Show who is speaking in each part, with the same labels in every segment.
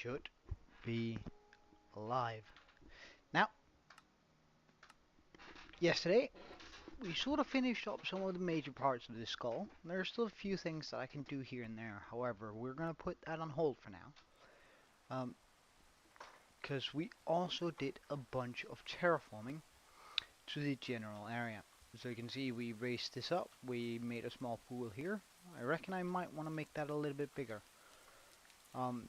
Speaker 1: should be alive. Now, yesterday we sort of finished up some of the major parts of this skull. There are still a few things that I can do here and there. However, we're gonna put that on hold for now. Because we also did a bunch of terraforming to the general area. So you can see we raised this up. We made a small pool here. I reckon I might want to make that a little bit bigger. Um,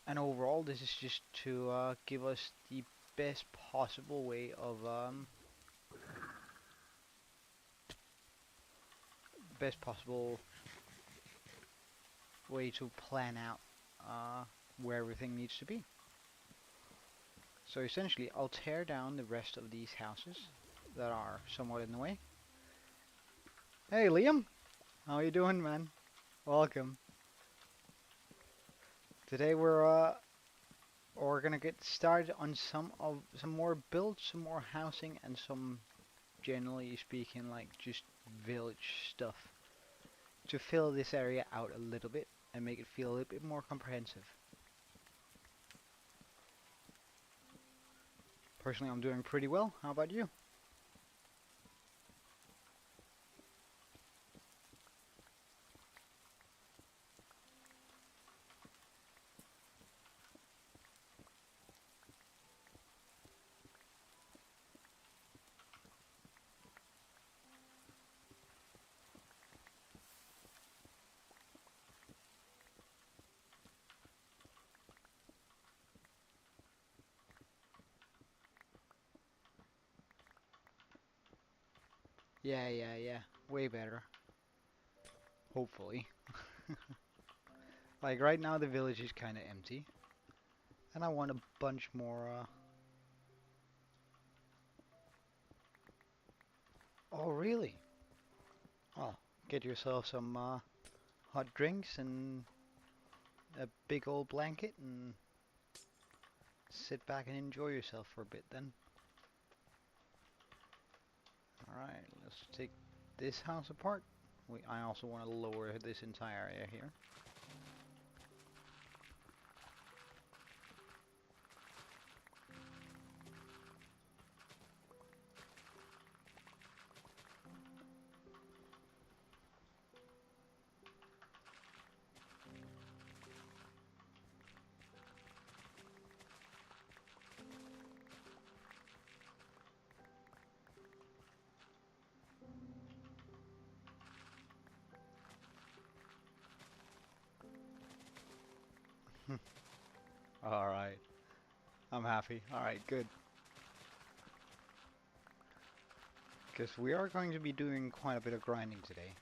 Speaker 1: and overall, this is just to give us the best possible way of best possible way to plan out where everything needs to be. So essentially, I'll tear down the rest of these houses that are somewhat in the way. Hey Liam, how you doing, man? Welcome. Today we're gonna get started on some more builds, some more housing, and some, generally speaking, like just village stuff to fill this area out a little bit and make it feel a little bit more comprehensive. Personally, I'm doing pretty well. How about you? Yeah. Way better. Hopefully. Like right now the village is kind of empty. And I want a bunch more, Oh, really? Oh, get yourself some, hot drinks and a big old blanket and sit back and enjoy yourself for a bit then. Alright, let's take this house apart. I also want to lower this entire area here. Alright, I'm happy. Alright, good. Because we are going to be doing quite a bit of grinding today.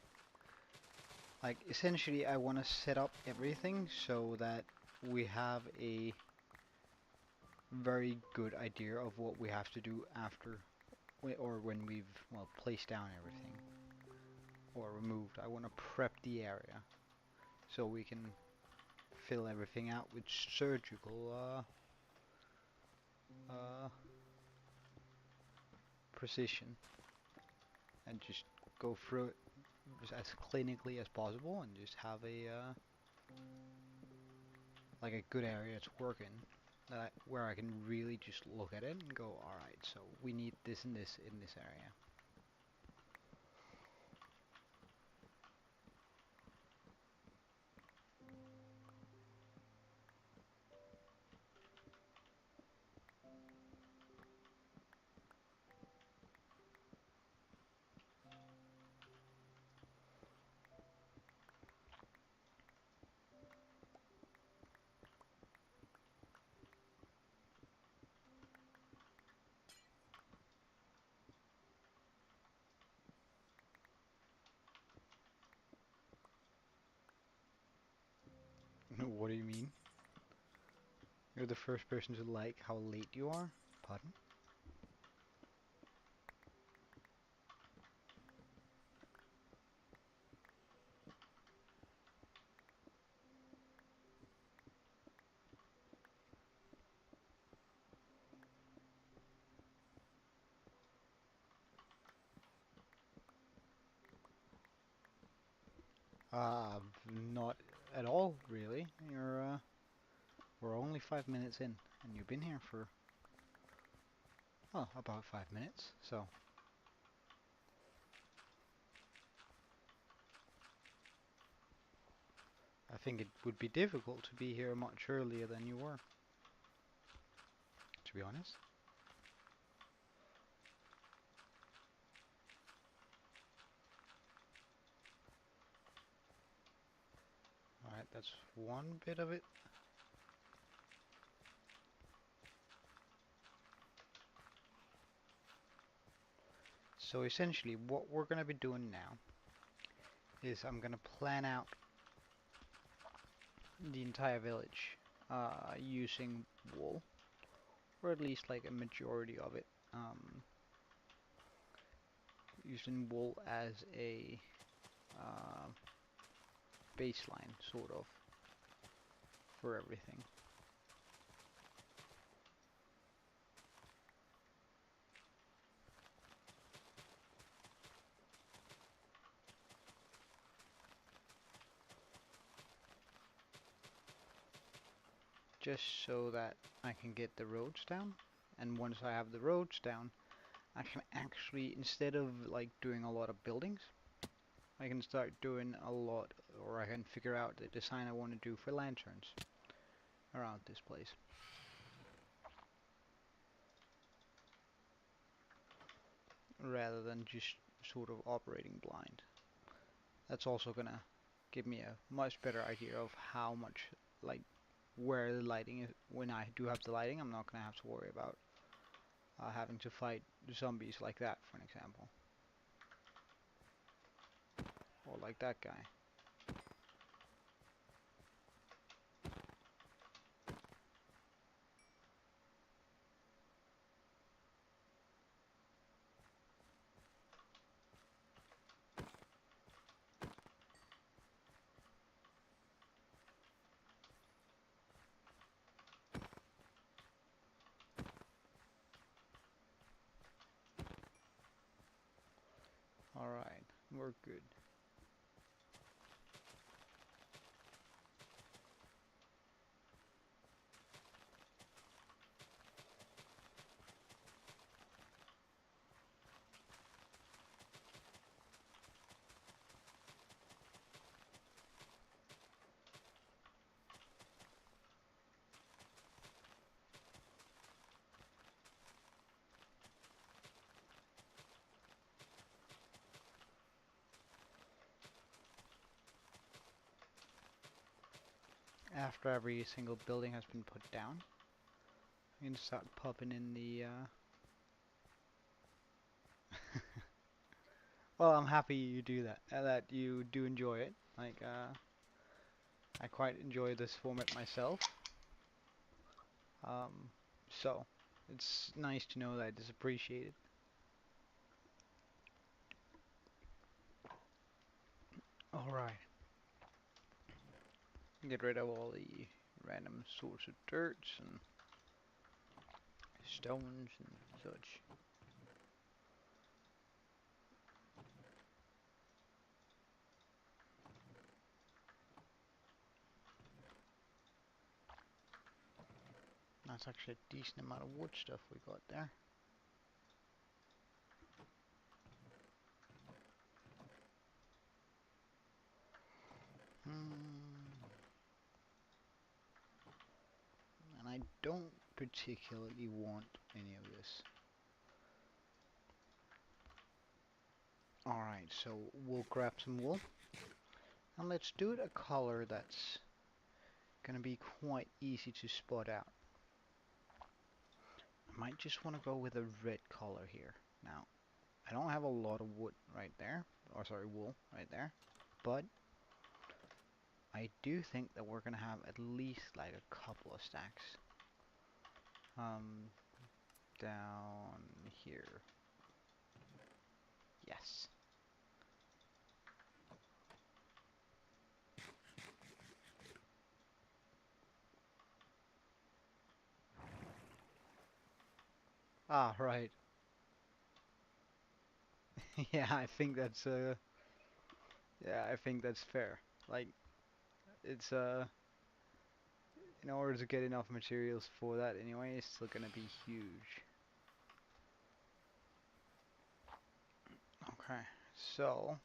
Speaker 1: Like, essentially I want to set up everything so that we have a very good idea of what we have to do after, or when we've, well, placed down everything. Or removed. I want to prep the area so we can fill everything out with surgical precision and just go through it as clinically as possible and just have a like a good area to work in that where I can really just look at it and go, alright, so we need this and this in this area. What do you mean? You're the first person to like how late you are? Pardon? Not at all, really. We're only 5 minutes in, and you've been here for, well, about 5 minutes. So I think it would be difficult to be here much earlier than you were, to be honest. Alright, that's one bit of it. So essentially what we're going to be doing now is I'm going to plan out the entire village using wool, or at least like a majority of it, using wool as a uh, baseline, sort of, for everything. Just so that I can get the roads down, and once I have the roads down, I can actually, instead of like doing a lot of buildings, I can start doing a lot, or I can figure out the design I want to do for lanterns around this place. Rather than just sort of operating blind. That's also gonna give me a much better idea of how much, like, where the lighting is. When I do have the lighting, I'm not gonna have to worry about having to fight zombies like that, for an example. Or like that guy. Alright, we're good. After every single building has been put down, you can start popping in the well, I'm happy you do that, that you do enjoy it. Like, I quite enjoy this format myself. Um, so, it's nice to know that it is appreciated. Alright, get rid of all the random sorts of dirts and stones and such. That's actually a decent amount of wood stuff we got there. And I don't particularly want any of this. Alright, so we'll grab some wool. And let's do it a color that's gonna be quite easy to spot out. I might just want to go with a red color here. Now, I don't have a lot of wood right there, or sorry, wool right there, but I do think that we're gonna have at least like a couple of stacks. Down here. Yes. Ah, right. Yeah, I think that's fair. Like, it's in order to get enough materials for that anyway, it's still gonna be huge. Okay, so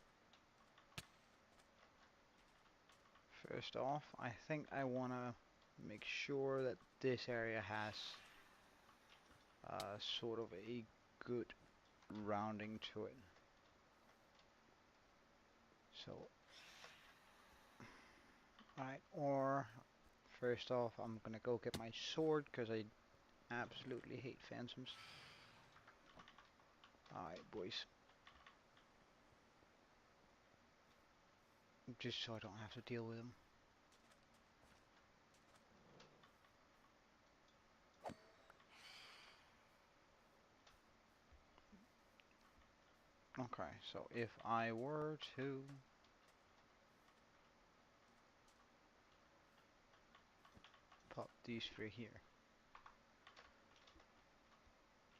Speaker 1: first off, I think I wanna make sure that this area has sort of a good rounding to it. So, right, or first off, I'm gonna go get my sword because I absolutely hate phantoms. Alright, boys. Just so I don't have to deal with them. Okay, so if I were to pop these three here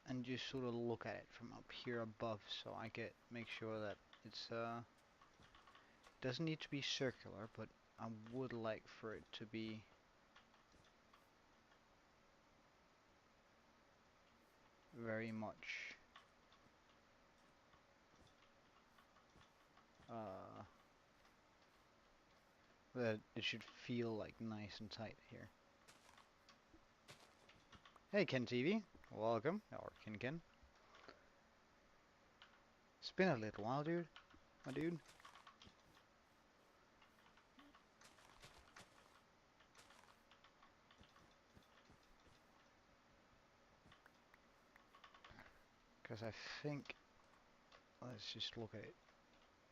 Speaker 1: and just sort of look at it from up here above, so I make sure that it's doesn't need to be circular, but I would like for it to be very much uh, that it should feel like nice and tight here. Hey Ken TV, welcome, or Ken Ken. It's been a little while, dude. My dude. Because I think, let's just look at it.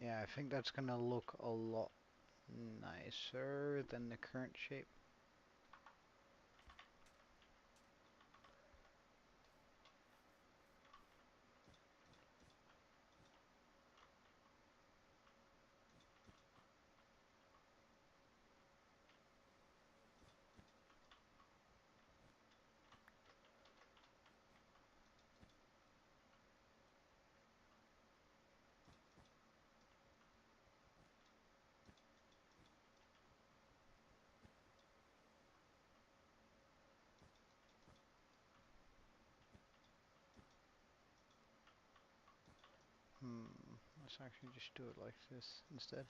Speaker 1: Yeah, I think that's gonna look a lot nicer than the current shape. Let's actually just do it like this instead.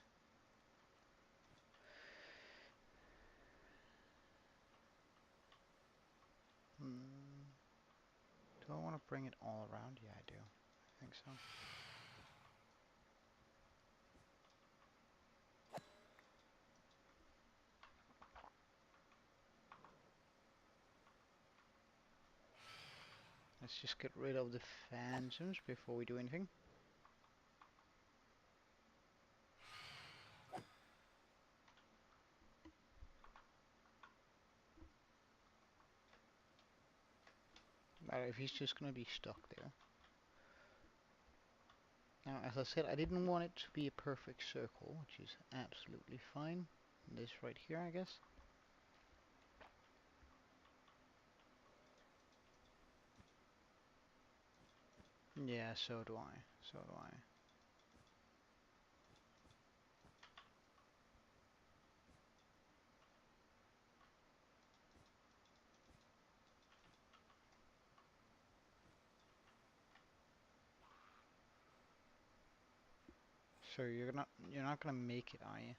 Speaker 1: Do I want to bring it all around? Yeah, I do. I think so. Let's just get rid of the phantoms before we do anything. If he's just gonna be stuck there. Now, as I said, I didn't want it to be a perfect circle, which is absolutely fine. This right here, I guess. Yeah, so do I. So do I. So you're not gonna make it, are you?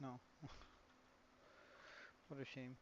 Speaker 1: No. What a shame.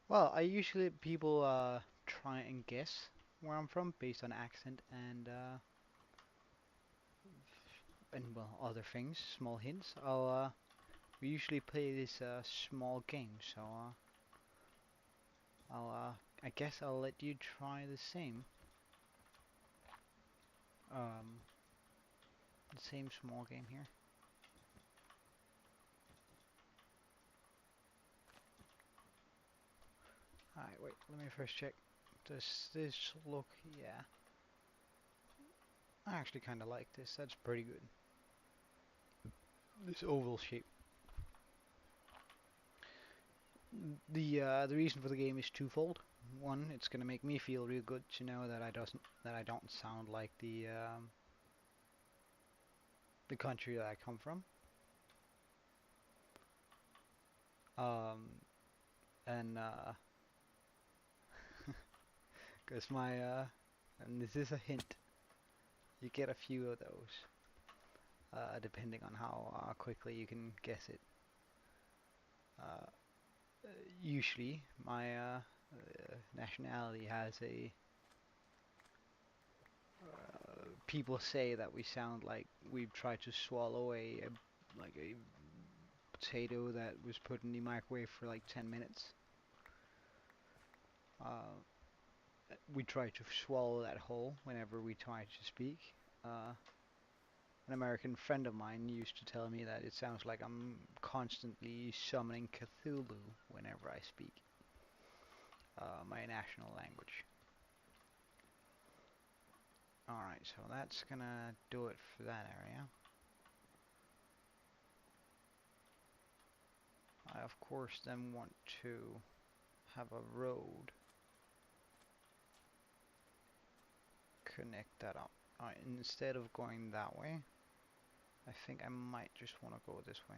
Speaker 1: Well, I usually people try and guess where I'm from based on accent and well other things, small hints. I'll We usually play this small game, so I guess I'll let you try the same. Um, the same small game here. Alright, wait, let me first check. Does this look, yeah. I actually kind of like this, that's pretty good. This oval shape. The reason for the game is twofold. One, it's gonna make me feel real good to know that I don't sound like the country that I come from. Um, and cause and this is a hint. You get a few of those, depending on how quickly you can guess it. Uh, Usually, my nationality has a. People say that we sound like we've tried to swallow like a potato that was put in the microwave for like 10 minutes. Uh, we try to swallow that whole whenever we try to speak. An American friend of mine used to tell me that it sounds like I'm constantly summoning Cthulhu whenever I speak my national language. Alright, so that's gonna do it for that area. I of course then want to have a road connect that up. Instead of going that way, I think I might just want to go this way.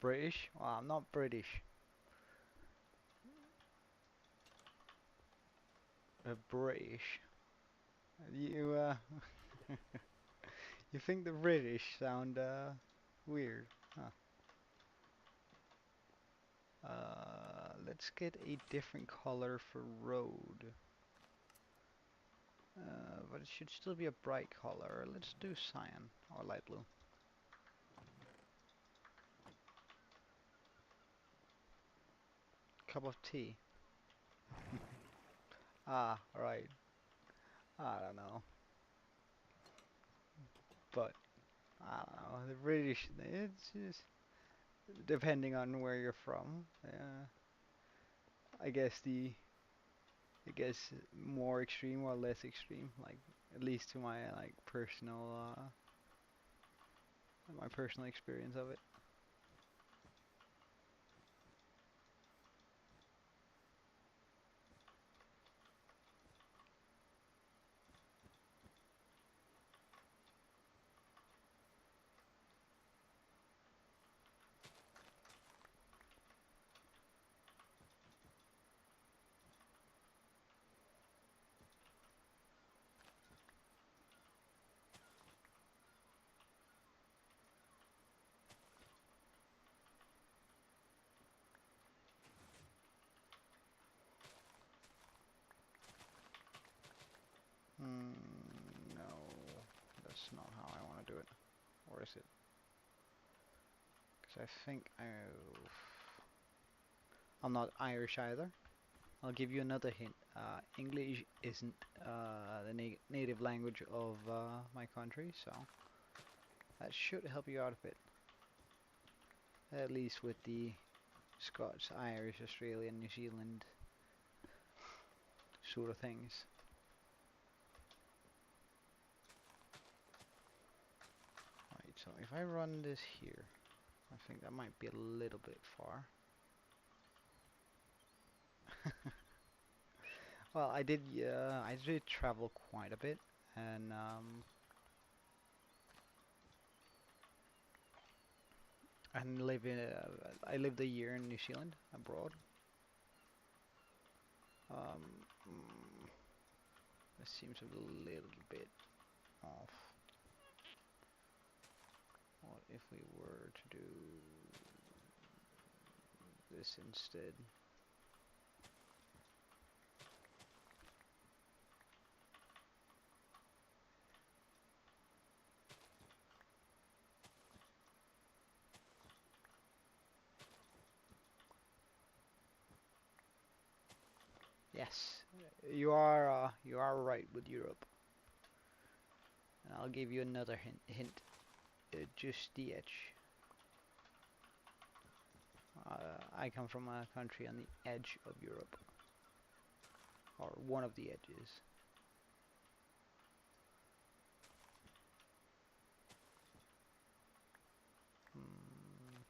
Speaker 1: British? Well, I'm not British. British. You you think the British sound weird? Huh. Let's get a different color for road. But it should still be a bright color. Let's do cyan or light blue. Cup of tea. Ah, right. I don't know. But I don't know. The British, it's just depending on where you're from. I guess I guess more extreme or less extreme. Like at least to my like my personal experience of it. No, that's not how I want to do it. Or is it? Because I think I'm not Irish either. I'll give you another hint. English isn't the native language of my country, so that should help you out a bit. At least with the Scots, Irish, Australian, New Zealand sort of things. Right, so if I run this here, I think that might be a little bit far. Well, I did travel quite a bit, and I lived a year in New Zealand abroad. Um, mm, this seems a little bit off. What if we were to do this instead? Yes, you are right with Europe. And I'll give you another hint. Just the edge. I come from a country on the edge of Europe, or one of the edges. Hmm.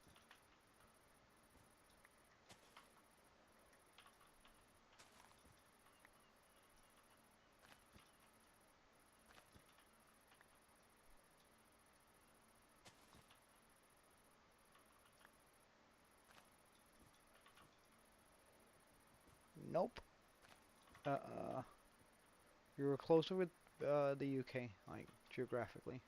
Speaker 1: Nope. Uh, you were closer with the UK, like geographically.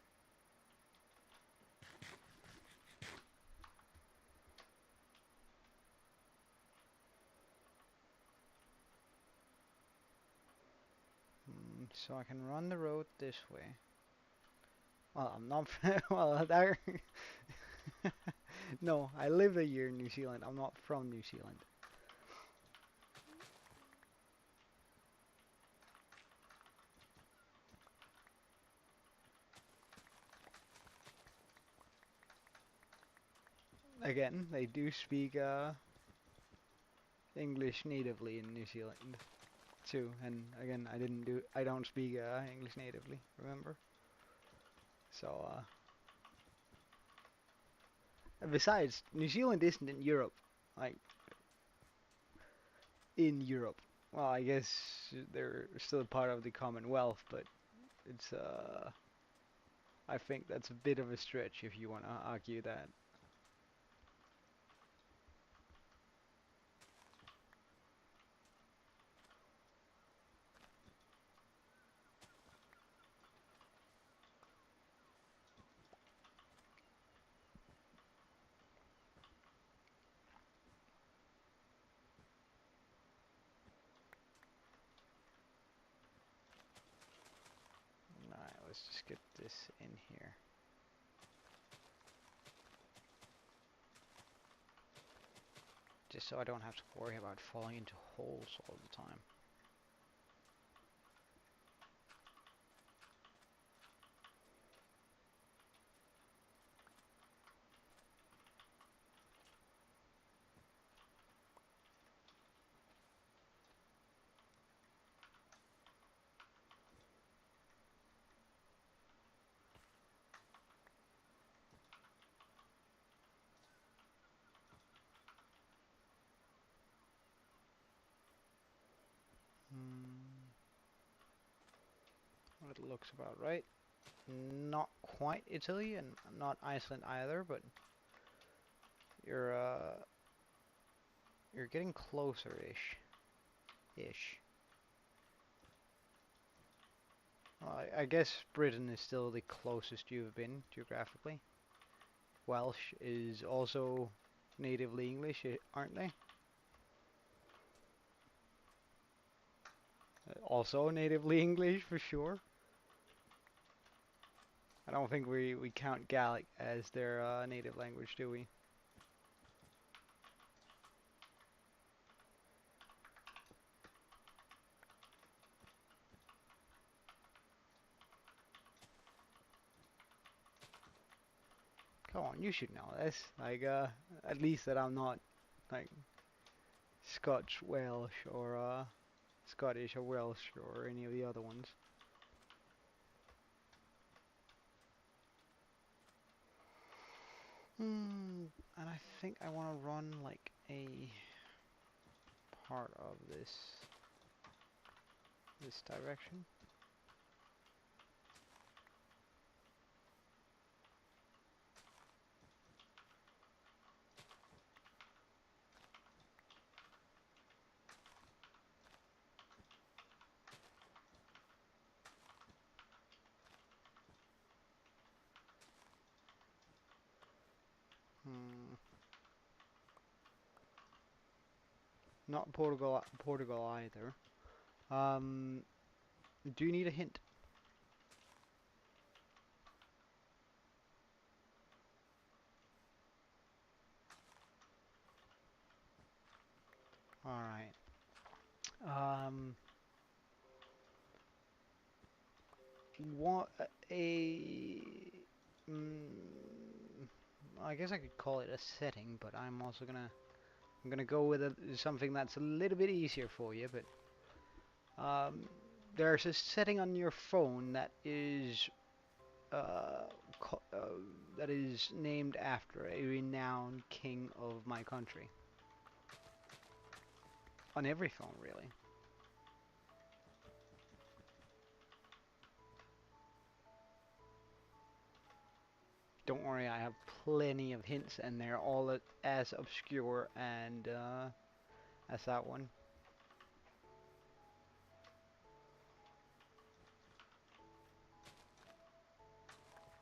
Speaker 1: So I can run the road this way. Well, I'm not. Well, there. No, I lived a year in New Zealand. I'm not from New Zealand. Again, they do speak English natively in New Zealand too. And again, I don't speak English natively. Remember? So, and besides, New Zealand isn't in Europe. Like in Europe. Well, I guess they're still part of the Commonwealth, but it's I think that's a bit of a stretch if you want to argue that. Alright, let's just get this in here. Just so I don't have to worry about falling into holes all the time. Hmm, it looks about right. Not quite Italy and not Iceland either, but you're uh you're getting closer-ish. Ish. Well, I guess Britain is still the closest you've been geographically. Welsh is also natively English, aren't they? Also natively English for sure. I don't think we count Gaelic as their native language, do we? Come on, you should know this. Like, at least that I'm not like Scotch, Welsh, or Scottish or Welsh or any of the other ones. And I think I want to run like a part of this direction. Hmm, not Portugal either. Um, do you need a hint? All right. Um, what a mm, I guess I could call it a setting, but I'm gonna go with something that's a little bit easier for you. But um, there's a setting on your phone uh, uh, that is named after a renowned king of my country. On every phone, really. Don't worry, I have plenty of hints, and they're all as obscure and as that one.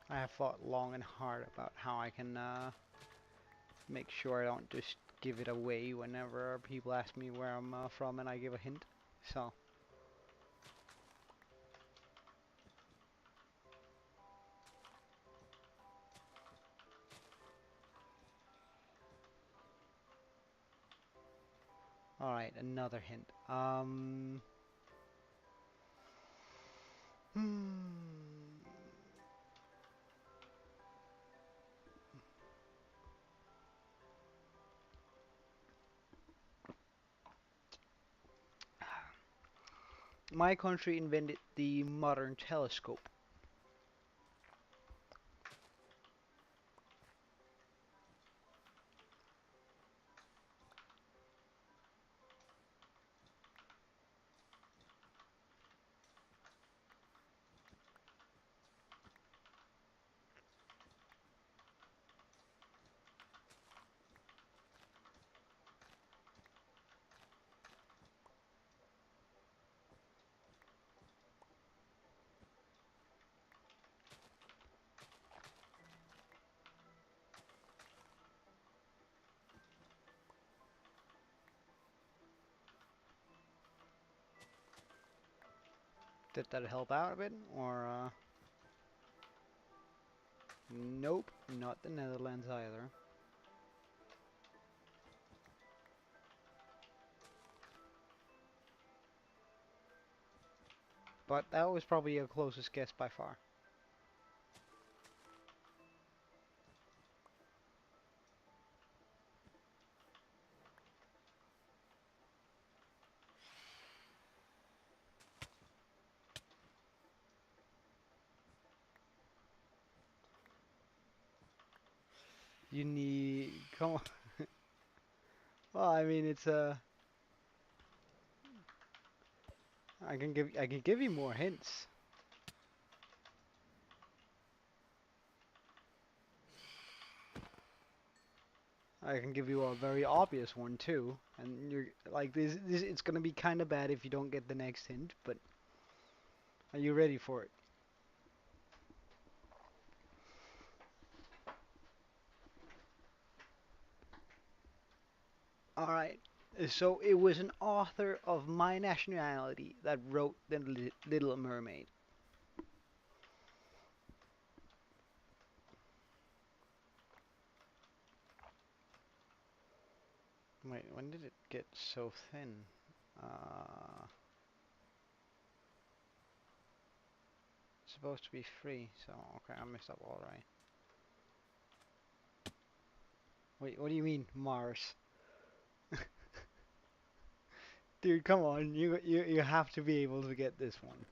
Speaker 1: I have thought long and hard about how I can make sure I don't just give it away whenever people ask me where I'm from and I give a hint. So, alright, another hint. Hmm. My country invented the modern telescope. Did that help out a bit? Or, nope, not the Netherlands either. But that was probably your closest guess by far. You need, come on. Well, I mean, it's I can give you more hints. I can give you a very obvious one too, and you're like this. It's gonna be kind of bad if you don't get the next hint. But are you ready for it? All right. So it was an author of my nationality that wrote the Little Mermaid. Wait, when did it get so thin? It's supposed to be free, so okay, I messed up all right. Wait, what do you mean Mars? Dude, come on, you have to be able to get this one.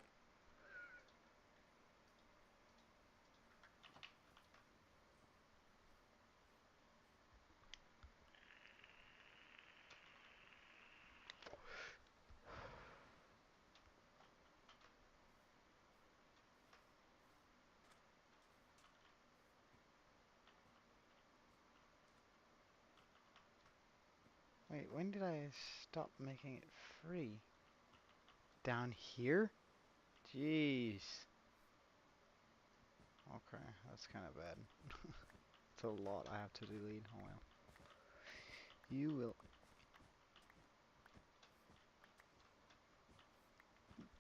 Speaker 1: Wait, when did I stop making it free? Down here? Jeez. Okay, that's kind of bad. It's a lot I have to delete. Oh well. You will.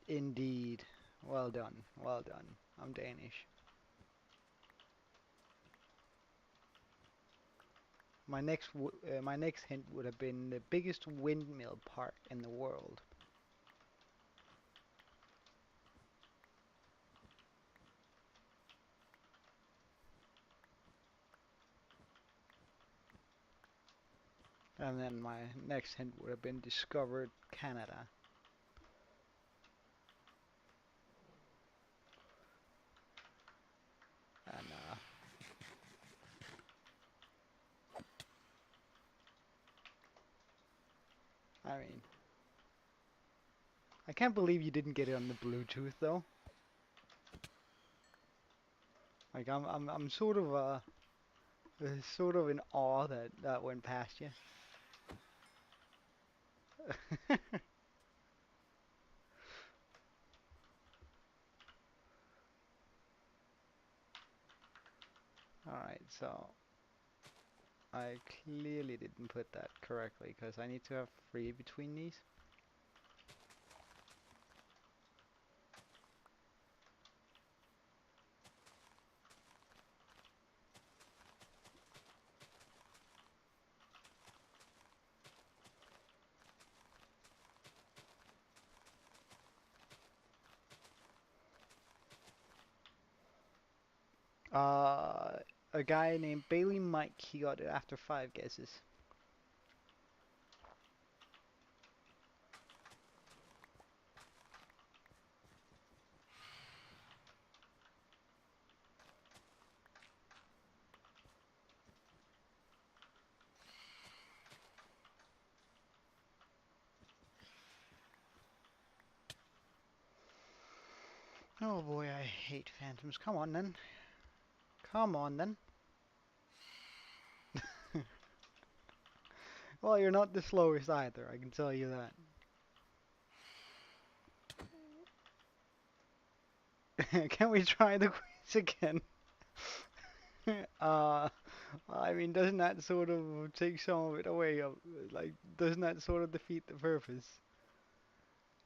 Speaker 1: Indeed. Well done. Well done. I'm Danish. My next hint would have been the biggest windmill park in the world. And then my next hint would have been discovered Canada. And I mean, I can't believe you didn't get it on the Bluetooth though. Like I'm sort of in awe that that went past you. Alright, so I clearly didn't put that correctly because I need to have 3 between these. Uh, a guy named Bailey Mike, he got it after 5 guesses. Oh boy, I hate phantoms. Come on then. Come on then. Well, you're not the slowest either, I can tell you that. Can we try the quiz again? uh, I mean, doesn't that sort of take some of it away? Like, doesn't that sort of defeat the purpose?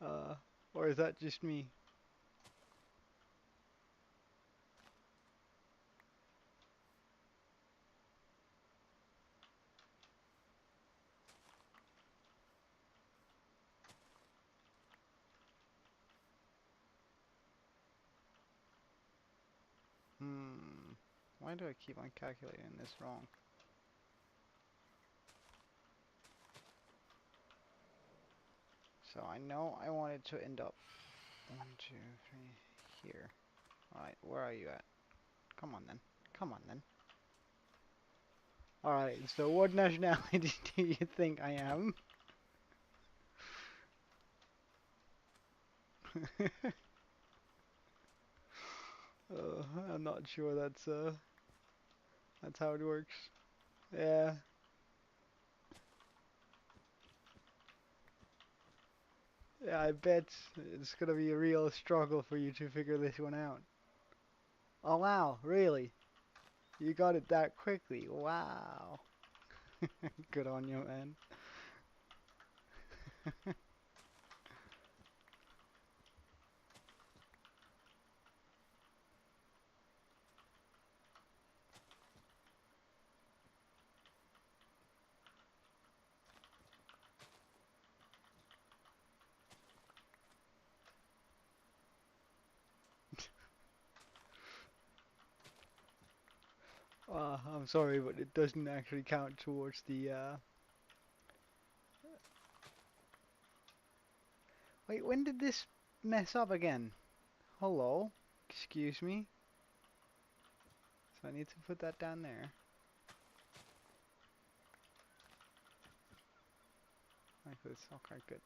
Speaker 1: Uh, or is that just me? Hmm. Why do I keep on calculating this wrong? So I know I wanted to end up 1, 2, 3 here. Alright, where are you at? Come on then. Come on then. Alright, so what nationality do you think I am? I'm not sure that's how it works. Yeah. Yeah, I bet it's gonna be a real struggle for you to figure this one out. Oh wow, really? You got it that quickly. Wow. Good on you, man. I'm sorry, but it doesn't actually count towards the Wait, when did this mess up again? Hello? Excuse me? So I need to put that down there. Like this. Okay, good.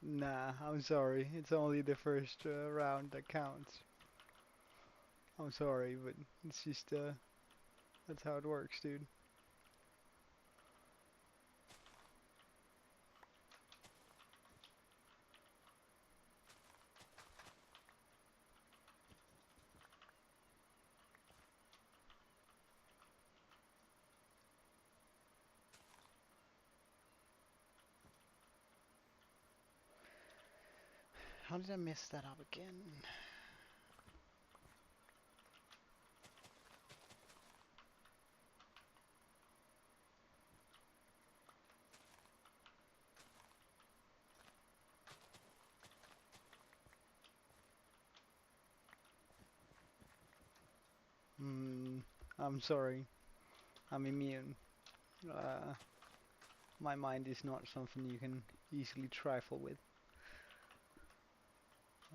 Speaker 1: Nah, I'm sorry. It's only the first round that counts. I'm sorry, but it's just, that's how it works, dude. How did I mess that up again? I'm sorry. I'm immune. Uh, my mind is not something you can easily trifle with.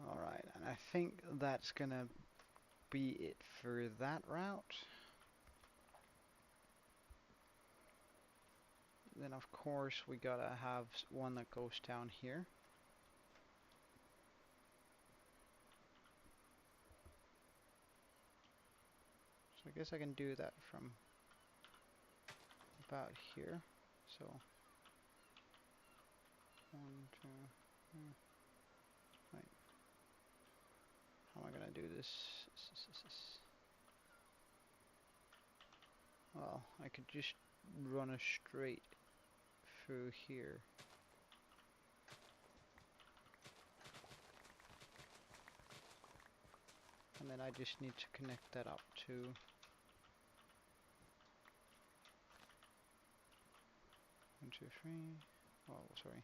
Speaker 1: Alright, and I think that's gonna be it for that route. Then of course we gotta have one that goes down here. So I guess I can do that from about here. So 1, 2, right. How am I gonna do this? Well, I could just run a straight through here. And then I just need to connect that up to 1, 2, 3. Oh, sorry.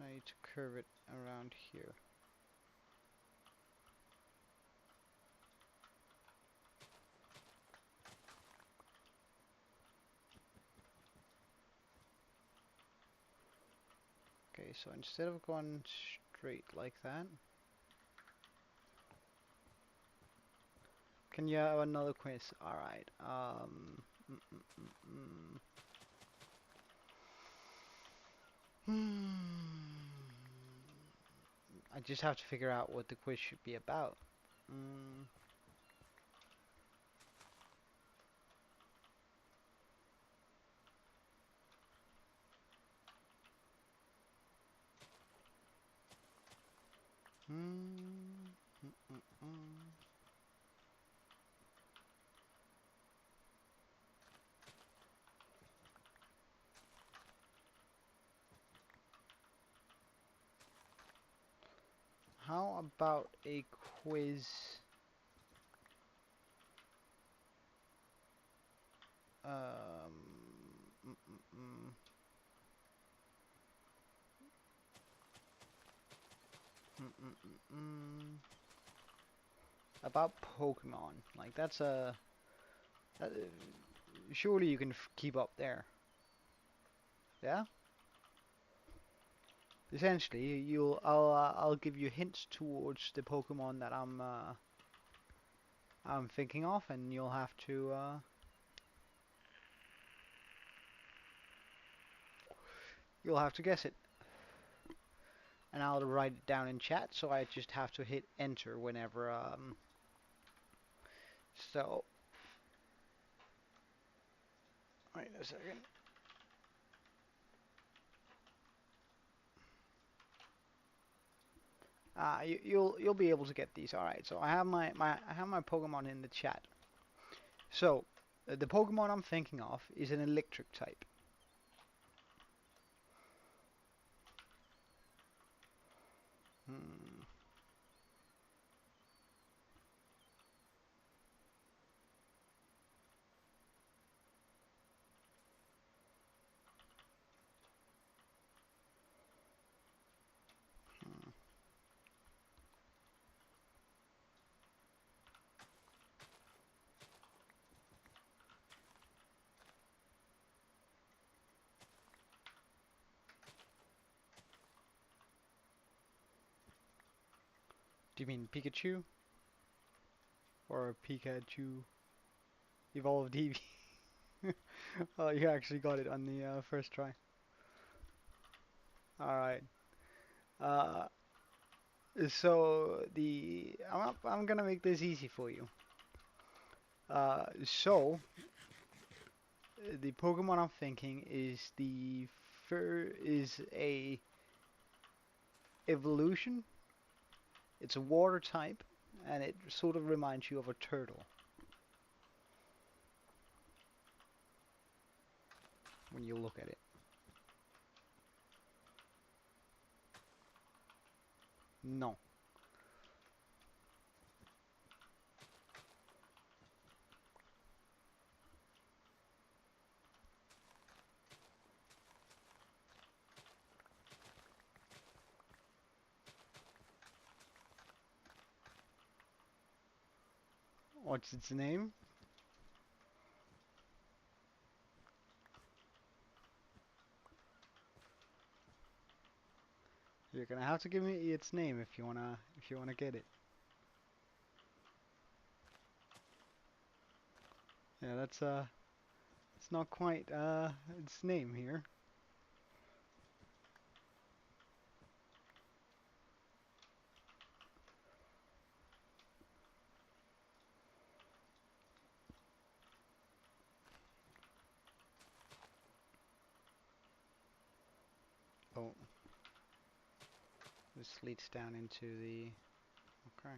Speaker 1: I need to curve it around here. Okay, so instead of going straight like that, can you have another quiz? Alright, I just have to figure out what the quiz should be about. How about a quiz? Mm, mm, mm. About Pokemon. Like that's a. Surely you can keep up there. Yeah. Essentially, I'll give you hints towards the Pokemon that I'm thinking of, and you'll have to guess it. And I'll write it down in chat, so I just have to hit enter whenever so wait a second. You'll be able to get these. All right. So I have my Pokemon in the chat. So the Pokemon I'm thinking of is an electric type. Hmm. Do you mean Pikachu or Pikachu evolved Eevee? Oh, you actually got it on the first try. All right. Uh, so I'm gonna make this easy for you. So the Pokemon I'm thinking is is a evolution. It's a water type, and it sort of reminds you of a turtle when you look at it. No. What's its name? You're gonna have to give me its name if you wanna get it. Yeah, that's it's not quite its name here. Oh, this leads down into the. Okay.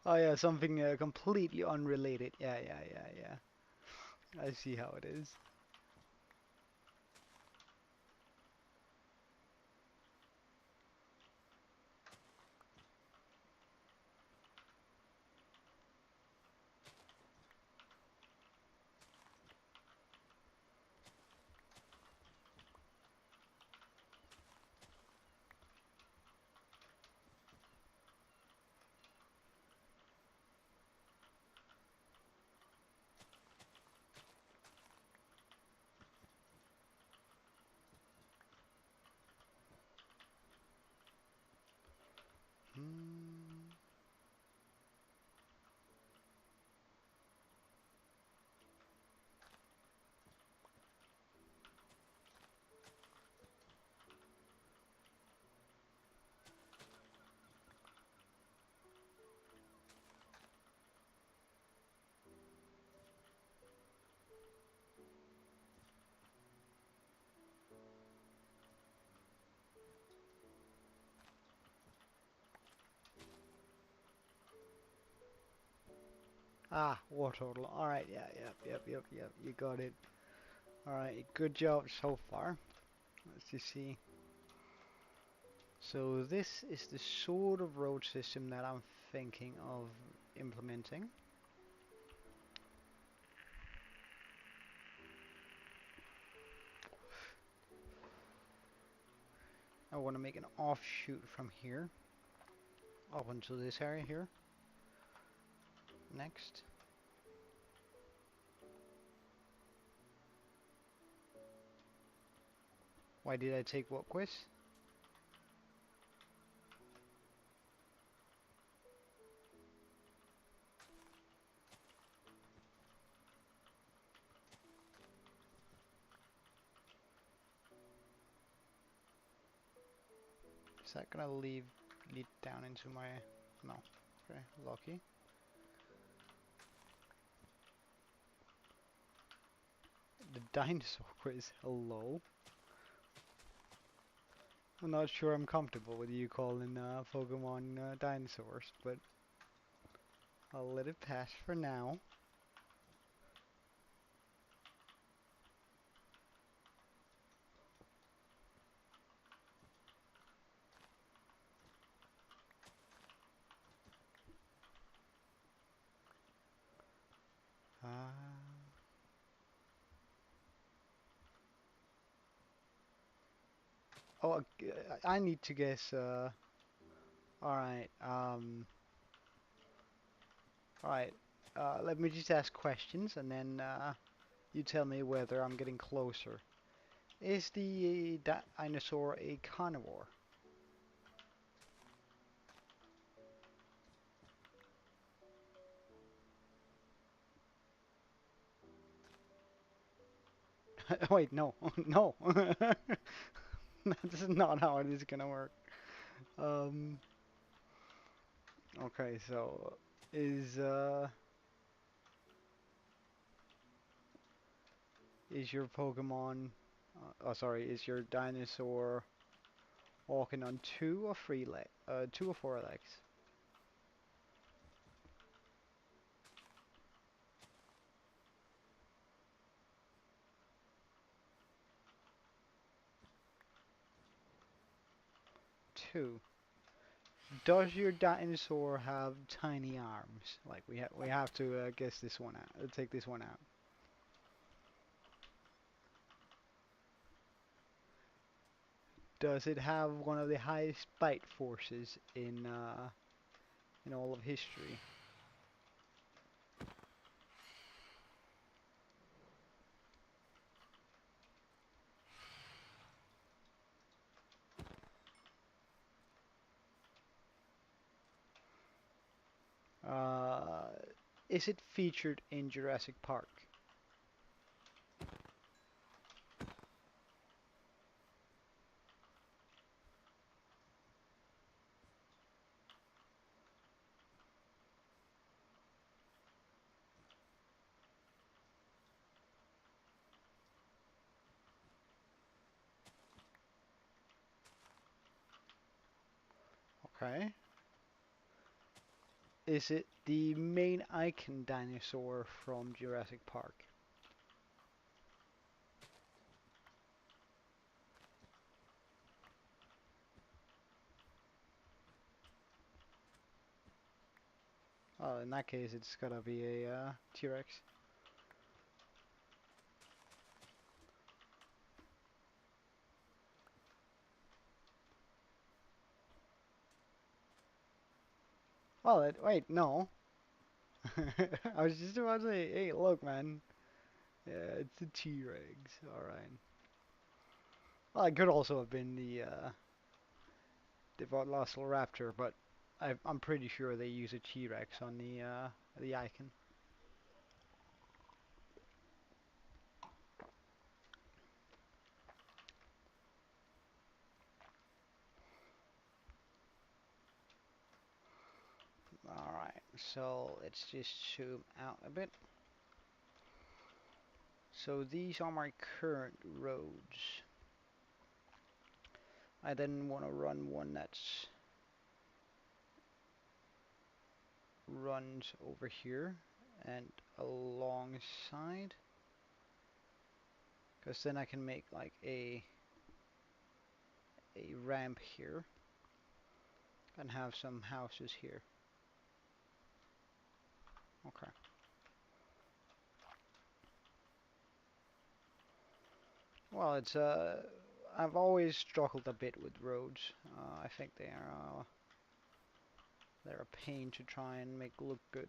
Speaker 1: Oh yeah, something completely unrelated. Yeah, yeah, yeah, yeah. I see how it is. Hmm. Ah, war total. All right. Yeah. Yep. Yep. Yep. Yep. You got it. All right. Good job so far. Let's just see. So this is the sort of road system that I'm thinking of implementing. I want to make an offshoot from here up into this area here. Next. Why did I take what quiz? Is that gonna lead down into my... No. Okay, lucky. The dinosaur quiz, hello. I'm not sure I'm comfortable with you calling Pokemon dinosaurs, but I'll let it pass for now. Uh, oh, I need to guess. Alright, alright. Let me just ask questions and then you tell me whether I'm getting closer. Is the dinosaur a carnivore? Wait, no, no. That's not how it is gonna work. Um, okay, so is uh is your Pokemon oh sorry, is your dinosaur walking on two or four legs? 2. Does your dinosaur have tiny arms? Like we have to guess this one out. Take this one out. Does it have one of the highest bite forces in all of history? Uh, is it featured in Jurassic Park? Okay. Is it the main icon dinosaur from Jurassic Park? Oh, in that case, it's gotta be a T-Rex. Well, wait, no. I was just about to say, hey, look, man. Yeah, it's a T-Rex. All right. Well, it could also have been the Velociraptor, but I'm pretty sure they use a T-Rex on the icon. All right. So let's just zoom out a bit. So these are my current roads. I then want to run one that's runs over here and alongside, because then I can make like a ramp here and have some houses here. Okay. Well, it's I've always struggled a bit with roads. I think they're a pain to try and make look good.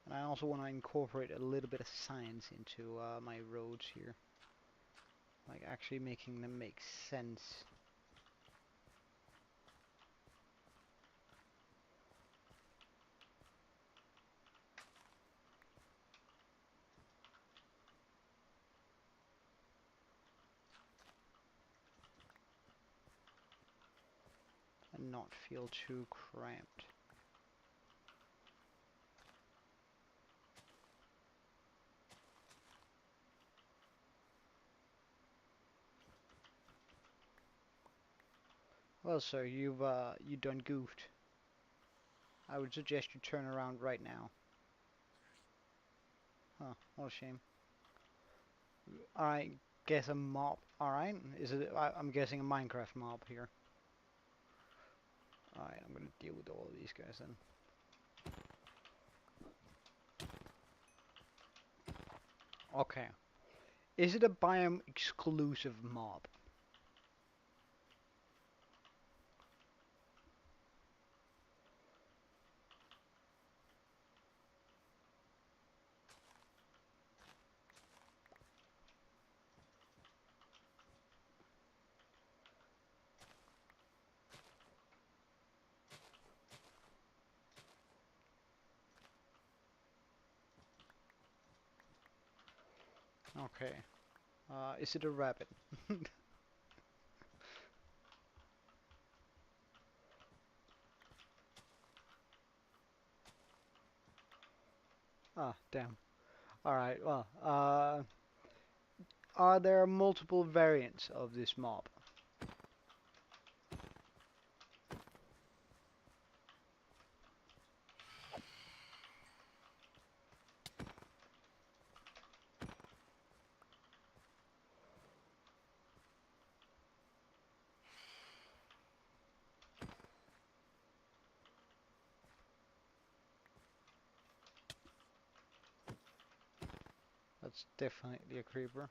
Speaker 1: And I also want to incorporate a little bit of science into my roads here, like actually making them make sense. And not feel too cramped. Well, sir, you done goofed. I would suggest you turn around right now. Huh, what a shame. Alright, guess a mob. Alright, is it? I'm guessing a Minecraft mob here. Alright, I'm gonna deal with all of these guys then. Okay. Is it a biome exclusive mob? Okay. Is it a rabbit? Ah, damn. Alright, well, are there multiple variants of this mob? That's definitely a creeper.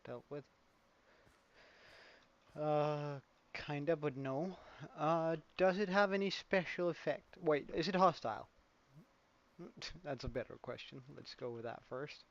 Speaker 1: Dealt with. Kinda, but no. Does it have any special effect? Wait, is it hostile? That's a better question. Let's go with that first.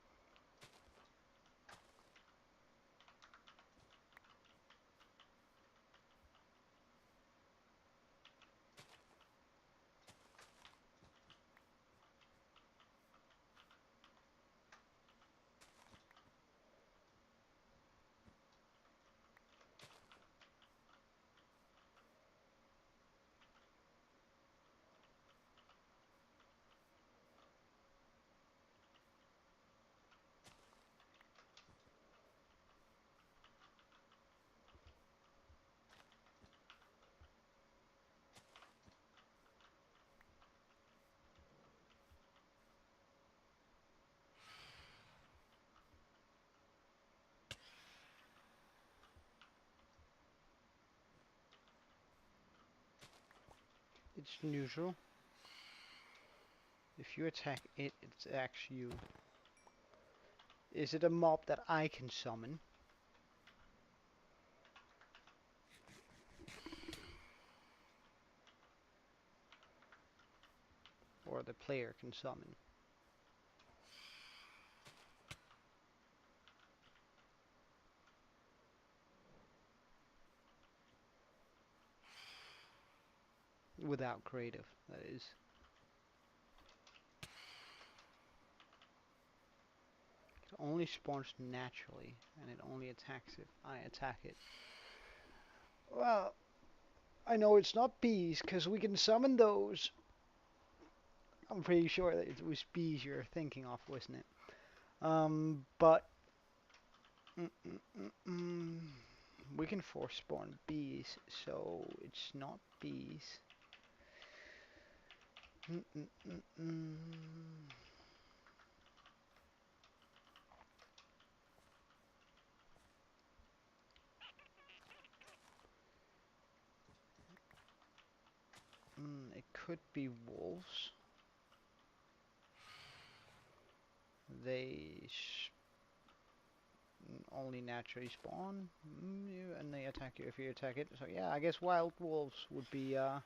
Speaker 1: It's neutral. If you attack it, it attacks you. Is it a mob that I can summon? Or the player can summon? Without creative, that is. It only spawns naturally, and it only attacks if I attack it. Well, I know it's not bees, because we can summon those. I'm pretty sure that it was bees you're thinking of, wasn't it? But we can force spawn bees, so it's not bees. It could be wolves. They only naturally spawn, and they attack you if you attack it. So yeah, I guess wild wolves would be a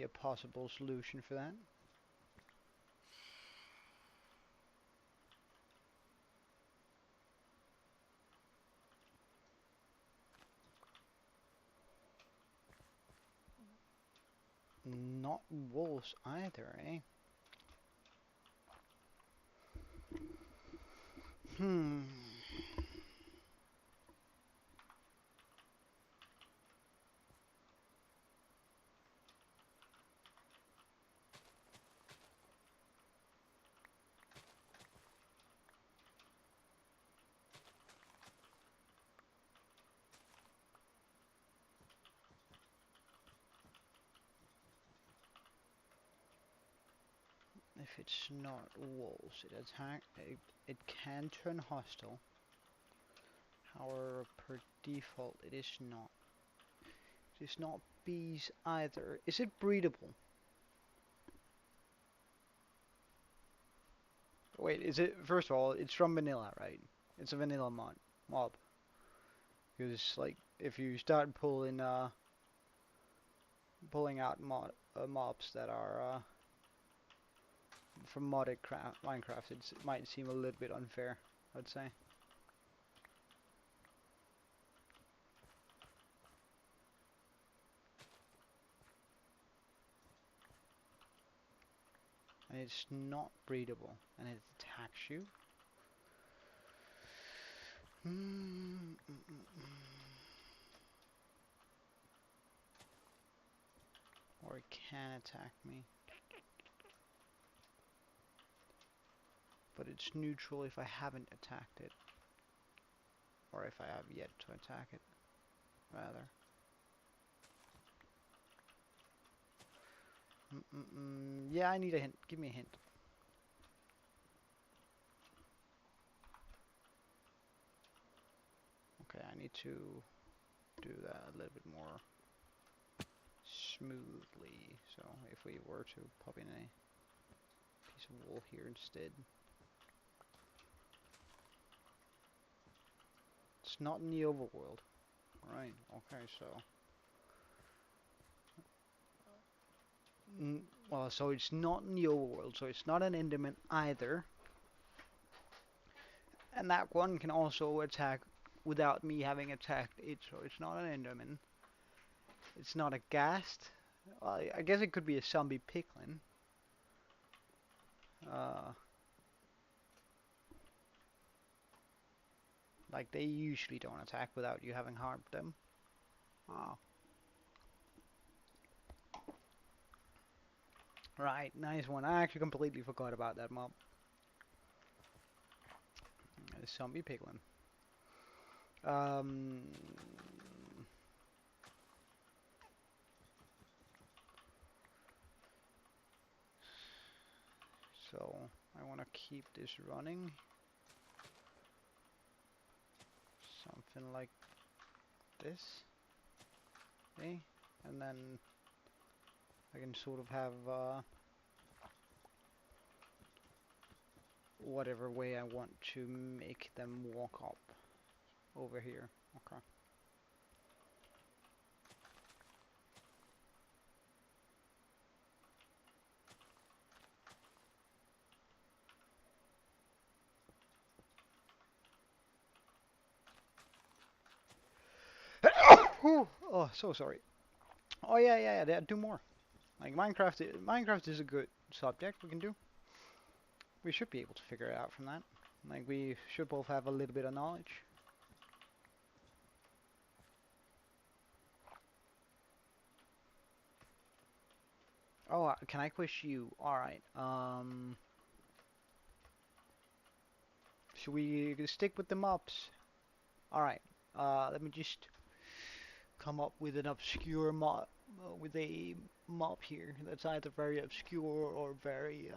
Speaker 1: possible solution for that. Not wolves either, eh? If it's not wolves, it can turn hostile. However, per default, it is not. It is not bees either. Is it breedable? Wait, is it? First of all, it's from vanilla, right? It's a vanilla mob. Because like, if you start pulling out mobs that are from modded Minecraft, it might seem a little bit unfair, I'd say. And it's not breedable, and it attacks you. Or it can attack me. But it's neutral if I haven't attacked it. Or if I have yet to attack it, rather. Yeah, I need a hint. Give me a hint. Okay, I need to do that a little bit more smoothly. So if we were to pop in a piece of wool here instead. It's not in the overworld. Right, okay, so... well, so it's not in the overworld, so it's not an Enderman either. And that one can also attack without me having attacked it, so it's not an Enderman. It's not a ghast. Well, I guess it could be a zombie piglin. Uh, like they usually don't attack without you having harmed them. Oh. Right, nice one. I actually completely forgot about that mob. A zombie piglin. So I want to keep this running. Something like this. Okay, and then I can sort of have whatever way I want to make them walk up over here. Okay. Oh, so sorry. Oh yeah, do more. Like Minecraft is a good subject we can do. We should be able to figure it out from that. Like we should both have a little bit of knowledge. Oh, can I quiz you? All right. Should we stick with the mobs? All right. Let me just come up with an obscure mob, with a mob here that's either very obscure or very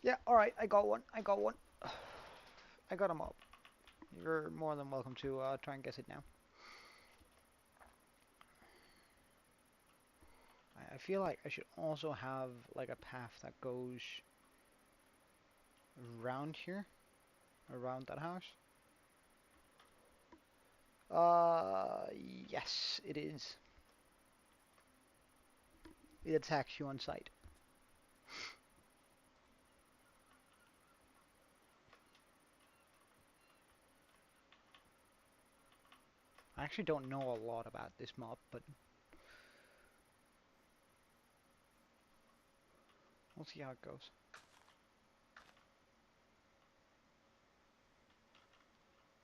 Speaker 1: yeah, alright, I got one. I got one. I got a mob. You're more than welcome to try and guess it now. I feel like I should also have like a path that goes around here, around that house. Yes, it is. It attacks you on sight. I actually don't know a lot about this mob, but we'll see how it goes.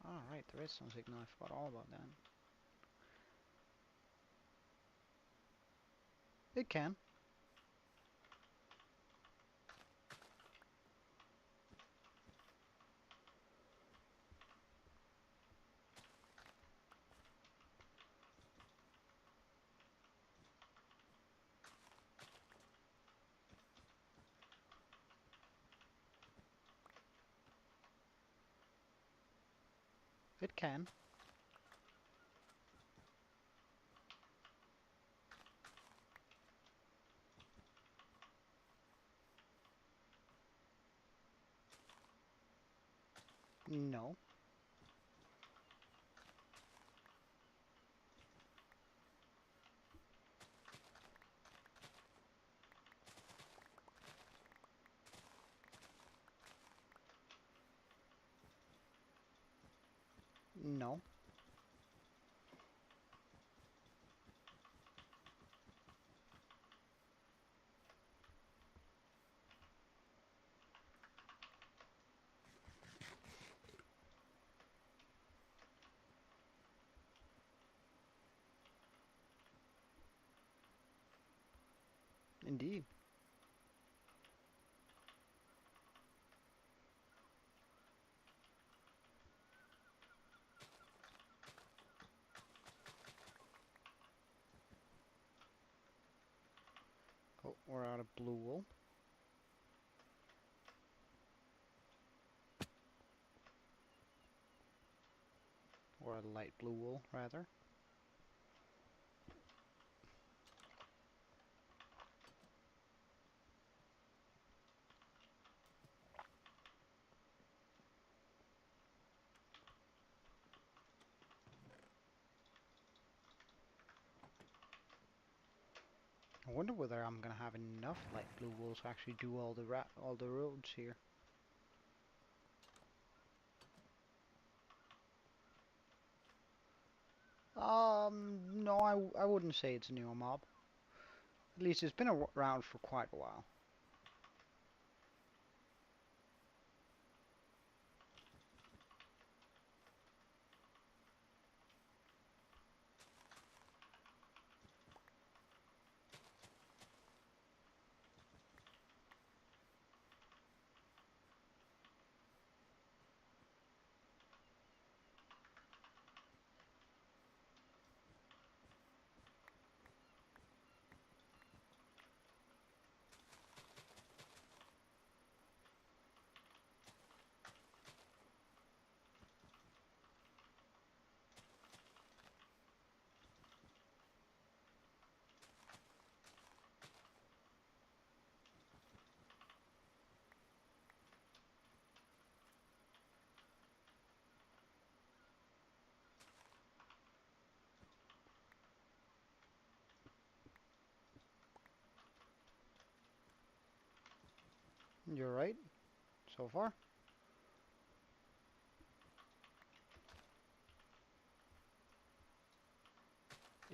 Speaker 1: Alright, the redstone signal, I forgot all about that. It can. It can. No. No. Indeed. Oh, we're out of blue wool. light blue wool, rather. I wonder whether I'm gonna have enough light blue wool to actually do all the roads here. No, I wouldn't say it's a new mob. At least it's been around for quite a while. You're right, so far.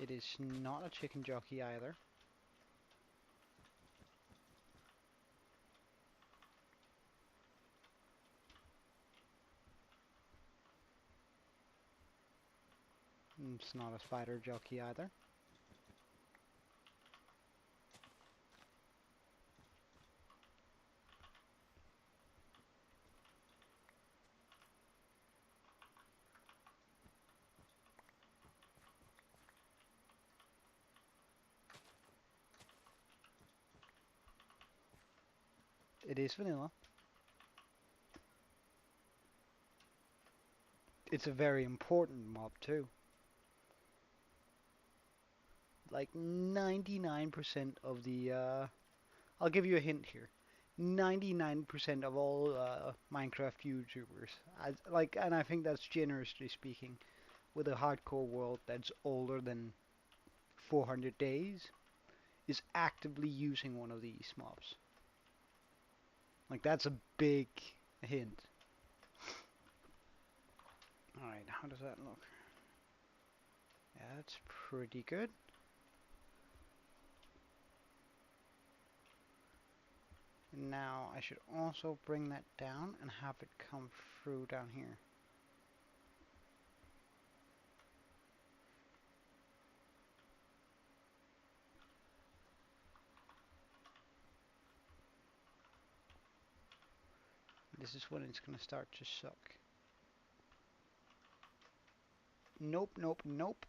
Speaker 1: It is not a chicken jockey either. It's not a spider jockey either. It is vanilla. It's a very important mob too. Like 99% of the, I'll give you a hint here. 99% of all Minecraft YouTubers, and I think that's generously speaking, with a hardcore world that's older than 400 days, is actively using one of these mobs. Like that's a big hint. Alright, how does that look? Yeah, that's pretty good. Now I should also bring that down and have it come through down here. This is when it's gonna start to suck. Nope, nope, nope.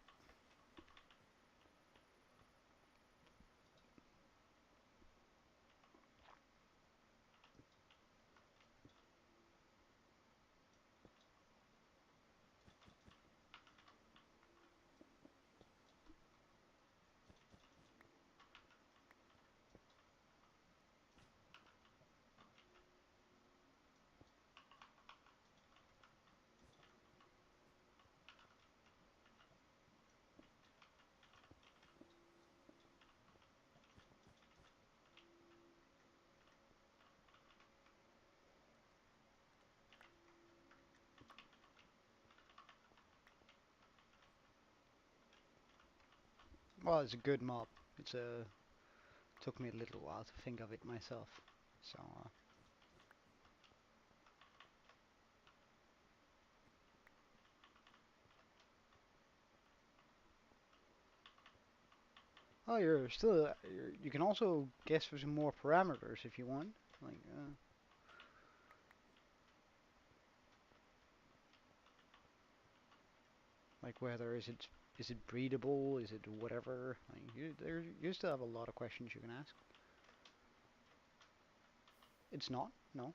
Speaker 1: Well, it's a good mob. It's a took me a little while to think of it myself. So oh, you can also guess for some more parameters if you want. Like like whether is it breedable, is it whatever. Like you still have a lot of questions you can ask. It's not, no.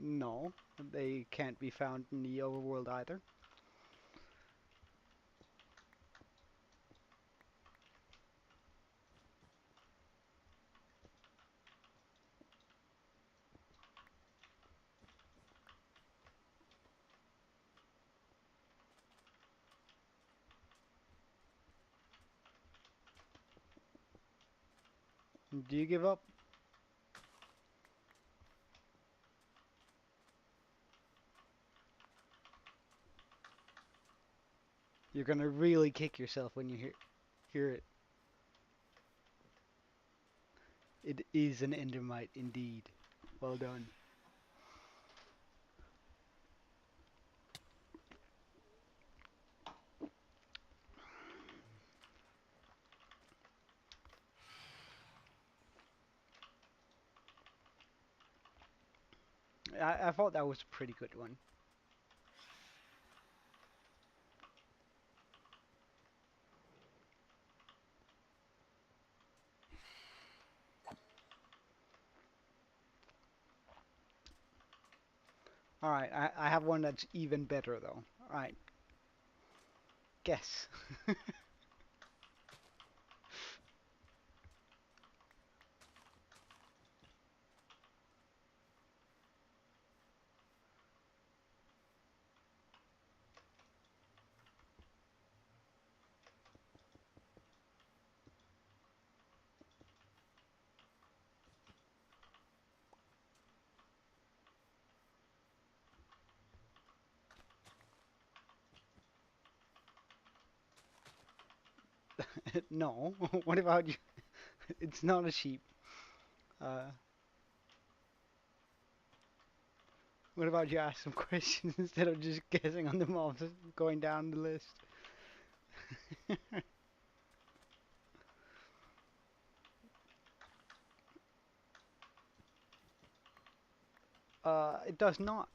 Speaker 1: No, they can't be found in the overworld either. Do you give up? You're gonna really kick yourself when you hear it. It is an endermite indeed. Well done. I thought that was a pretty good one. Alright, I have one that's even better though. Alright, guess. No, what about you? It's not a sheep. Uh, what about you ask some questions instead of just guessing on the mobs going down the list? It does not.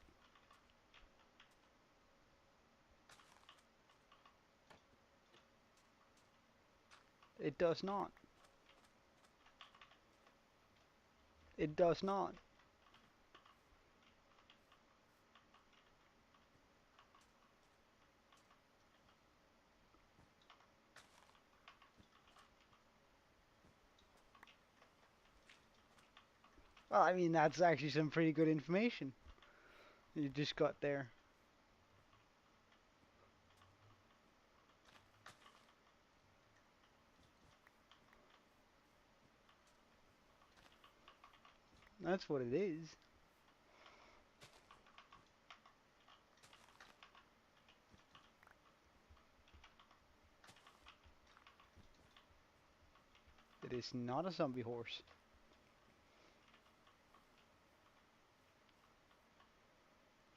Speaker 1: It does not. It does not. Well, I mean, that's actually some pretty good information you just got there. That's what it is. It is not a zombie horse.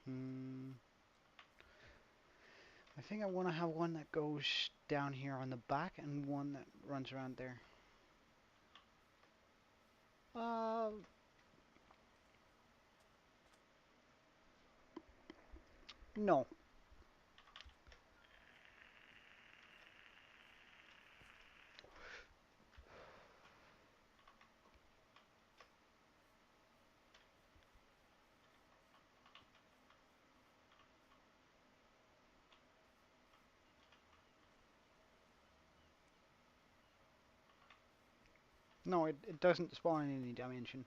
Speaker 1: Hmm. I think I want to have one that goes down here on the back and one that runs around there. Uh, no. No, it doesn't spawn in any dimension.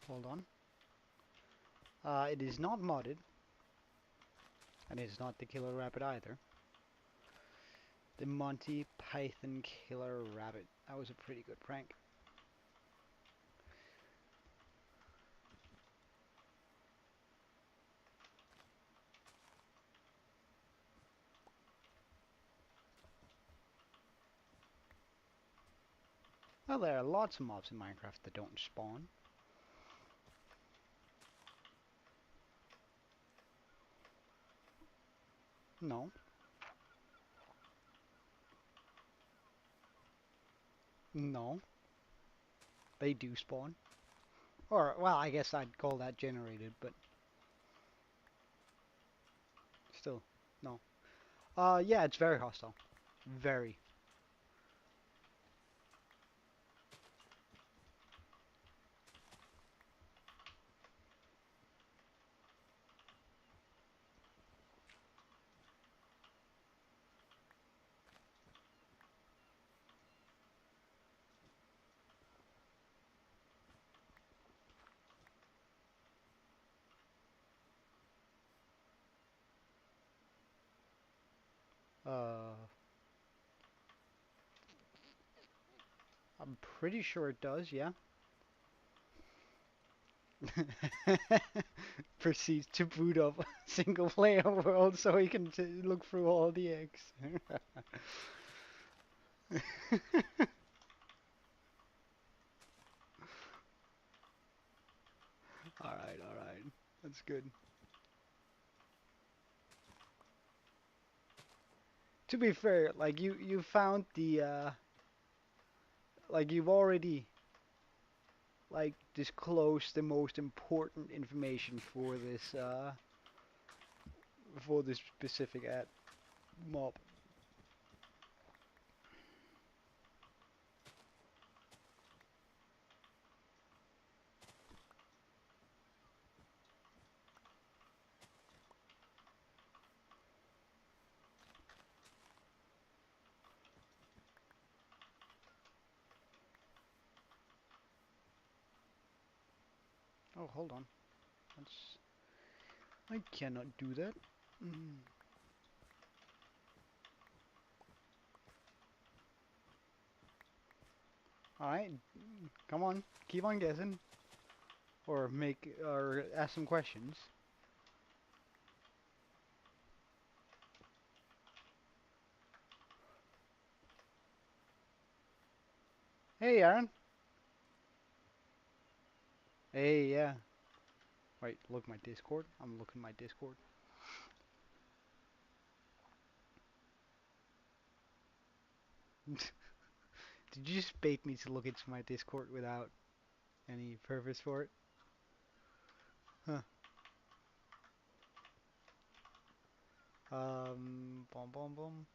Speaker 1: Hold on. It is not modded, and it is not the killer rabbit either. The Monty Python killer rabbit. That was a pretty good prank. Well, there are lots of mobs in Minecraft that don't spawn. No, no, they do spawn. Or, well, I guess I'd call that generated, but still, no. Yeah, it's very hostile. Very. Uh, I'm pretty sure it does, yeah. Proceeds to boot up a single player world so he can look through all the eggs. Alright, alright. That's good. To be fair, like you found the like you've already like disclosed the most important information for this specific ad mob. Oh, hold on. That's I cannot do that. Mm. Alright, come on. Keep on guessing. Or ask some questions. Hey, Aaron. Hey, yeah. Wait, look my Discord. I'm looking my Discord. Did you just bait me to look into my Discord without any purpose for it? Huh. Boom, boom, boom.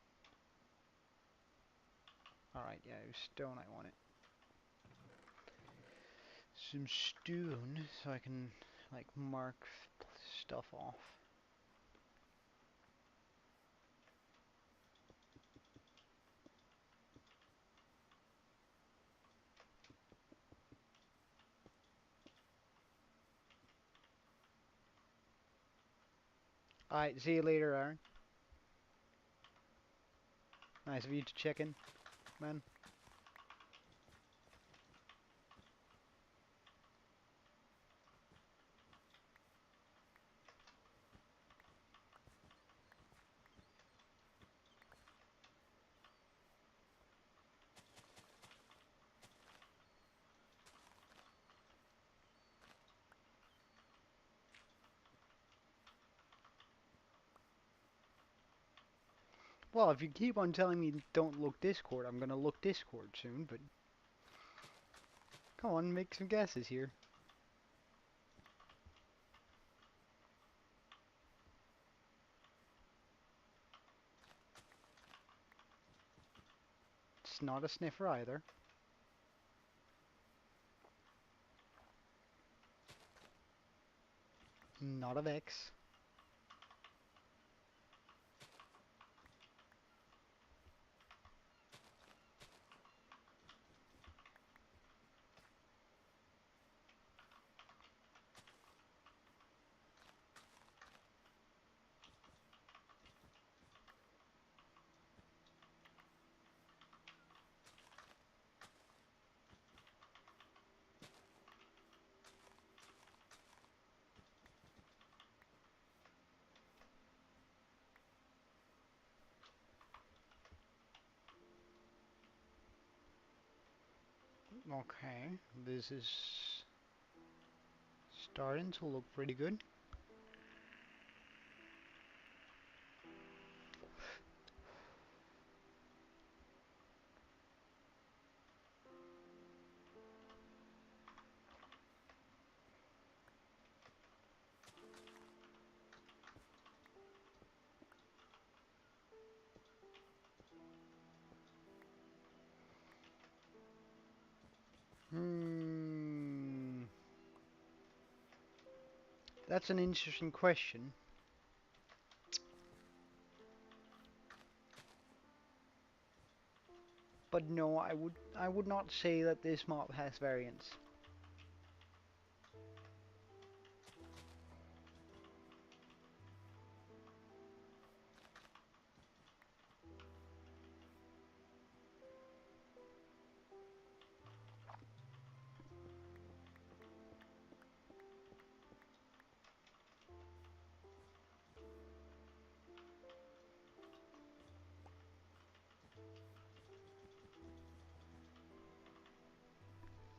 Speaker 1: Alright, yeah, it was stone I wanted. Some stone, so I can, like, mark stuff off. Alright, see you later, Aaron. Nice of you to check in, man. Well, if you keep on telling me don't look Discord, I'm gonna look Discord soon, but come on, make some guesses here. It's not a sniffer either. Not a Vex. Okay, this is starting to look pretty good. Hmm, that's an interesting question. But no, I would not say that this mob has variance.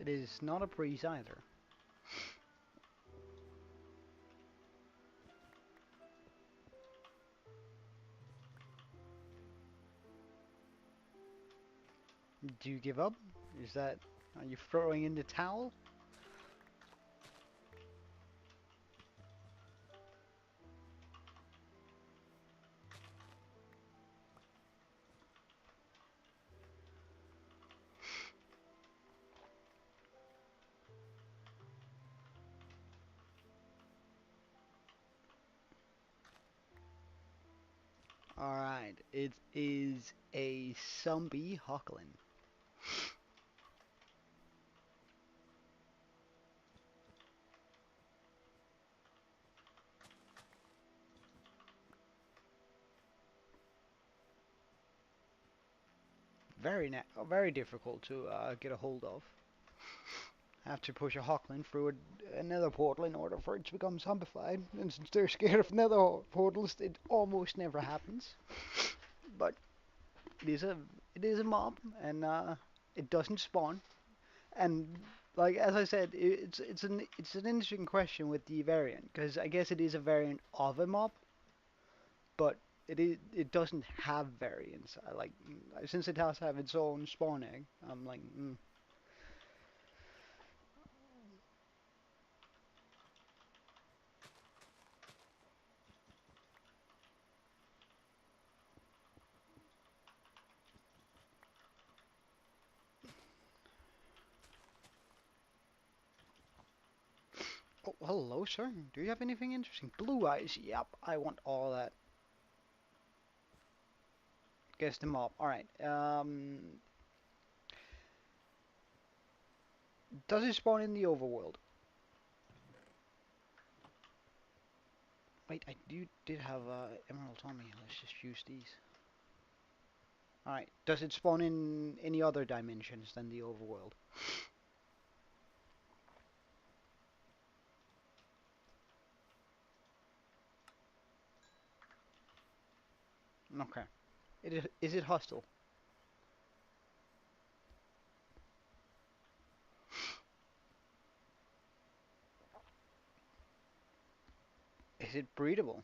Speaker 1: It is not a breeze either. Do you give up? Is that, are you throwing in the towel? Alright, it is a zombie Hoglin. Very difficult to get a hold of. Have to push a Hoglin through another portal in order for it to become zombified. And since they're scared of nether portals, it almost never happens. But it is a it is a mob, and it doesn't spawn. And like as I said, it's an interesting question with the variant, because I guess it is a variant of a mob, but it doesn't have variants. I like since it has to have its own spawn egg. I'm like, oh, hello, sir. Do you have anything interesting? Blue eyes. Yep, I want all that. Guess the mob. All right. Does it spawn in the overworld? Wait, I did have emerald on me. Let's just use these. All right. Does it spawn in any other dimensions than the overworld? Okay. Is it hostile? Is it breedable?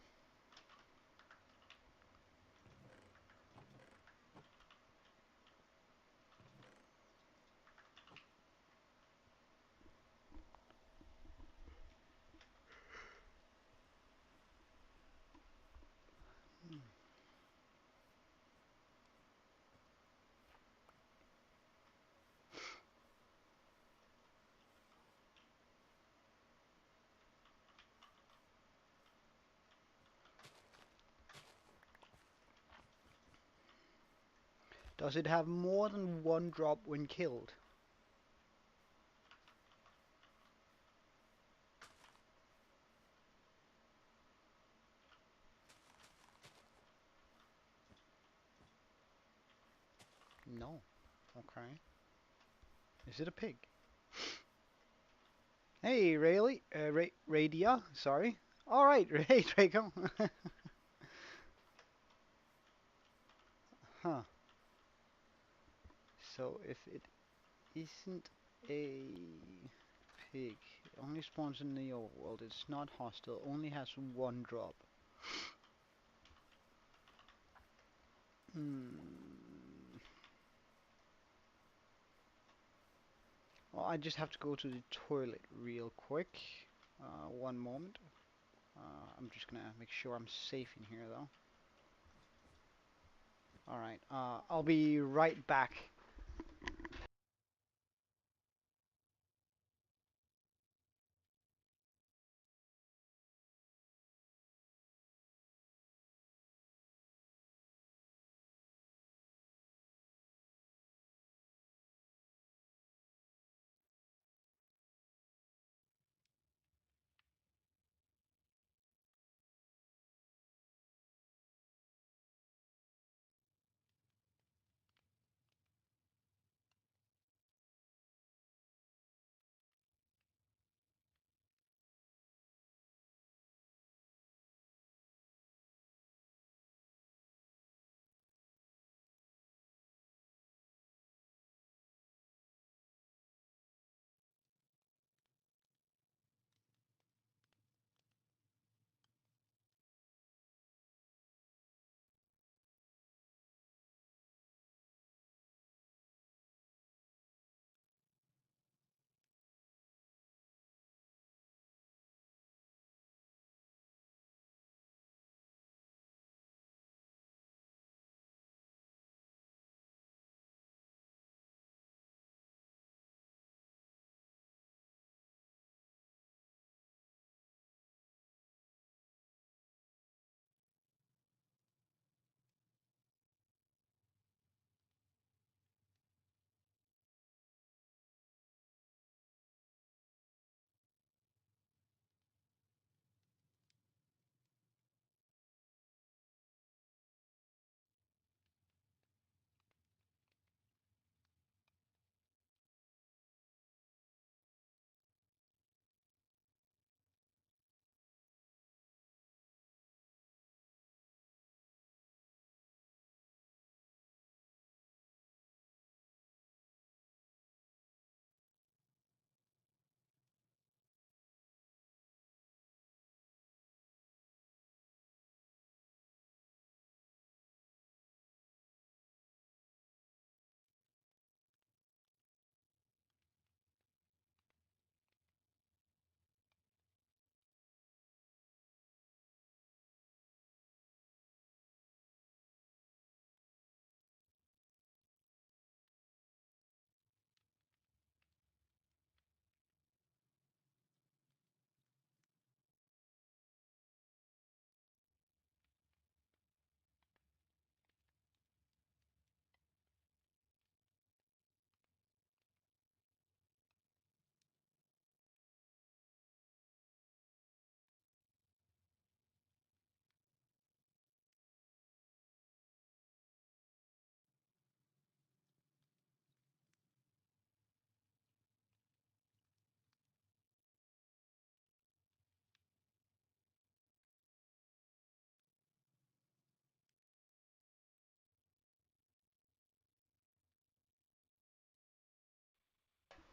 Speaker 1: Does it have more than one drop when killed? No. Okay. Is it a pig? Hey, Rayleigh, Radia, sorry. All right, hey, Draco. Huh. So if it isn't a pig. It only spawns in the overworld. It's not hostile. Only has one drop. Hmm. Well, I just have to go to the toilet real quick. One moment. I'm just gonna make sure I'm safe in here though. Alright, I'll be right back.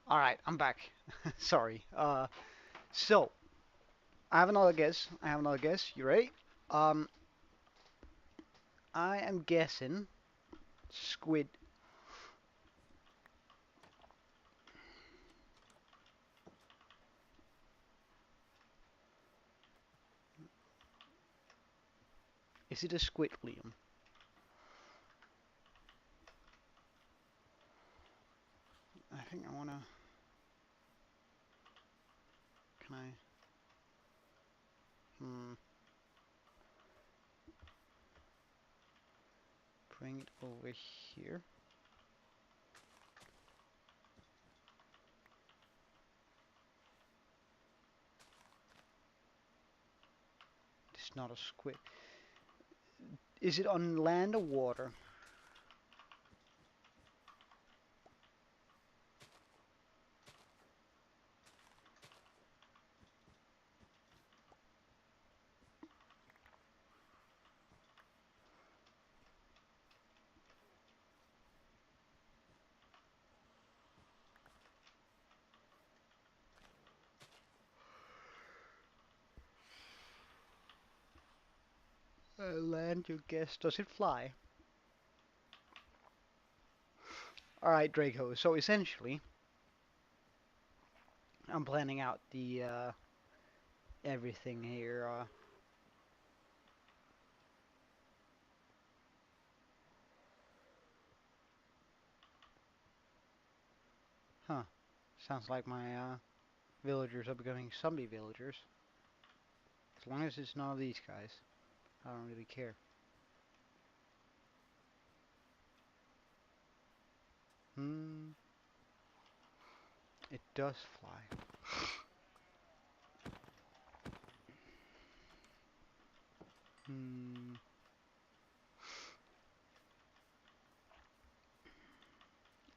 Speaker 1: Alright, I'm back. Sorry. So, I have another guess. I have another guess. You ready? Um, I am guessing squid. Is it a squid, Liam? I think I wanna. Can I? Hmm. Bring it over here. It's not a squid. Is it on land or water? Land your guess. Does it fly? Alright, Draco. So essentially, I'm planning out the everything here. Huh. Sounds like my villagers are becoming zombie villagers. As long as it's none of these guys, I don't really care. Hmm. It does fly. Hmm.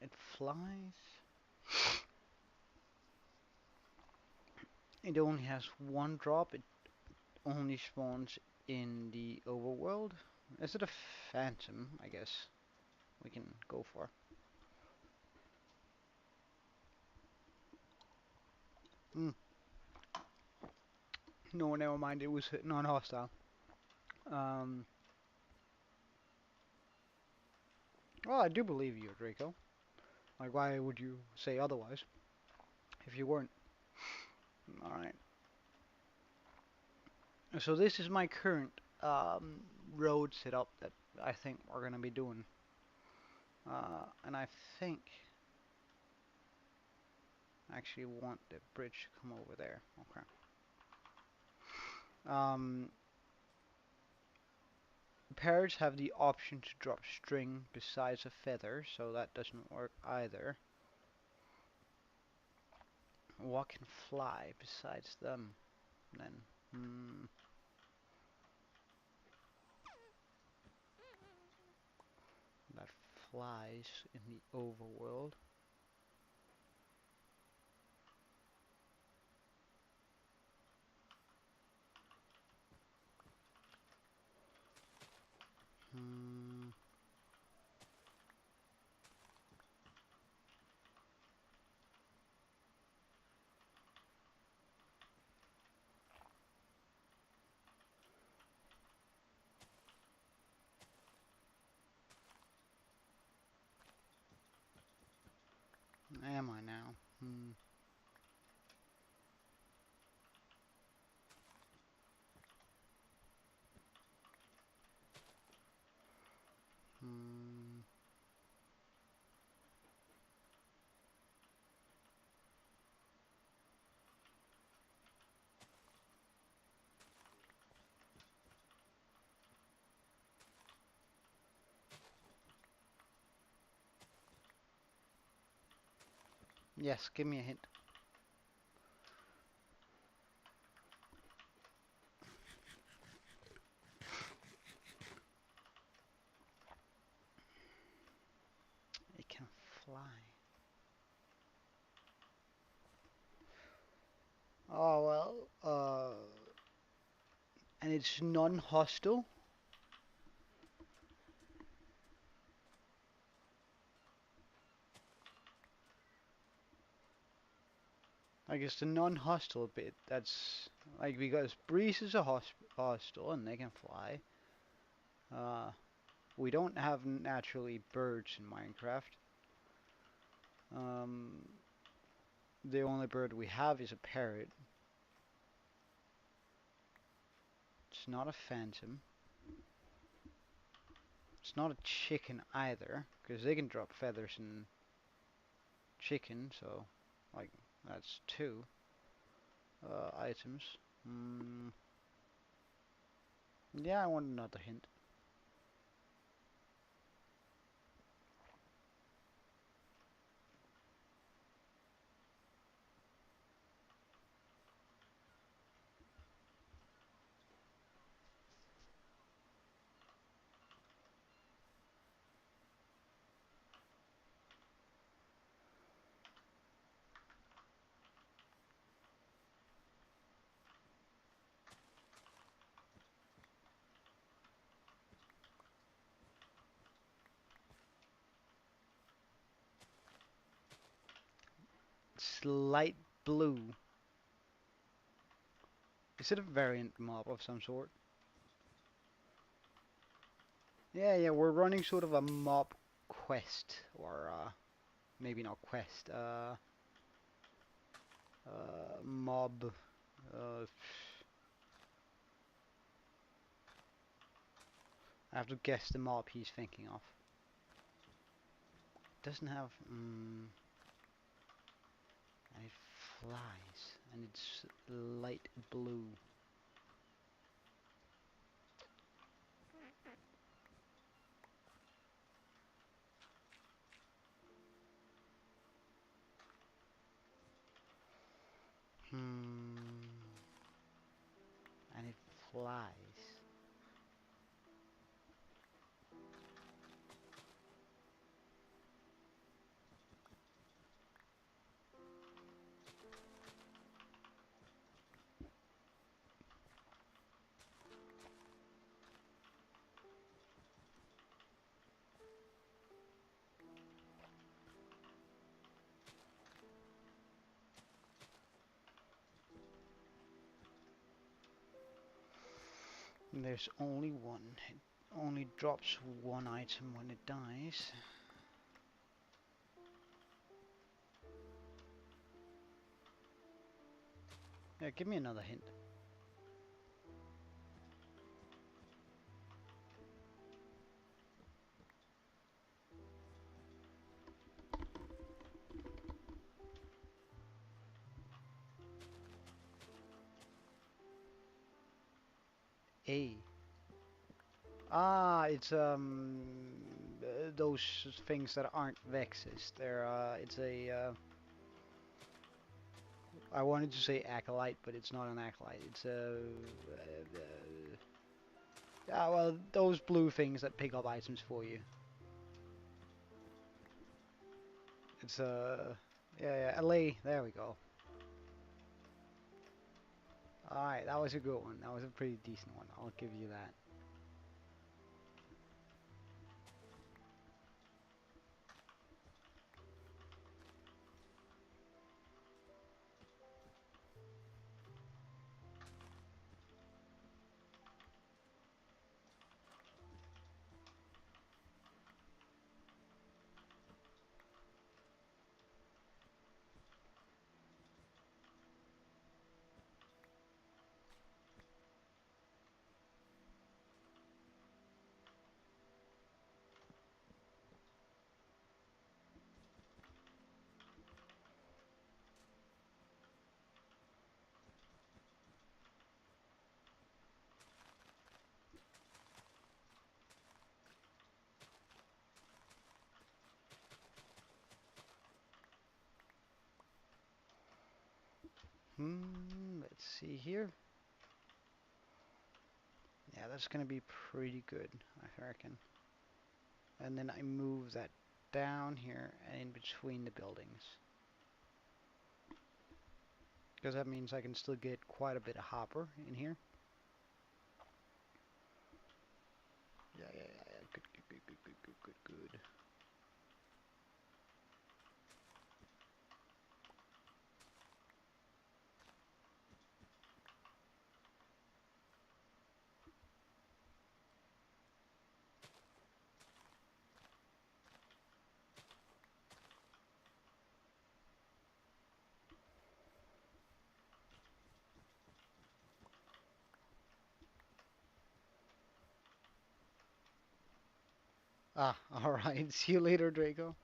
Speaker 1: It flies. It only has one drop. It only spawns in the overworld. Is it a phantom? I guess we can go for. Hmm. No, never mind. It was non-hostile. Um. Well, I do believe you, Draco. Like, why would you say otherwise if you weren't? All right. So this is my current road setup that I think we're gonna be doing, and I think I actually want the bridge to come over there. Okay. Um, Parrots have the option to drop string besides a feather, so that doesn't work either. What can fly besides them then? Hmm. That flies in the overworld. Hmm. Am I now? Hmm. Hmm. Yes, give me a hint. It can fly. Oh well, and it's non-hostile. I guess the non-hostile bit. That's like because breeze is a hostile and they can fly. Uh, we don't have naturally birds in Minecraft. Um, the only bird we have is a parrot. It's not a phantom. It's not a chicken either, because they can drop feathers in chicken. So, like that's two items. Mm, yeah, I want another hint. It's light blue. Is it a variant mob of some sort? Yeah, we're running sort of a mob quest, or maybe not quest, mob. Uh, I have to guess the mob he's thinking of. Doesn't have. And it flies, and it's light blue. Hmm. And it flies. And there's only one. It only drops one item when it dies. Yeah, give me another hint. A. Ah, it's those things that aren't vexes. They're it's a I wanted to say acolyte, but it's not an acolyte. It's a yeah, well, those blue things that pick up items for you. It's yeah, LA. There we go. All right, that was a good one. That was a pretty decent one. I'll give you that. Let's see here. Yeah, that's gonna be pretty good, I reckon. And then I move that down here and in between the buildings. Because that means I can still get quite a bit of hopper in here. Yeah. Good. Ah, alright. See you later, Draco.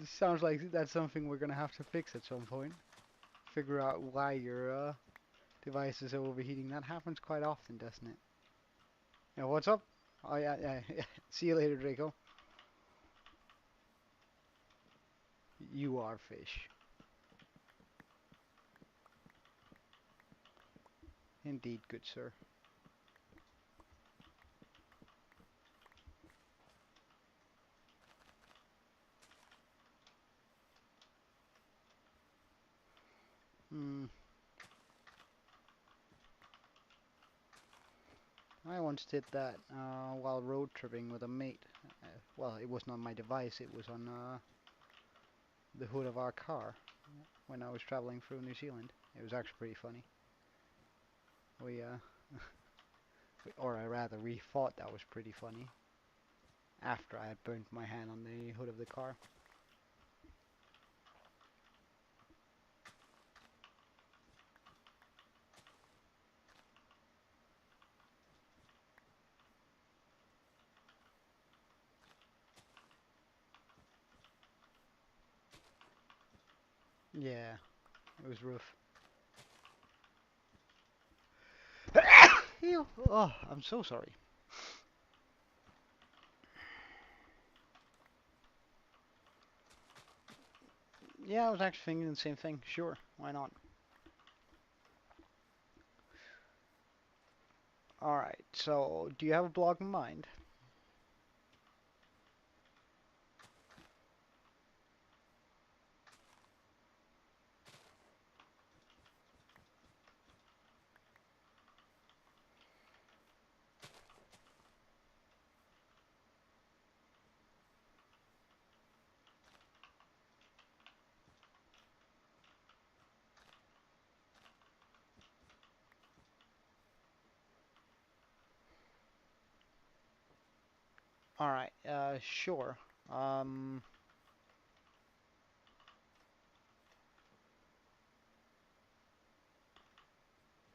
Speaker 1: Sounds like that's something we're gonna have to fix at some point. Figure out why your device is overheating. That happens quite often, doesn't it? Yeah, what's up? Oh, yeah. See you later, Draco. You are fish. Indeed, good sir. Hmm. I once did that while road tripping with a mate. Well, it was not my device, it was on the hood of our car when I was traveling through New Zealand. It was actually pretty funny. We Or I rather, we thought that was pretty funny after I had burnt my hand on the hood of the car. Yeah, it was rough. Ew. Oh, I'm so sorry. Yeah, I was actually thinking the same thing. Sure, why not? Alright, so do you have a blog in mind? Alright, sure. Um,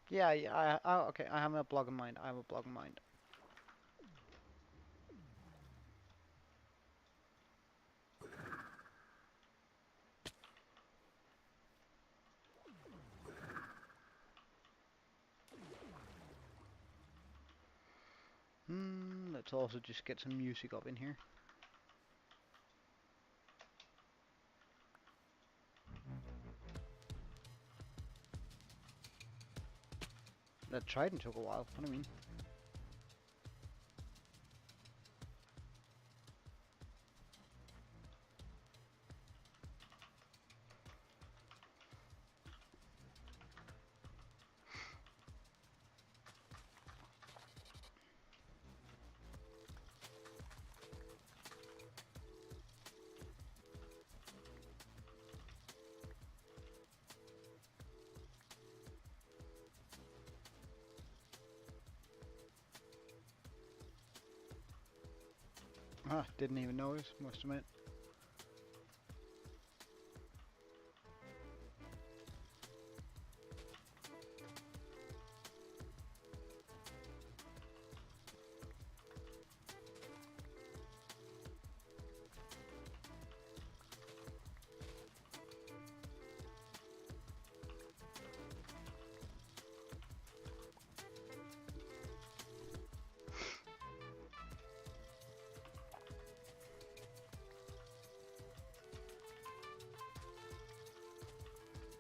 Speaker 1: yeah, okay, I have a blog in mind. I have a blog in mind. Let's also just get some music up in here. That Trident took a while. What do you mean? Ah, didn't even notice, must admit.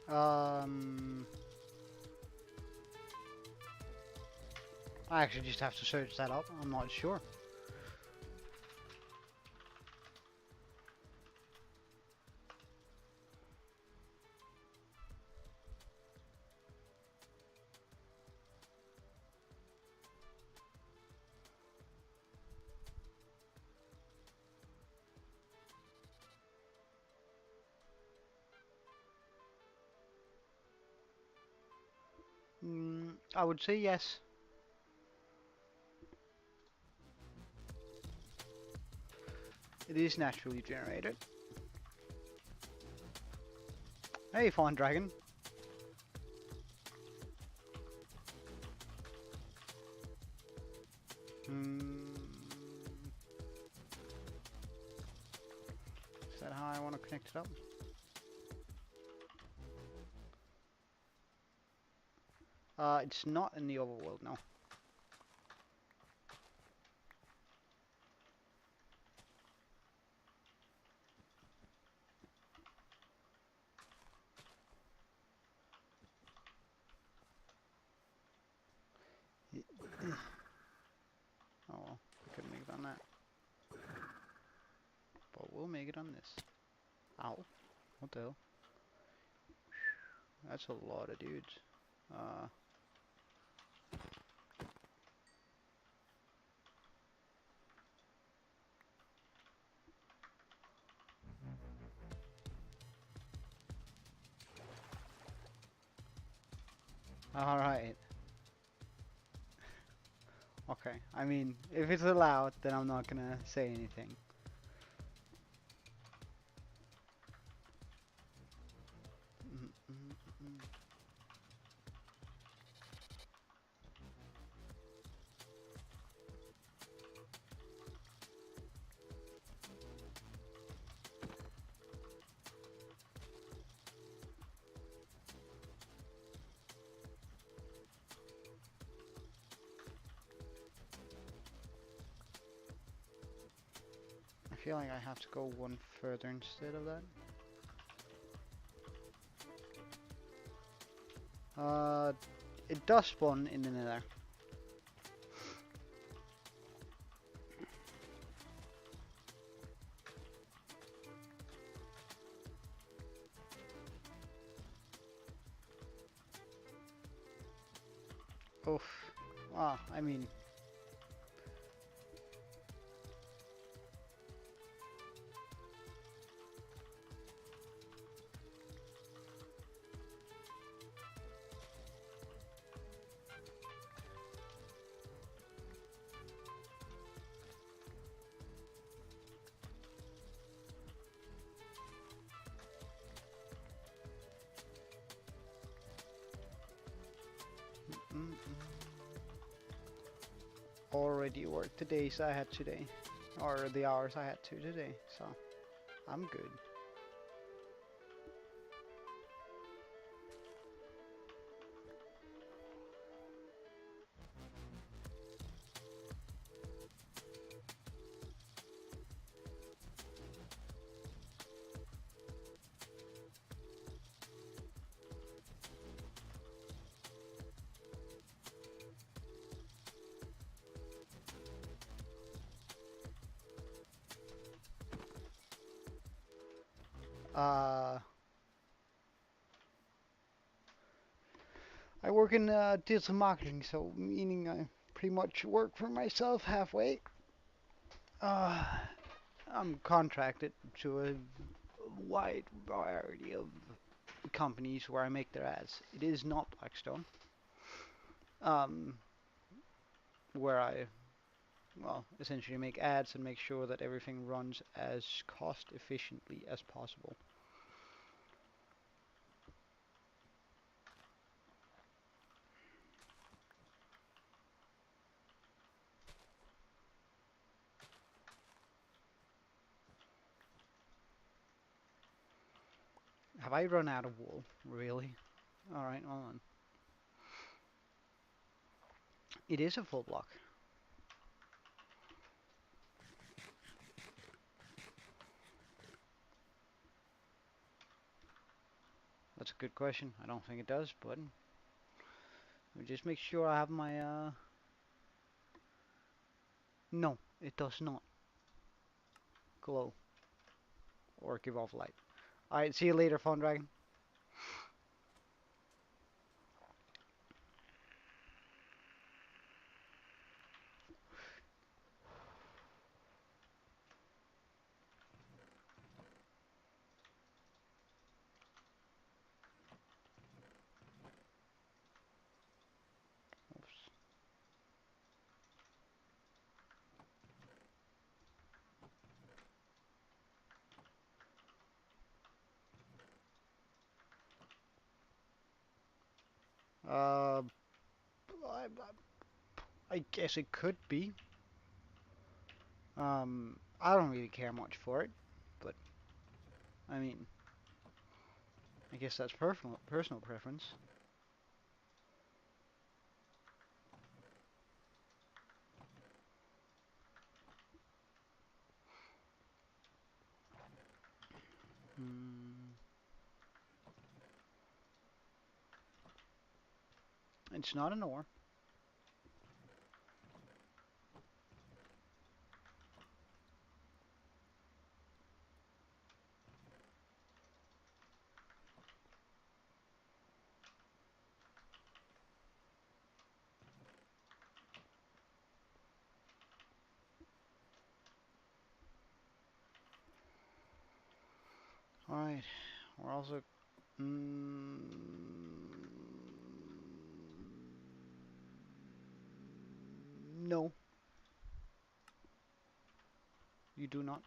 Speaker 1: Um, I actually just have to search that up. I'm not sure. I would say yes. It is naturally generated. Hey, Fawn Dragon. Hmm, is that how I want to connect it up? It's not in the overworld, no. Oh well, we couldn't make it on that. But we'll make it on this. Ow. What the hell? That's a lot of dudes. Uh, Alright. Okay. I mean, if it's allowed, then I'm not gonna say anything. Mm, mm, mm. I feel like I have to go one further instead of that. Uh, it does spawn in the nether. Oof. Ah, I mean, already worked the days I had today, or the hours I had to today, so I'm good. Uh, I work in digital marketing, so meaning I pretty much work for myself halfway. Uh, I'm contracted to a wide variety of companies where I make their ads. It is not Blackstone, um, where I, well, essentially make ads and make sure that everything runs as cost efficiently as possible. Have I run out of wool? Really? Alright, hold on. It is a full block. That's a good question. I don't think it does, but let me just make sure I have my, no, it does not glow or give off light. Alright, see you later, Phone Dragon. Oops. Uh, I guess it could be. I don't really care much for it, but I mean, I guess that's personal preference. Mm, it's not an ore. Alright, we're also... No, you do not.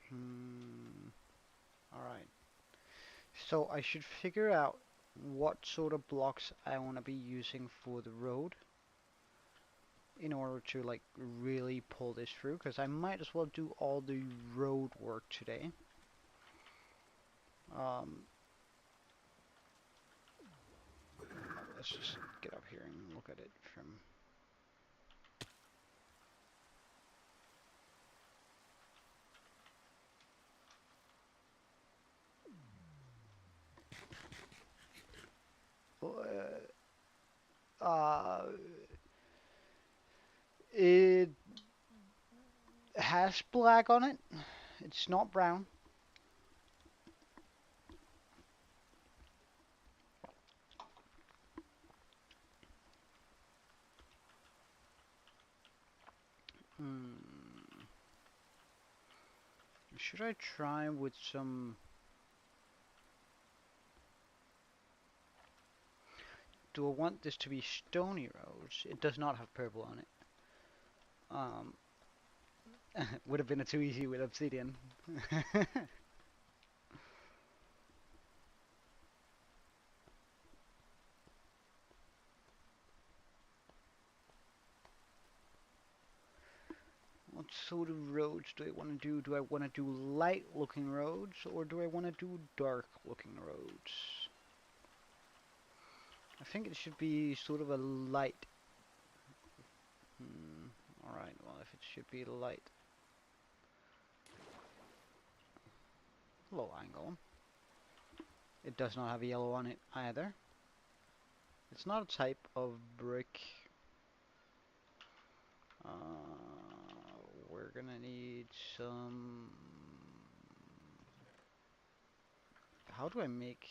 Speaker 1: Hmm. All right. So I should figure out what sort of blocks I want to be using for the road in order to like really pull this through, because I might as well do all the road work today. Um, let's just get up here and look at it from. Uh, it has black on it. It's not brown. Hmm. Should I try with some? Do I want this to be stony roads? It does not have purple on it. Would have been too easy with obsidian. What sort of roads do I want to do? Do I want to do light looking roads or do I want to do dark looking roads? I think it should be sort of a light. Alright, well if it should be light. Low angle. It does not have yellow on it either. It's not a type of brick. We're gonna need some... How do I make...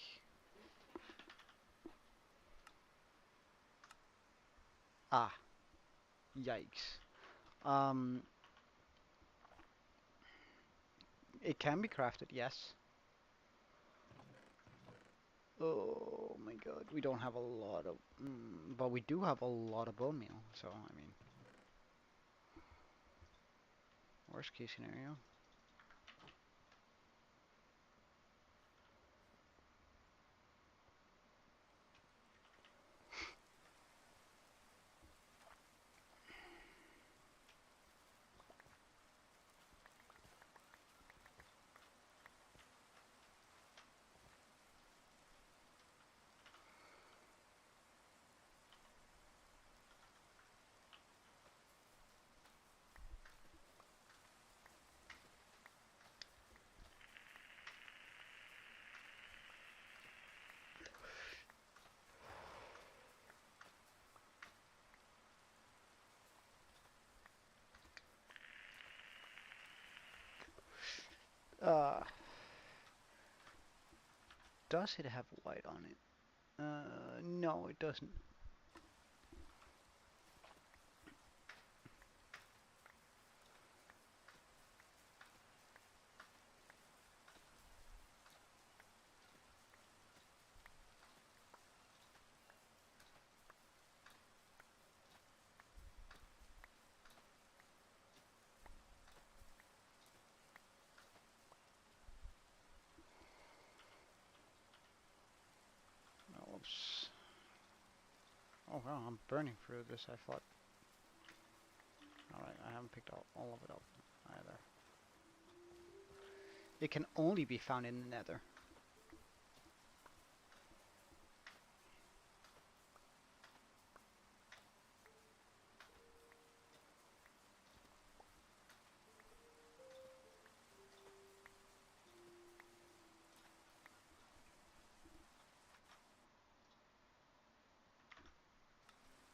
Speaker 1: Ah, yikes. It can be crafted, yes. Oh my god, we don't have a lot of... but we do have a lot of bone meal, so, I mean... Worst case scenario. Uh, does it have white on it? No, it doesn't. Oh, oops. Oh well, I'm burning through this, I thought. Alright, I haven't picked all of it up either. It can only be found in the nether.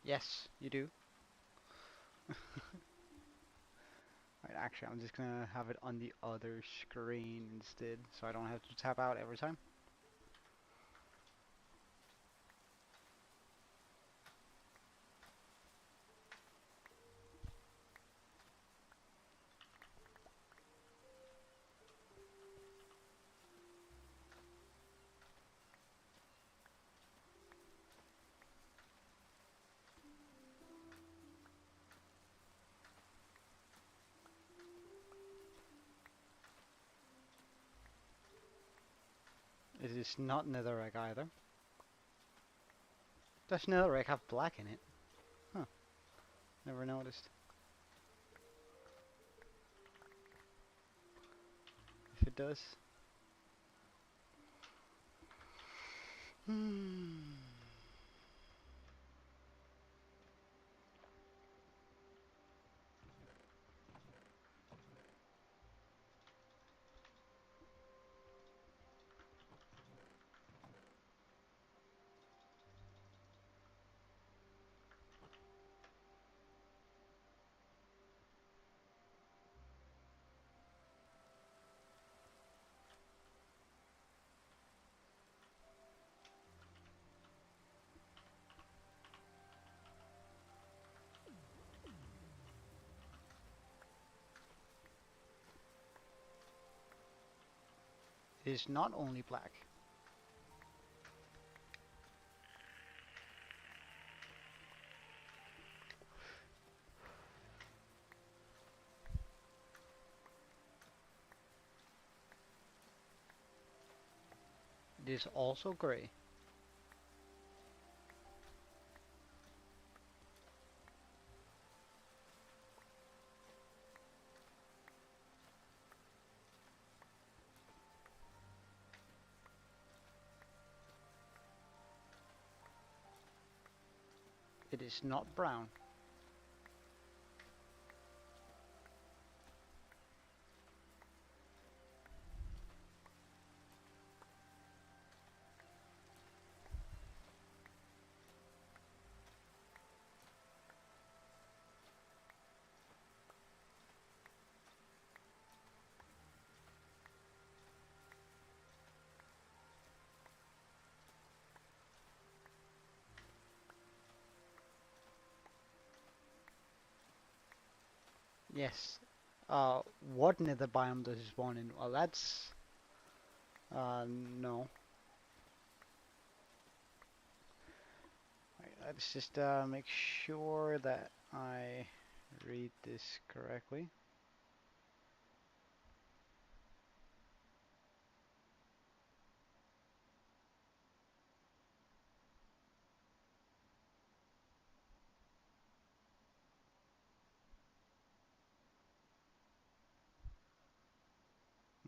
Speaker 1: Yes, you do. Right, Actually, I'm just gonna have it on the other screen instead, so I don't have to tap out every time. It is not netherrack either. Does netherrack have black in it? Huh, never noticed. If it does. Hmm. It is not only black. It is also gray. It is not brown. Yes. What nether biome does it spawn in? Well, that's no. Right, let's just make sure that I read this correctly.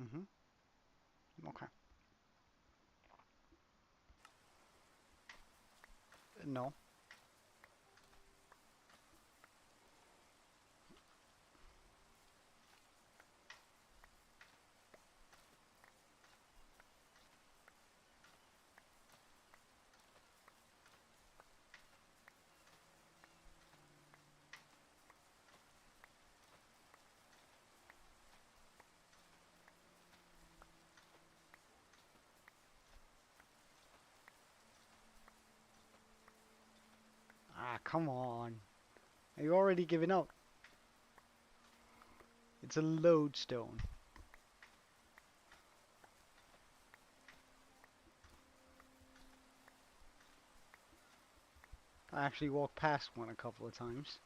Speaker 1: Mm-hmm. Okay. No. Ah, come on. Are you already giving up? It's a lodestone. I actually walked past one a couple of times.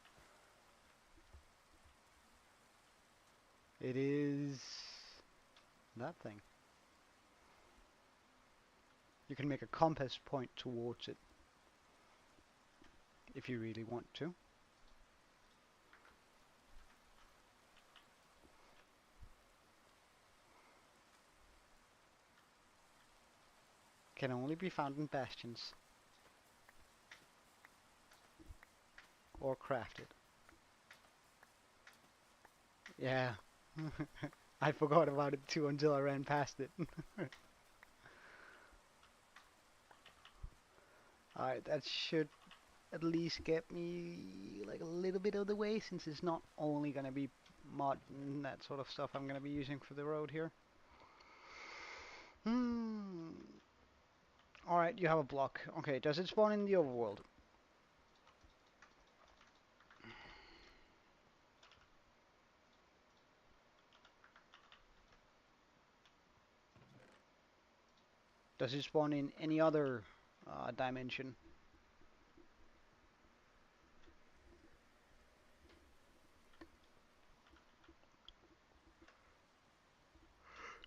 Speaker 1: It is that thing. You can make a compass point towards it if you really want to. Can only be found in bastions or crafted. Yeah. I forgot about it too until I ran past it. Alright, that should at least get me like a little bit of the way, since it's not only gonna be mud and that sort of stuff I'm gonna be using for the road here. Hmm. Alright, you have a block. Okay, does it spawn in the overworld? Does it spawn in any other dimension?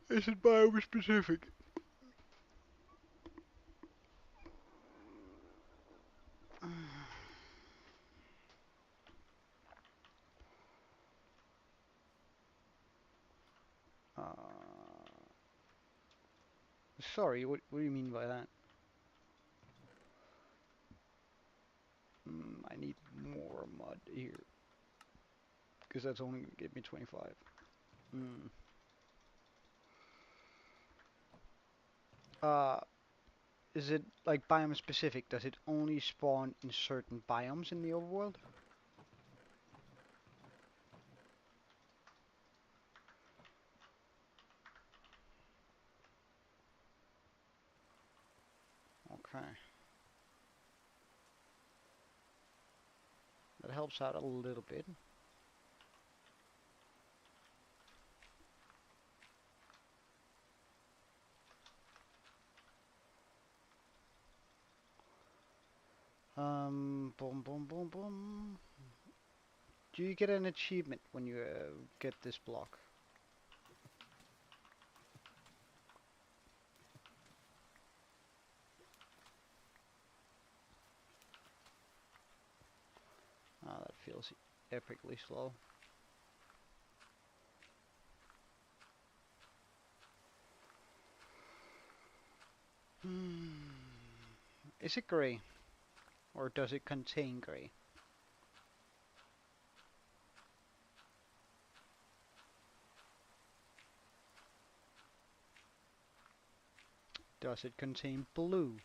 Speaker 1: Is it biome specific? Sorry, what do you mean by that? I need more mud here, because that's only gonna give me 25. Mm. Uh, is it like biome specific? Does it only spawn in certain biomes in the overworld? Okay. That helps out a little bit. Boom, boom, boom, boom. Do you get an achievement when you get this block? Ah, that feels epically slow. Hmm. Is it grey? Or does it contain grey? Does it contain blue?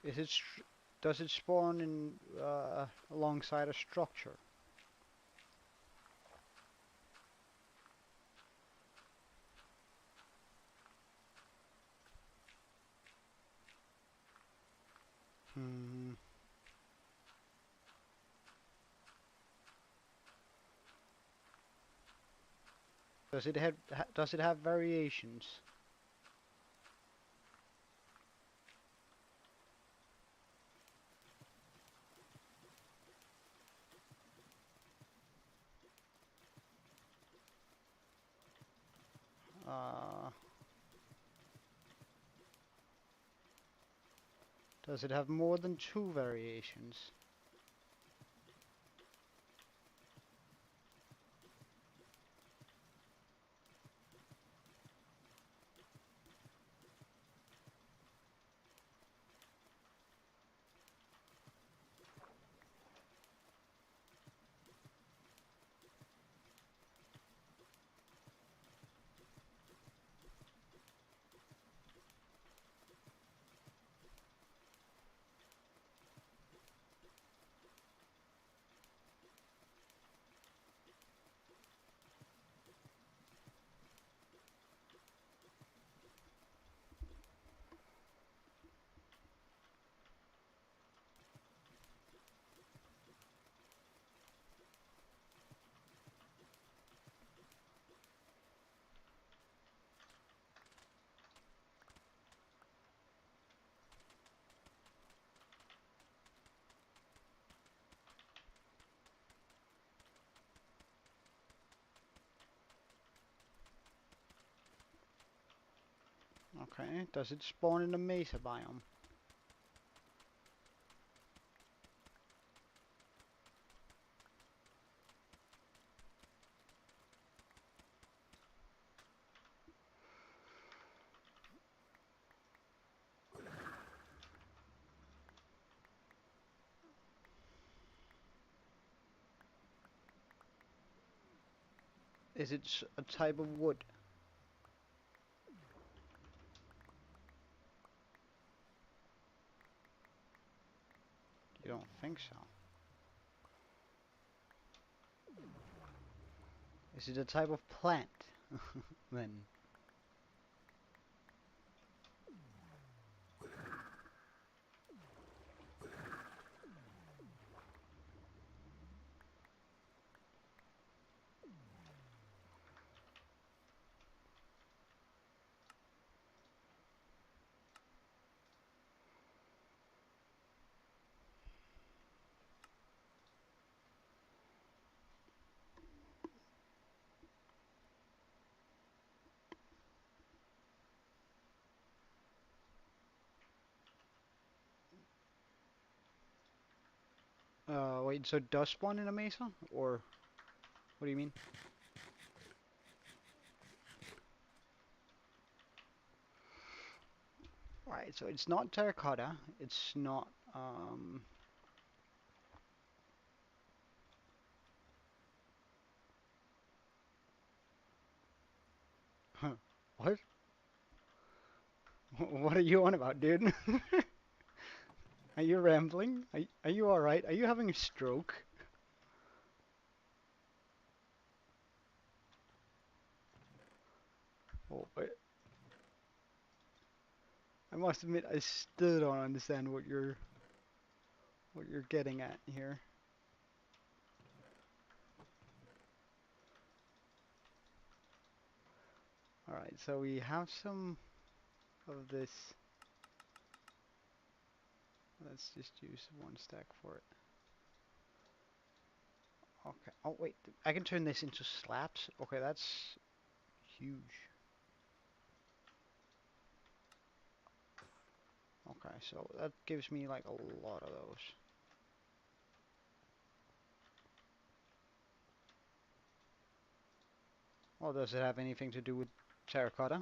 Speaker 1: Is it does it spawn in alongside a structure? Hmm. Does it have variations? Uh, does it have more than 2 variations? Okay, does it spawn in a mesa biome? Is it a type of wood? You don't think so? Is it a type of plant? Then. Wait, so does spawn in a mesa? Or what do you mean? Right, so it's not terracotta. It's not, what? What are you on about, dude? Are you rambling? Are you alright? Are you having a stroke? Oh, I must admit, I still don't understand what you're getting at here. Alright, so we have some of this. Let's just use one stack for it. Okay. Oh, wait. I can turn this into slabs? Okay, that's huge. Okay, so that gives me like a lot of those. Well, does it have anything to do with terracotta?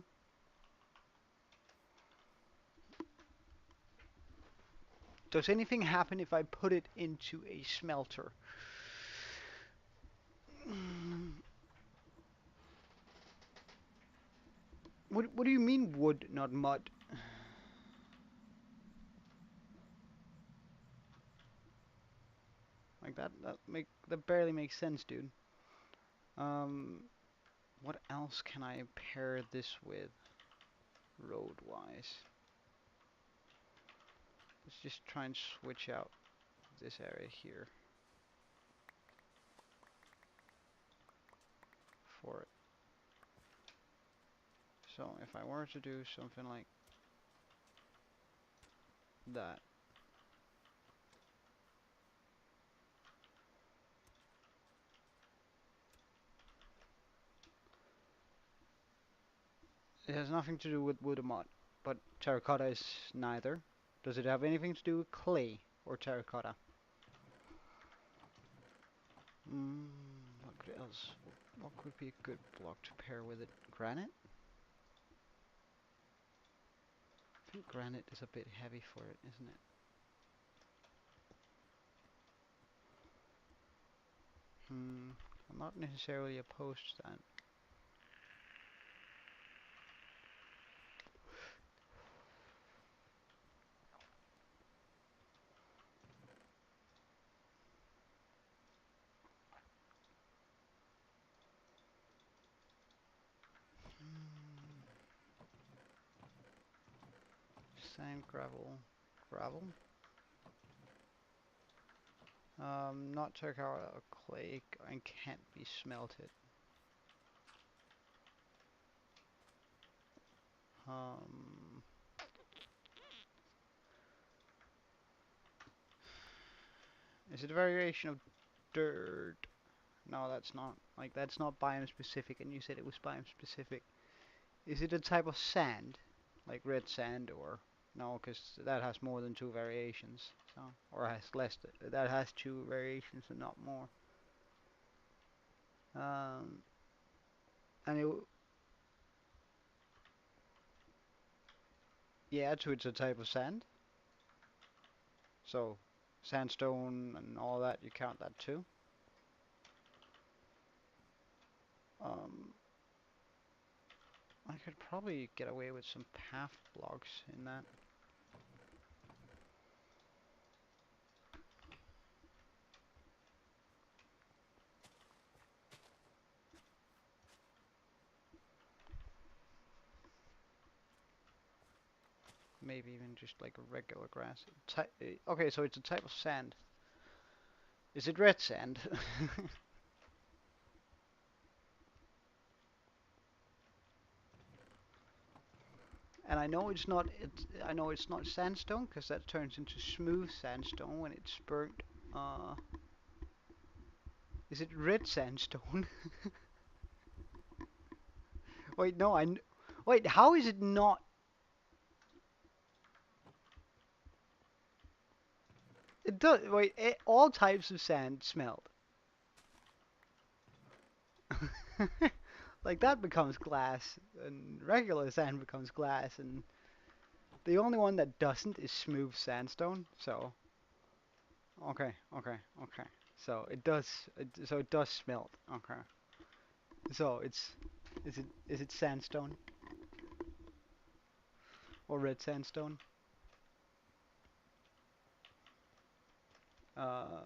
Speaker 1: Does anything happen if I put it into a smelter? What do you mean wood, not mud? Like that barely makes sense, dude. Um, what else can I pair this with road-wise? Let's just try and switch out this area here for it. So if I were to do something like that, it has nothing to do with wood or mud, but terracotta is neither. Does it have anything to do with clay or terracotta? What could else? What could be a good block to pair with it? Granite? I think granite is a bit heavy for it, isn't it? I'm not necessarily opposed to that. Sand, gravel, gravel. Not terracotta or clay and can't be smelted. Um, is it a variation of dirt? No, that's not. Like, that's not biome specific, and you said it was biome specific. Is it a type of sand? Like red sand or... No, because that has more than two variations. So, or has less. That has two variations and not more. Um, and yeah, so it's a type of sand. So, sandstone and all that, you count that too? Um, I could probably get away with some path blocks in that. Maybe even just like a regular grass. Okay, so it's a type of sand. Is it red sand? And I know it's not. I know it's not sandstone because that turns into smooth sandstone when it's burnt. Uh, is it red sandstone? Wait, no. Wait. How is it not? It does. Wait. All types of sand smelt. Like that becomes glass, and regular sand becomes glass, and the only one that doesn't is smooth sandstone. So okay, okay, okay. So it does. So it does smelt. Okay. So it's is it sandstone or red sandstone? Uh,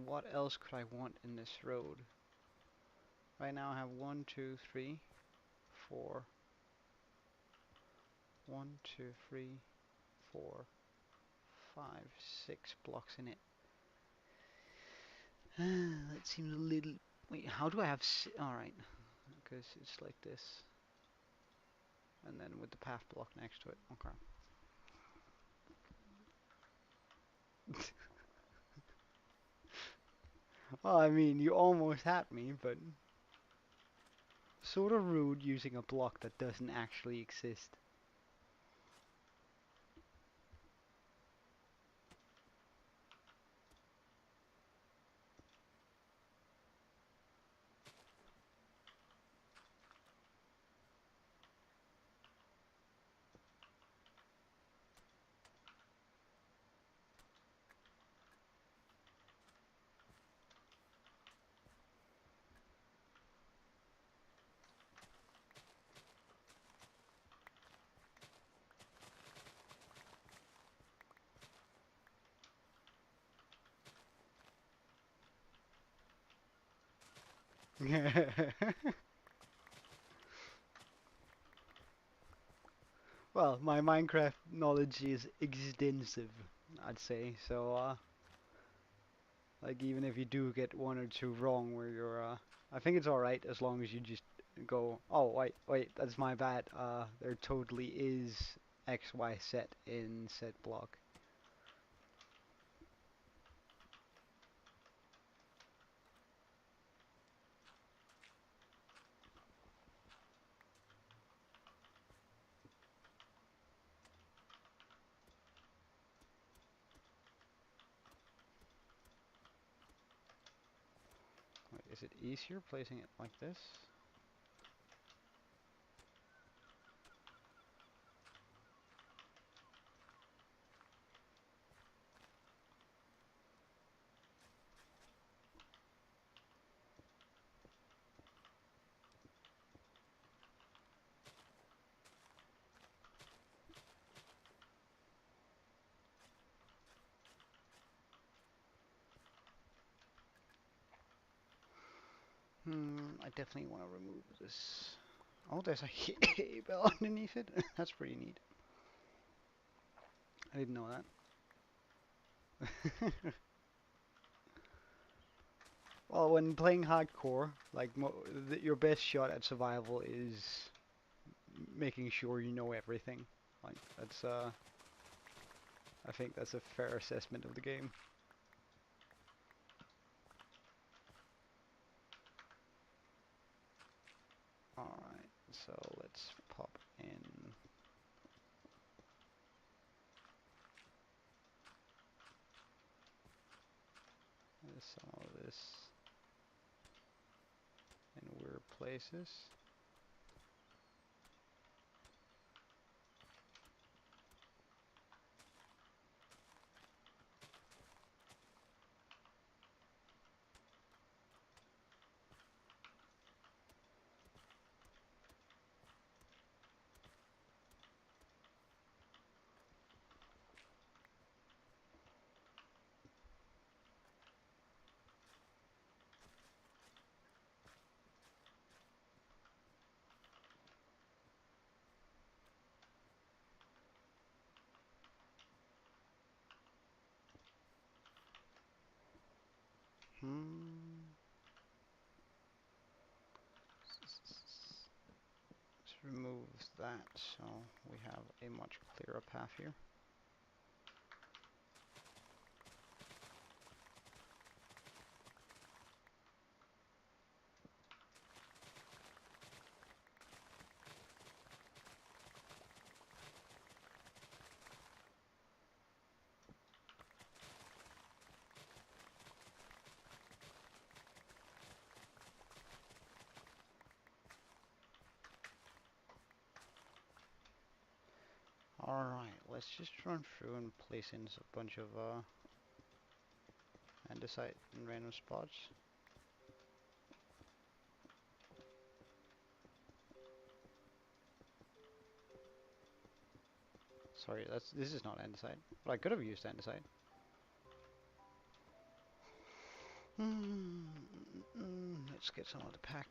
Speaker 1: what else could I want in this road? Right now I have one, two, three, four, one, two, three, four, 5, 6 blocks in it. That seems a little. Wait, how do I have? All right, because it's like this, and then with the path block next to it. Okay. Well, I mean, you almost had me, but sort of rude using a block that doesn't actually exist. Well, my Minecraft knowledge is extensive, I'd say. So, like, even if you do get one or two wrong, where you're, I think it's all right as long as you just go, oh, wait, that's my bad. There totally is X, Y, set in set block. Wait, is it easier placing it like this? I definitely want to remove this. Oh, there's a cable underneath it. That's pretty neat. I didn't know that. Well, when playing hardcore, like your best shot at survival is making sure you know everything. Like that's I think that's a fair assessment of the game. All right, so let's pop in some of this in weird places. remove that so we have a much clearer path here. Alright, let's just run through and place in a bunch of andesite in random spots. Sorry, this is not andesite. But I could have used andesite. Let's get some of the packed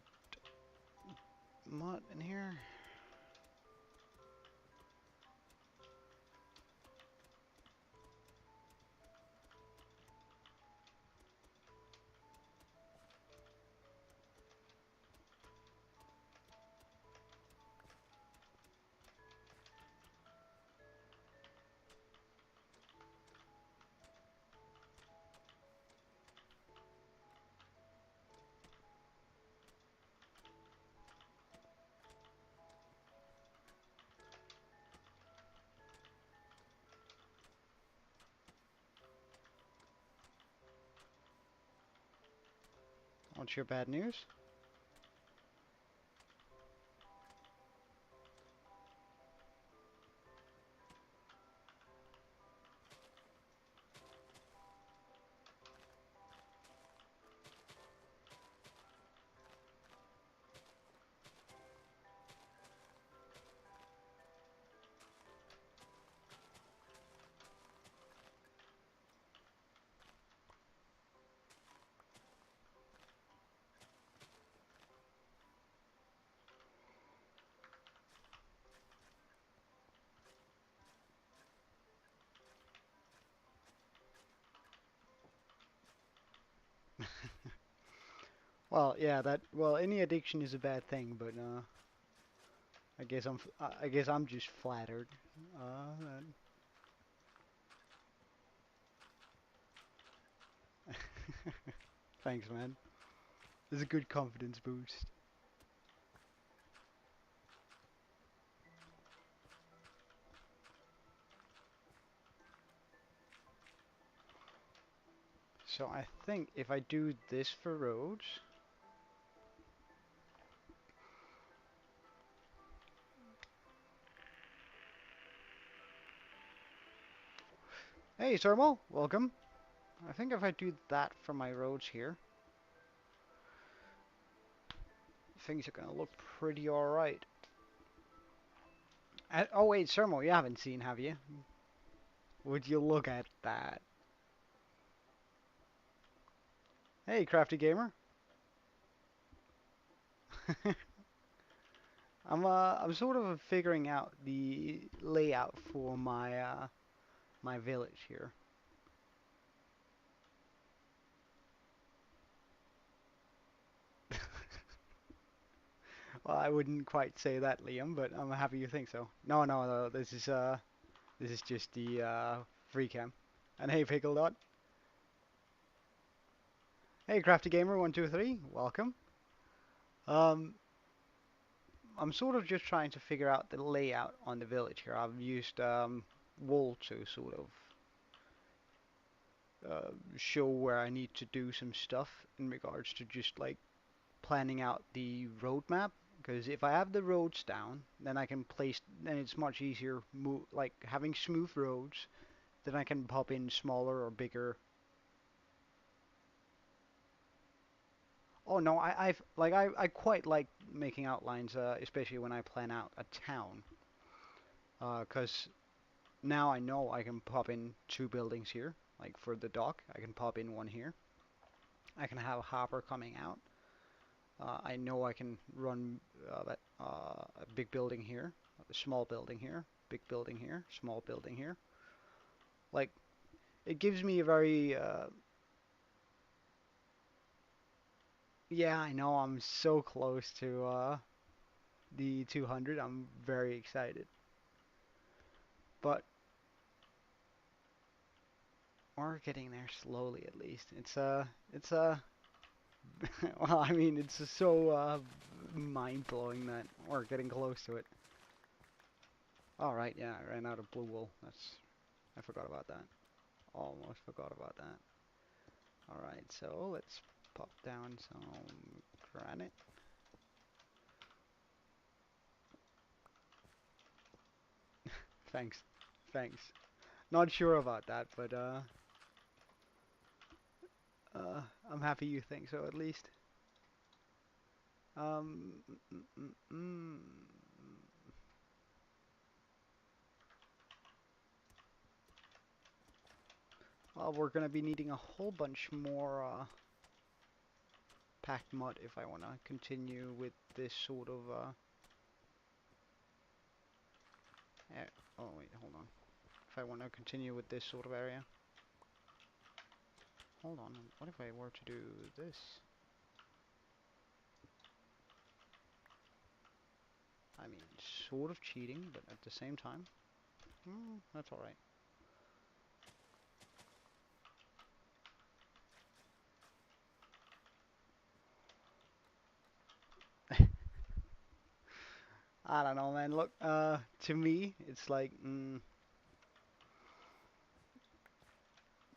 Speaker 1: mud in here. What's your bad news? Well, yeah, well, any addiction is a bad thing, but I guess I'm just flattered. Thanks, man. It's a good confidence boost. So I think if I do this for roads, hey, Thermal, welcome. I think if I do that for my roads here, things are gonna look pretty alright. Oh wait, Thermal, you haven't seen, have you? Would you look at that? Hey, Crafty Gamer. I'm sort of figuring out the layout for my village here. Well, I wouldn't quite say that, Liam, but I'm happy you think so. No, this is just the free cam. And hey, Pickle Dot. Hey, Crafty Gamer 123, welcome. Um, I'm sort of just trying to figure out the layout on the village here. I've used wool to sort of show where I need to do some stuff in regards to just like planning out the roadmap. Because if I have the roads down, then I can place. Then it's much easier. Like having smooth roads, then I can pop in smaller or bigger. Oh no, I quite like making outlines, especially when I plan out a town. Because now I know I can pop in two buildings here, like for the dock. I can pop in one here. I can have a hopper coming out. I know I can run a big building here, a small building here, big building here, small building here. Like, it gives me a very, yeah, I know I'm so close to the 200. I'm very excited. But we're getting there slowly at least. It's well, I mean, it's just so mind-blowing that we're getting close to it. All right, yeah, I ran out of blue wool. I forgot about that. Almost forgot about that. All right, so let's pop down some granite. Thanks, thanks. Not sure about that, but uh, I'm happy you think so at least. Um, mm, mm, mm, mm. Well, we're gonna be needing a whole bunch more packed mud if I wanna continue with this sort of oh wait, hold on. If I wanna continue with this sort of area. Hold on, what if I were to do this? I mean, sort of cheating, but at the same time, that's alright. I don't know, man. Look, to me, it's like,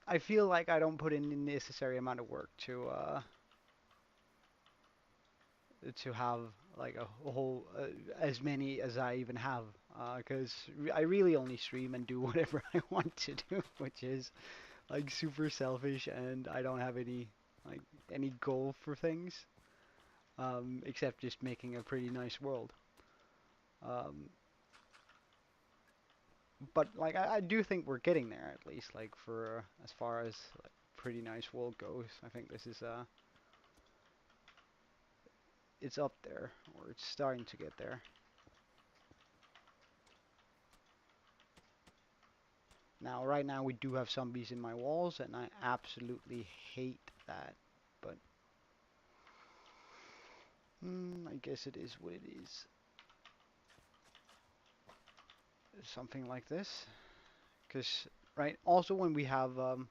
Speaker 1: I feel like I don't put in the necessary amount of work to have like a whole as many as I even have, because I really only stream and do whatever I want to do, which is like super selfish, and I don't have like any goal for things, except just making a pretty nice world. Um, but like I do think we're getting there at least, like for as far as like pretty nice world goes. I think this is it's up there, or it's starting to get there. Now, right now we do have zombies in my walls, and I absolutely hate that. But I guess it is what it is. Something like this, because right. Also, when we have all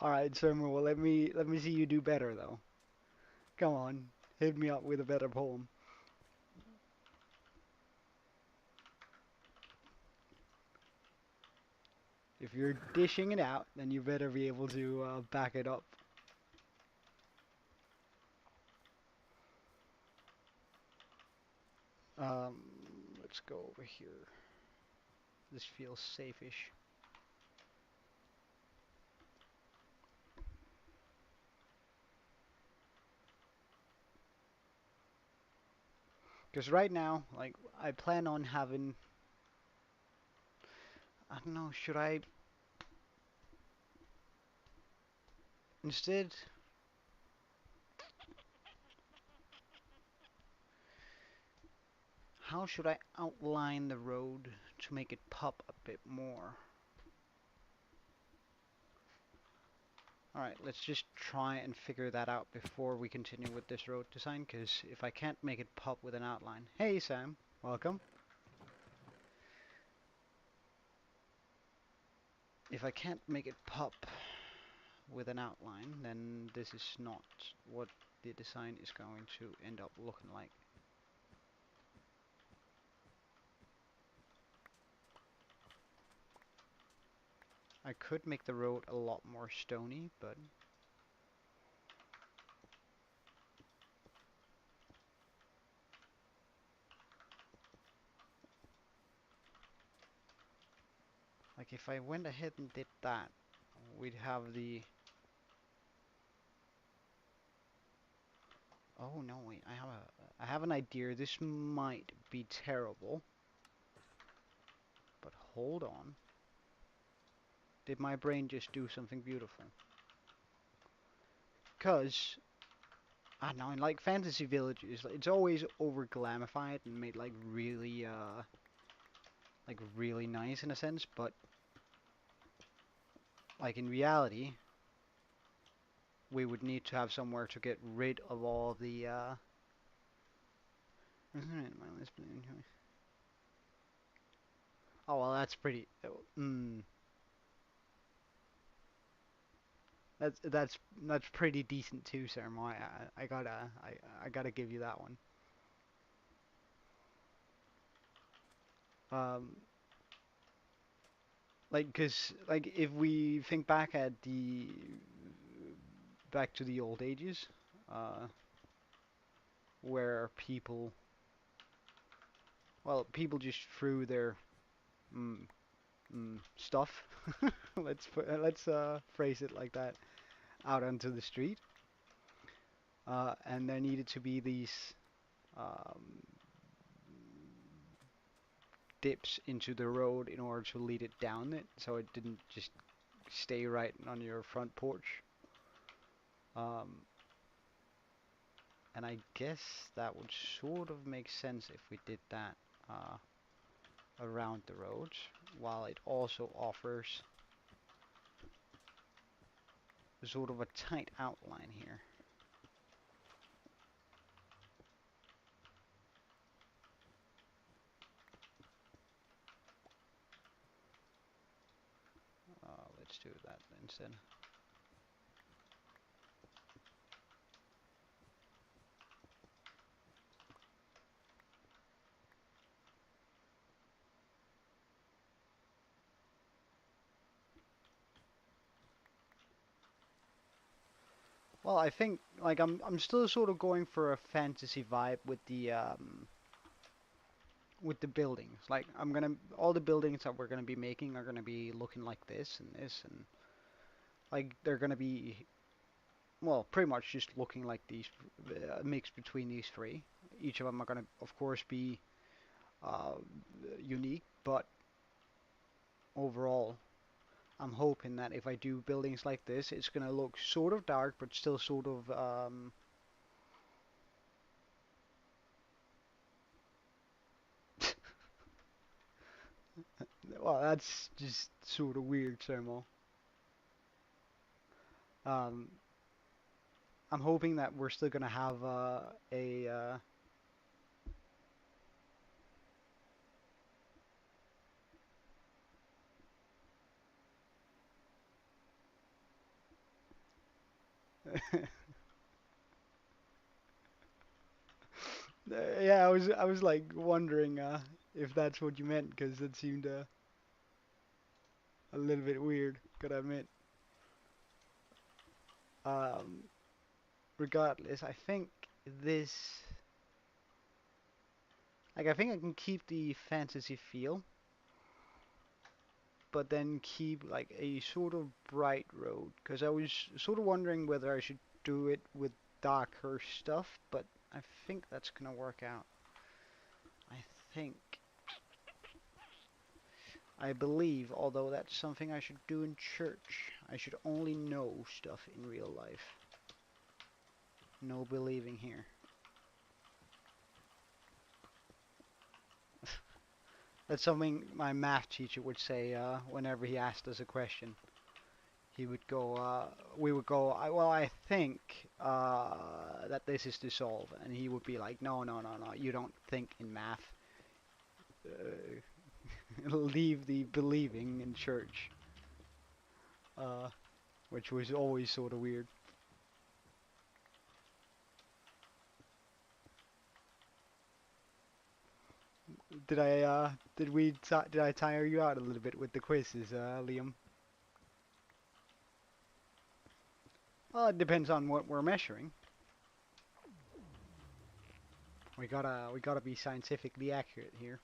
Speaker 1: right, Summer. Well, let me see you do better though. Come on, hit me up with a better poem. If you're dishing it out, then you better be able to back it up. Um, let's go over here. This feels safe-ish. Because right now, like, I plan on having... I don't know, should I... Instead... How should I outline the road to make it pop a bit more? Alright, let's just try and figure that out before we continue with this road design, because if I can't make it pop with an outline... Hey Sam, welcome. If I can't make it pop with an outline, then this is not what the design is going to end up looking like. I could make the road a lot more stony, but like if I went ahead and did that, we'd have the... Oh no, wait, I have an idea. This might be terrible, but hold on. Did my brain just do something beautiful? Cause I don't know, in like fantasy villages, it's always over glamified and made like really nice in a sense, but like in reality, we would need to have somewhere to get rid of all the oh well, that's pretty. That's pretty decent too, sir. I gotta give you that one. Um, like, cause like if we think back to the old ages, uh, where people just threw their mm, stuff. Let's phrase it like that, out onto the street, and there needed to be these um, dips into the road in order to lead it down it, so it didn't just stay right on your front porch. Um, and I guess that would sort of make sense if we did that uh, around the roads, while it also offers sort of a tight outline here. Let's do that instead. Well, I think like I'm still sort of going for a fantasy vibe with the buildings. Like I'm gonna all the buildings that we're gonna be making are gonna be looking like this and like they're gonna be well pretty much just looking like these mix between these three. Each of them are gonna of course be uh, unique, but overall I'm hoping that if I do buildings like this, it's gonna look sort of dark but still sort of well, that's just sort of weird, Sermo. Um, I'm hoping that we're still gonna have a yeah, I was like wondering if that's what you meant because it seemed a little bit weird, gotta admit. Um, regardless, I think this I think I can keep the fantasy feel, but then keep like a sort of bright road because I was sort of wondering whether I should do it with darker stuff, but I think that's gonna work out. I think. I believe, although that's something I should do in church, I should only know stuff in real life. No believing here. That's something my math teacher would say whenever he asked us a question. He would go, we would go, well, I think that this is to solve. And he would be like, no, no, no, no, you don't think in math. Uh, leave the believing in church. Uh, which was always sort of weird. Did I tire you out a little bit with the quizzes, Liam? Well, it depends on what we're measuring. We gotta be scientifically accurate here.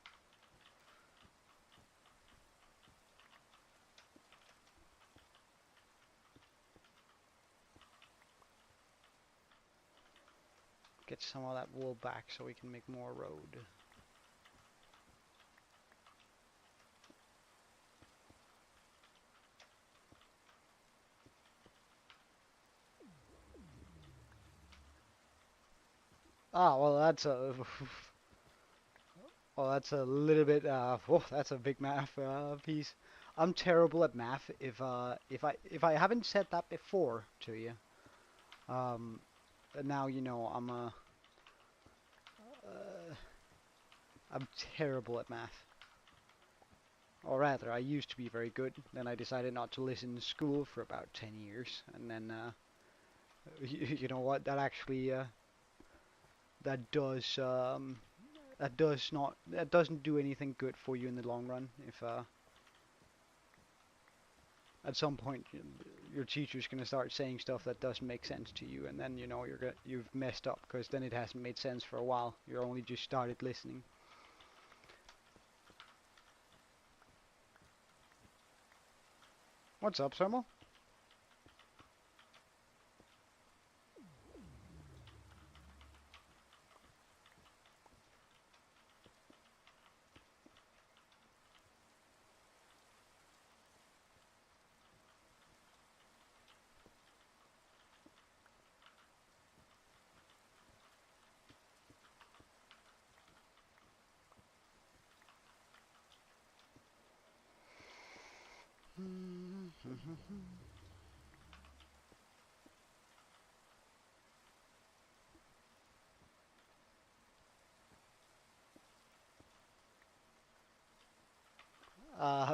Speaker 1: Get some of that wool back so we can make more road. Ah, well, that's a well, that's a little bit. Oh, that's a big math piece. I'm terrible at math. If I haven't said that before to you, Um, and now you know I'm terrible at math. Or rather, I used to be very good. Then I decided not to listen in school for about 10 years, and then you know what? That actually that does that doesn't do anything good for you in the long run. If at some point your teacher's gonna start saying stuff that doesn't make sense to you, and then you know you've messed up because then it hasn't made sense for a while. You're only just started listening. What's up, Thermal?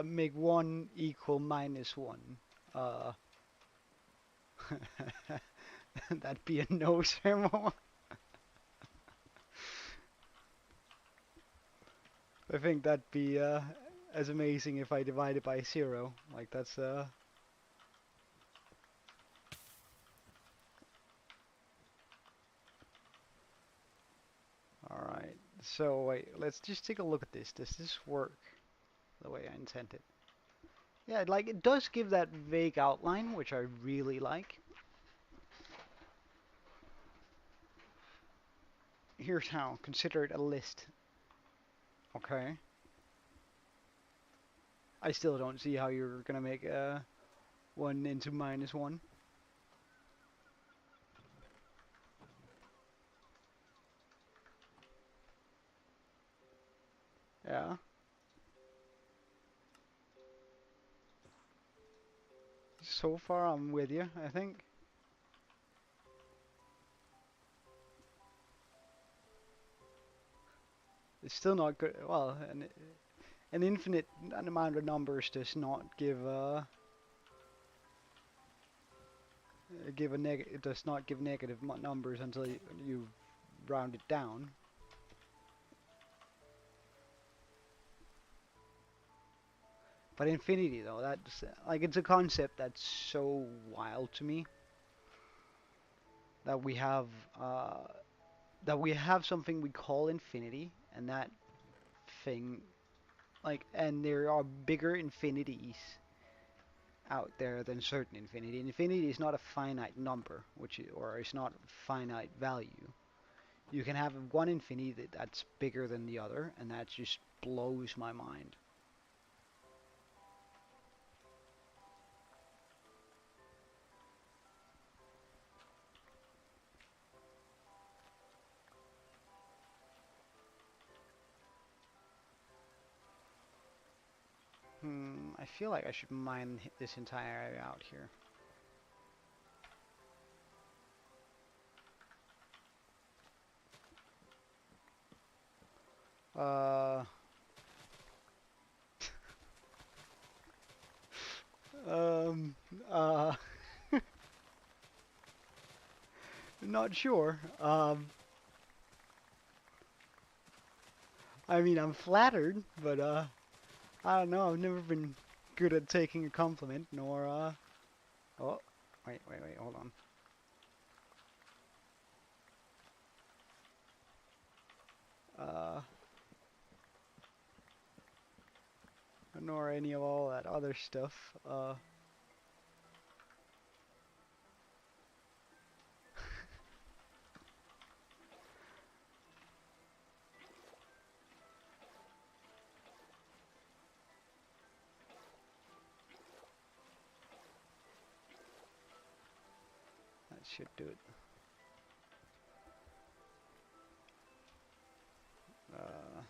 Speaker 1: Make 1 equal -1. Uh, that'd be a no, Thermal. I think that'd be as amazing if I divided by 0. Like that's Alright. So wait, let's just take a look at this. Does this work the way I intended? Yeah, like it does give that vague outline, which I really like. Here's how. Consider it a list. Okay. I still don't see how you're gonna make 1 into -1. Yeah. So far I'm with you, I think. It's still not good. Well, an infinite amount of numbers does not give a neg it does not give negative numbers until you round it down. But infinity though, that's like it's a concept that's so wild to me that we have uh, that we have something we call infinity, and that thing and there are bigger infinities out there than certain infinity. Infinity is not a finite number, or it's not a finite value. You can have one infinity that's bigger than the other, and that just blows my mind. I feel like I should mine this entire area out here. Uh, um, uh, not sure. I mean, I'm flattered, but I don't know. I've never been good at taking a compliment, nor oh, wait, hold on. Uh, nor any of all that other stuff. That should do it. Uh,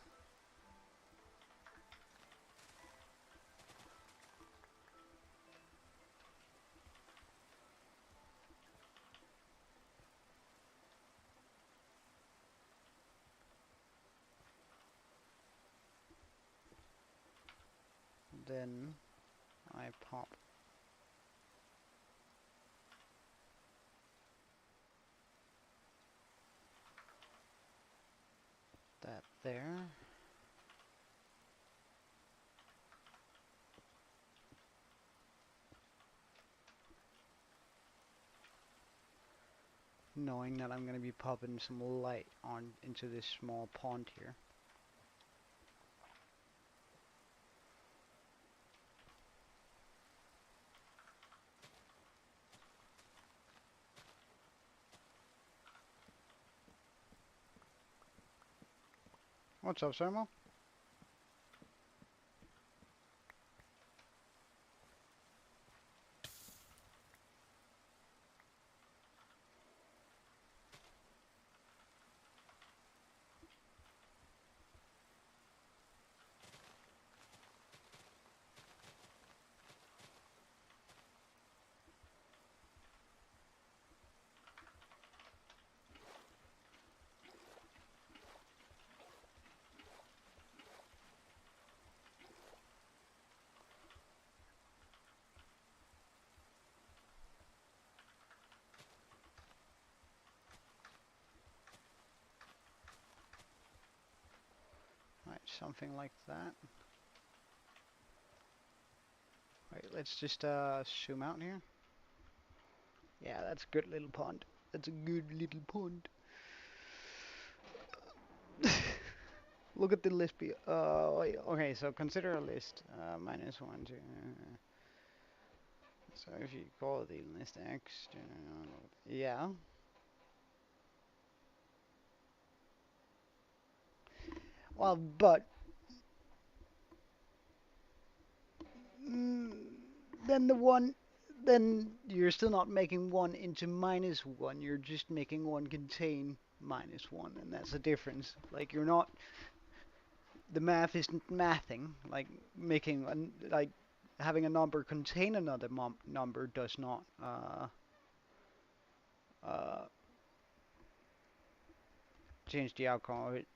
Speaker 1: then I pop that there. Knowing that I'm going to be popping some light on into this small pond here. What's up, Sermo? Right, something like that. Right, let's just zoom out here. Yeah, that's a good little pond. That's a good little pond. Look at the list. Okay, so consider a list. Minus 1, 2. So if you call the list X, yeah. Well, but mm, then then you're still not making 1 into minus 1. You're just making 1 contain minus 1, and that's the difference. Like you're not. The math isn't mathing. Like making like having a number contain another number does not uh, change the outcome of it.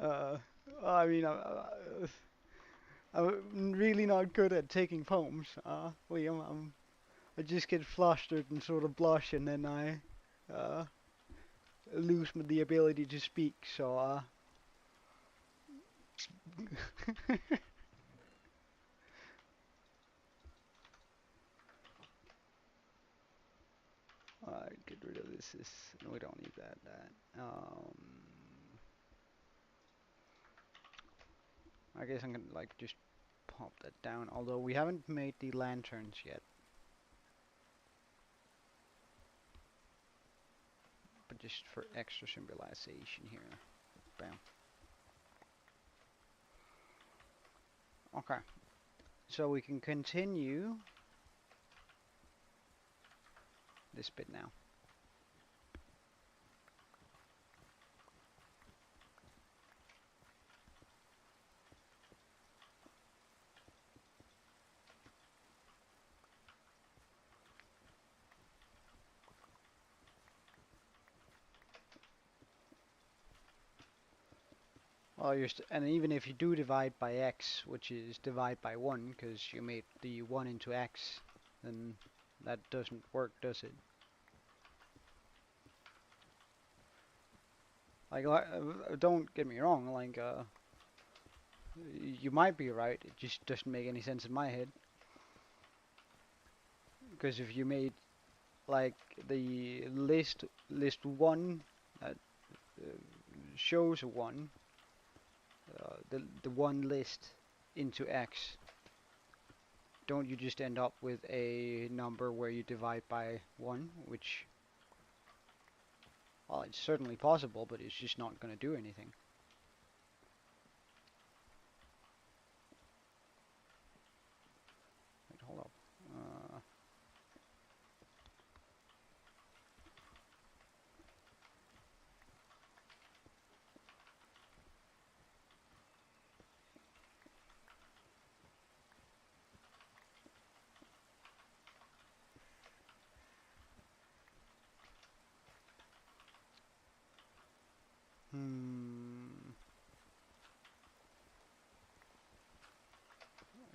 Speaker 1: Uh, I mean, I'm really not good at taking poems, Liam. I just get flustered and sort of blush, and then I uh, lose the ability to speak. So, get rid of this. No, we don't need that. I guess I'm gonna like just pop that down. Although we haven't made the lanterns yet, but just for extra symbolization here. Bam. Okay. So we can continue this bit now. Well, and even if you do divide by x, which is divide by 1, because you made the 1 into x, then that doesn't work, does it? Like, don't get me wrong, like, you might be right, it just doesn't make any sense in my head. Because if you made, like, the list 1 that shows a 1, the 1 list into x, don't you just end up with a number where you divide by 1, which, well, it's certainly possible, but it's just not going to do anything. Wait, hold up.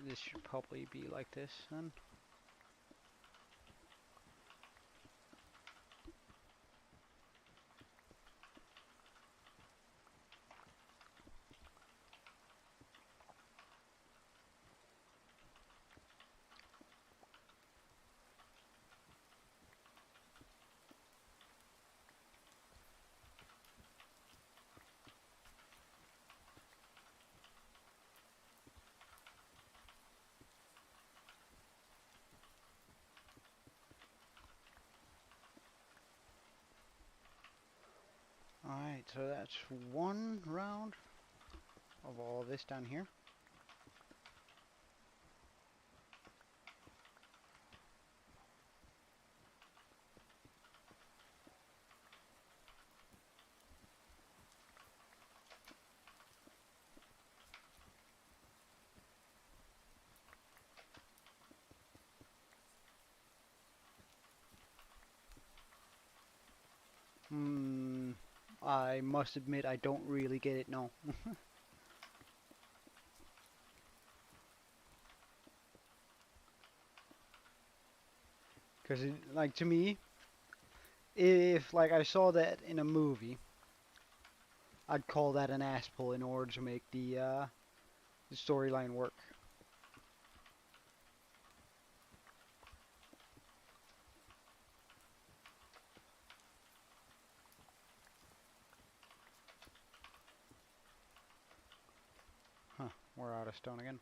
Speaker 1: this should probably be like this then. Alright, so that's one round of all this down here. Hmm, I must admit I don't really get it, no. Because, like, to me, if, like, I saw that in a movie, I'd call that an ass pull in order to make the storyline work. Huh, we're out of stone again.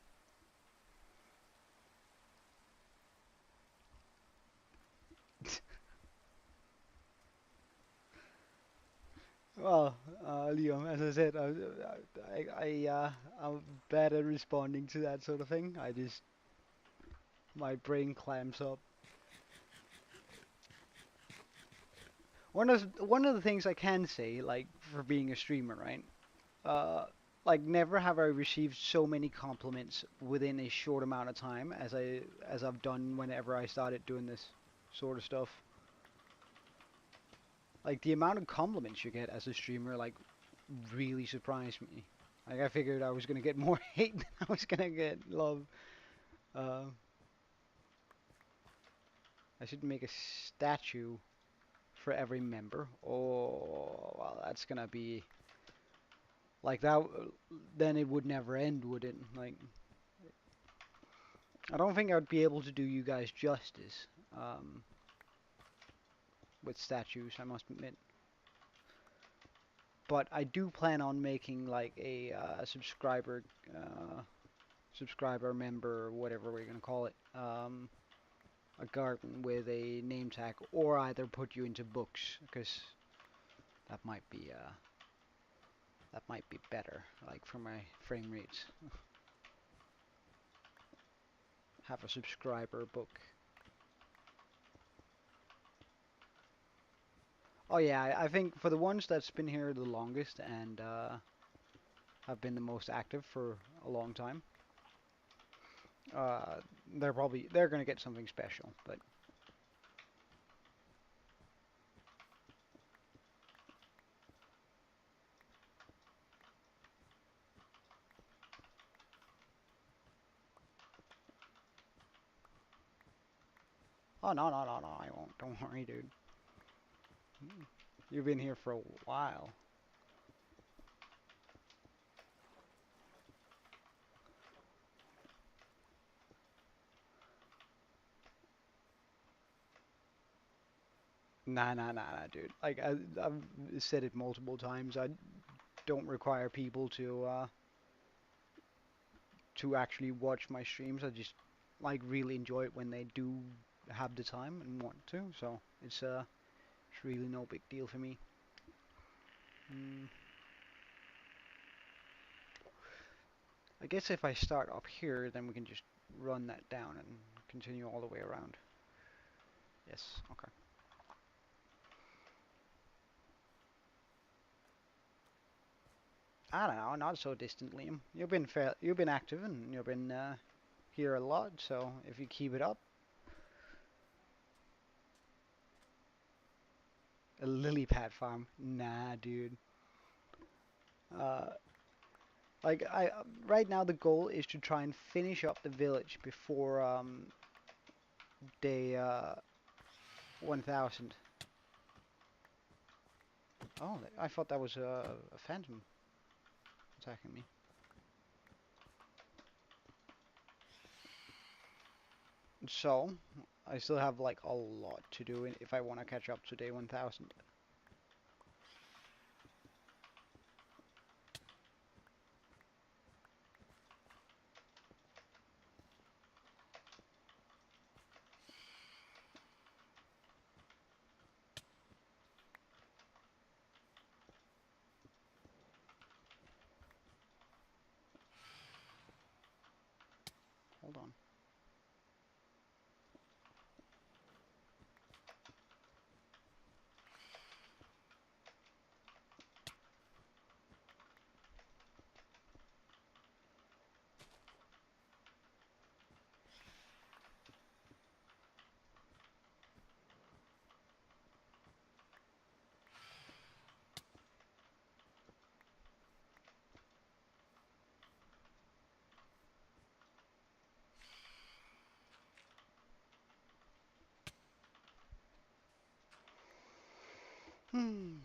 Speaker 1: Well, Liam, as I said, I'm bad at responding to that sort of thing. My brain clamps up. One of the things I can say, like, for being a streamer, right? Uh, like, never have I received so many compliments within a short amount of time as I've done whenever I started doing this sort of stuff. Like, the amount of compliments you get as a streamer, like, really surprised me. Like, I figured I was gonna get more hate than I was gonna get love. Uh, I should make a statue for every member. Oh, well, that's gonna be like that. Then it would never end, would it? Like, I don't think I would be able to do you guys justice with statues, I must admit. But I do plan on making like a subscriber member, whatever we're gonna call it, a garden with a name tag, or either put you into books, because that might be better, like for my frame rates. Have a subscriber book. Oh yeah, I think for the ones that's been here the longest and have been the most active for a long time, uh, they're gonna get something special. But oh no, I won't. Don't worry, dude. You've been here for a while. Nah, dude. Like I've said it multiple times. I don't require people to actually watch my streams. I just like really enjoy it when they do have the time and want to. So it's really no big deal for me. Mm, I guess if I start up here, then we can just run that down and continue all the way around. Yes, okay. I don't know, not so distant, Liam. You've been active and you've been here a lot. So if you keep it up, a lily pad farm. Nah, dude. Uh, Like right now the goal is to try and finish up the village before day 1000. Oh, I thought that was a phantom attacking me. So I still have like a lot to do if I want to catch up to day 1000. Hold on.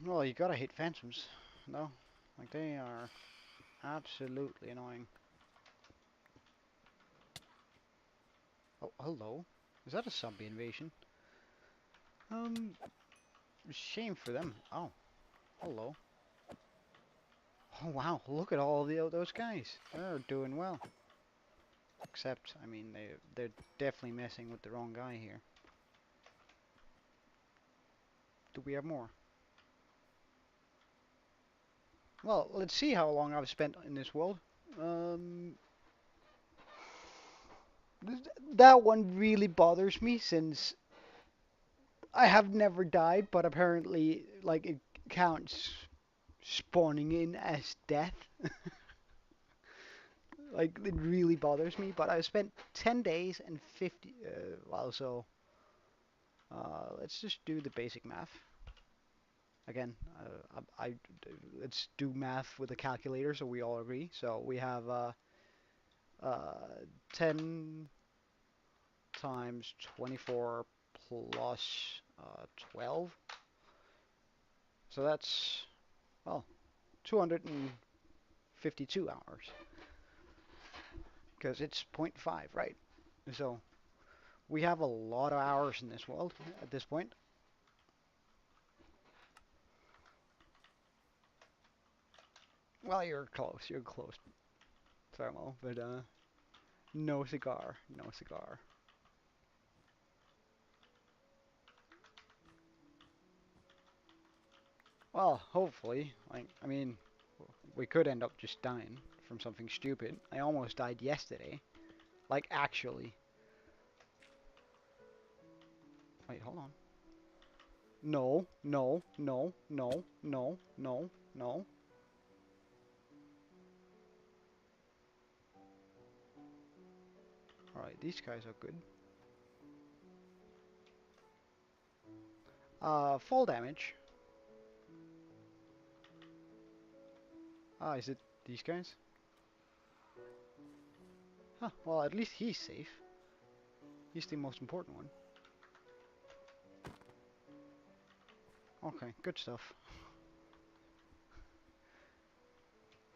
Speaker 1: Well, you gotta hate phantoms, no? Like they are absolutely annoying. Oh, hello. Is that a zombie invasion? Um, shame for them. Oh, hello. Oh wow, look at all those guys. They're doing well. Except, I mean, they're definitely messing with the wrong guy here. Do we have more? Well, let's see how long I've spent in this world. Um, that one really bothers me since I have never died, but apparently, like, it counts spawning in as death. Like, it really bothers me, but I spent 10 days and 50, well, so, let's just do the basic math. Again, let's do math with a calculator so we all agree. So we have uh, 10 times 24 plus 12. So that's, well, 252 hours. Because it's point 0.5, right? So we have a lot of hours in this world at this point. Well, you're close. You're close, Thermo. But no cigar. No cigar. Well, hopefully. Like, I mean, we could end up just dying from something stupid. I almost died yesterday. Like, actually. Wait, hold on. No, no, no, no, no, no, no. Alright, these guys are good. Fall damage. Ah, is it these guys? Huh, well, at least he's safe. He's the most important one. Okay, good stuff.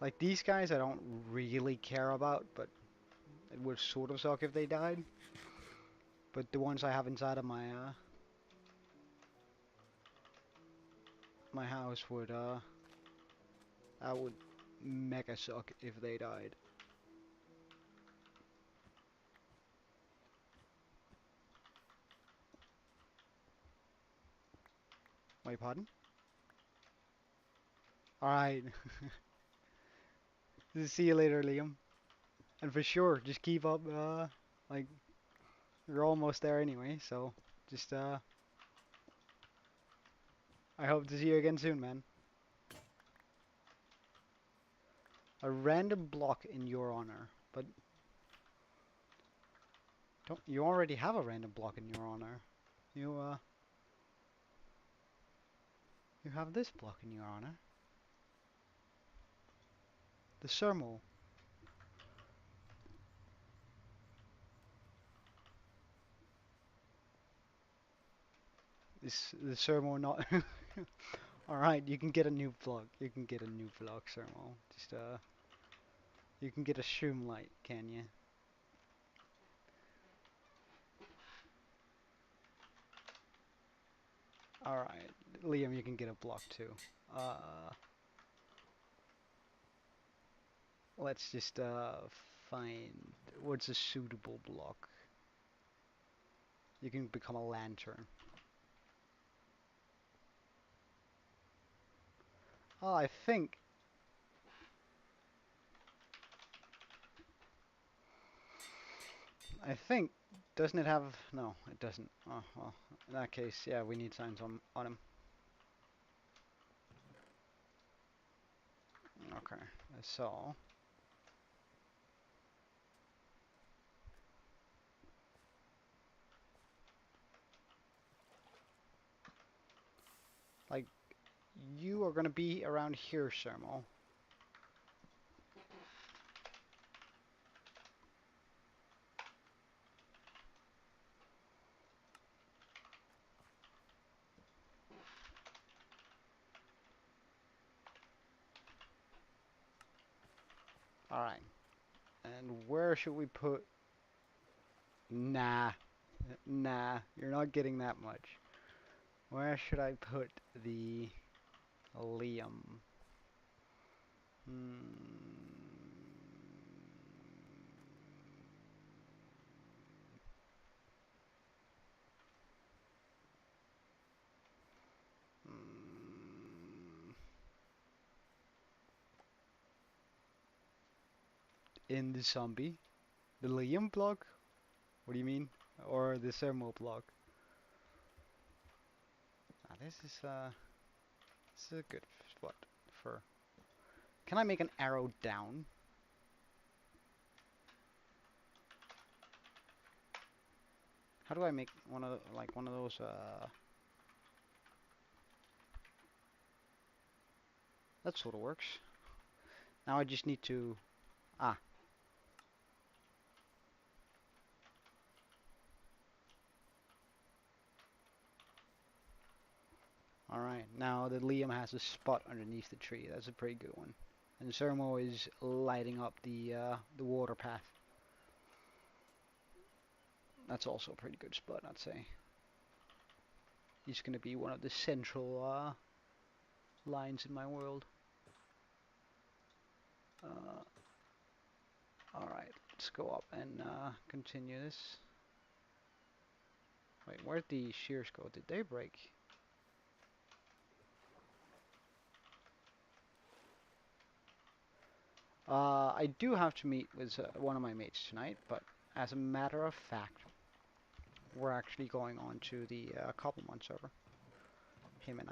Speaker 1: Like, these guys I don't really care about, but it would sort of suck if they died. But the ones I have inside of my house would, that would mega suck if they died. Wait, pardon? Alright. See you later, Liam. And for sure, just keep up, like, you're almost there anyway, so just, I hope to see you again soon, man. A random block in your honor, but don't, you already have a random block in your honor. You have this block in your honor. The Sermo. Is the sermo not? All right, you can get a new block. You can get a new block, sermo. Just you can get a shroom light, can you? All right, Liam, you can get a block too. Uh, let's just find what's a suitable block. You can become a lantern. Oh, I think, doesn't it have, no, it doesn't. Oh, well, in that case, yeah, we need signs on him. Okay, so, like, you are gonna be around here, Sermo. Alright, and where should we put, nah, nah, you're not getting that much. Where should I put the Liam? Hmm. Hmm. In the zombie? The Liam block? What do you mean? Or the Sermo block? Ah, this is a good spot for. Can I make an arrow down? How do I make one of those that sort of works. Now I just need to ah. Alright, now the Liam has a spot underneath the tree. That's a pretty good one. And Sermo is lighting up the water path. That's also a pretty good spot, I'd say. He's gonna be one of the central lines in my world. Alright, let's go up and continue this. Wait, where'd the shears go? Did they break? I do have to meet with one of my mates tonight, but as a matter of fact, we're actually going on to the Cobblemon server. Him and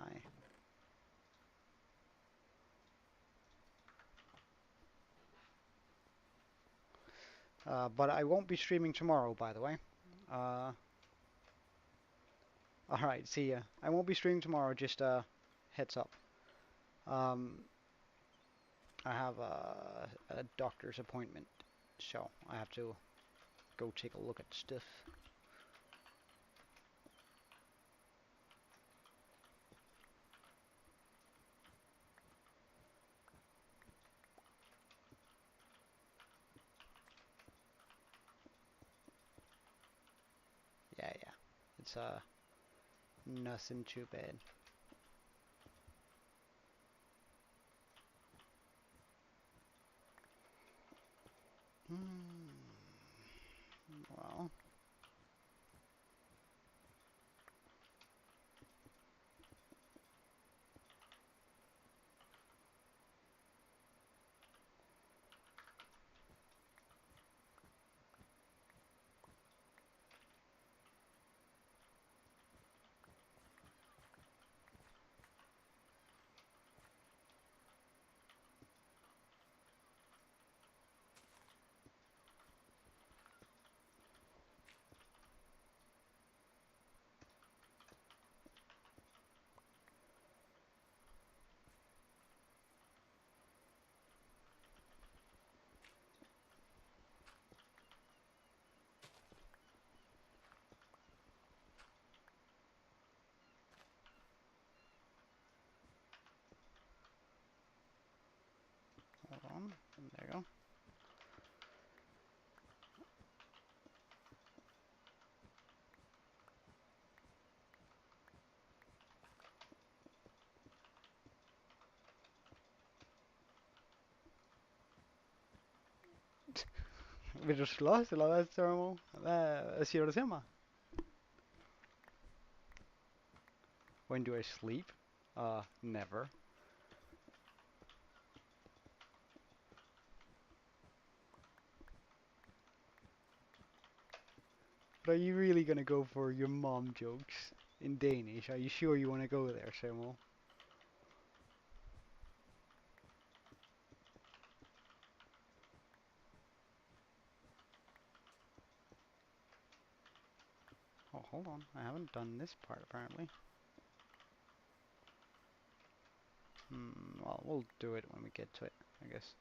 Speaker 1: I. But I won't be streaming tomorrow, by the way. Alright, see ya. I won't be streaming tomorrow, just heads up. Um, I have a doctor's appointment, so I have to go take a look at stuff. Yeah, yeah. It's nothing too bad. Well, Vill du slåss eller vad står det? Ser du hemma? When do I sleep? Never. But are you really gonna go for your mom jokes in Danish? Are you sure you wanna go there, Samuel? Oh, hold on. I haven't done this part apparently. Well, we'll do it when we get to it, I guess.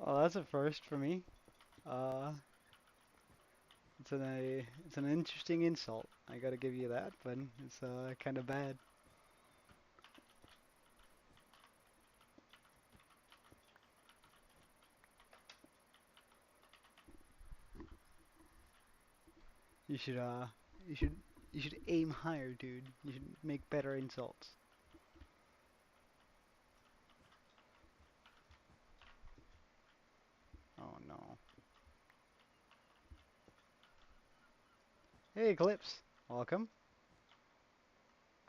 Speaker 1: Oh, that's a first for me. Uh, it's an interesting insult. I gotta give you that, but it's kind of bad. You should you should you should aim higher, dude. You should make better insults. Oh no. Hey, Eclipse. Welcome.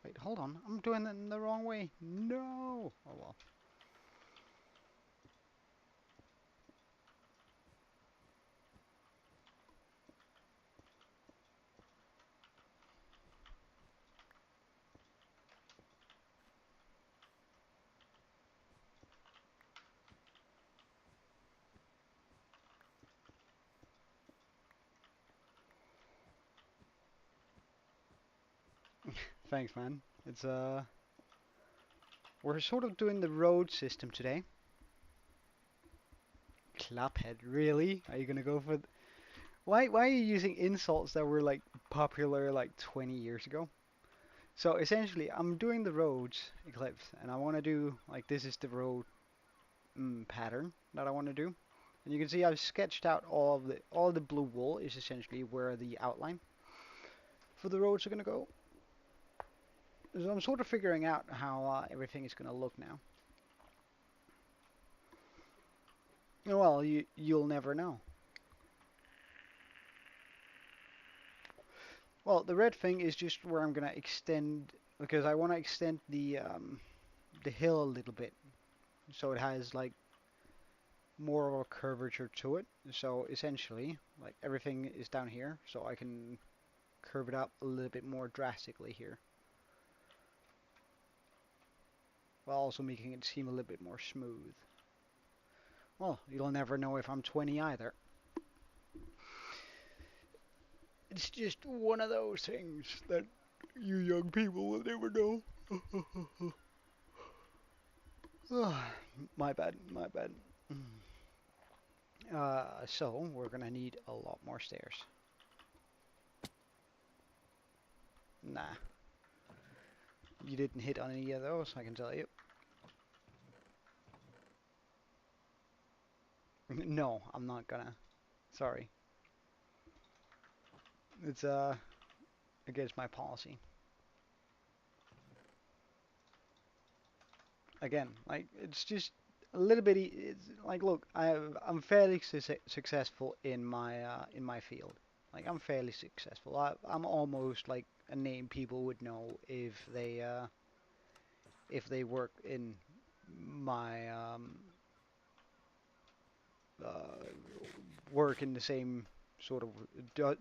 Speaker 1: Wait, hold on. I'm doing it in the wrong way. No. Oh well. Thanks, man. It's we're sort of doing the road system today. Claphead, really? Are you gonna go for? Why are you using insults that were like popular like 20 years ago? So essentially, I'm doing the roads Eclipse, and I want to do like this is the road pattern that I want to do. And you can see I've sketched out all the blue wool is essentially where the outline for the roads are gonna go. So I'm sort of figuring out how everything is gonna look now. Well, you'll never know. Well, the red thing is just where I'm gonna extend because I want to extend the hill a little bit, so it has like more of a curvature to it. So essentially, like everything is down here, so I can curve it up a little bit more drastically here, while also making it seem a little bit more smooth. Well, you'll never know if I'm 20 either. It's just one of those things that you young people will never know. My bad, my bad. So we're gonna need a lot more stairs. Nah, you didn't hit on any of those, I can tell you. No, I'm not gonna. Sorry. It's against my policy. Again, like it's just a little bit. It's like, look, I'm fairly successful in my field. Like I'm fairly successful. I'm almost like a name people would know if they work in my uh, work in the same sort of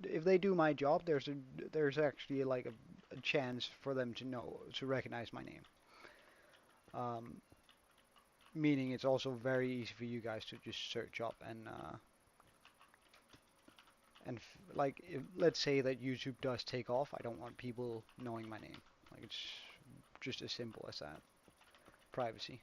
Speaker 1: if they do my job, there's actually like a chance for them to know to recognize my name. Um, Meaning it's also very easy for you guys to just search up and like if, let's say that YouTube does take off, I don't want people knowing my name. Like it's just as simple as that. Privacy.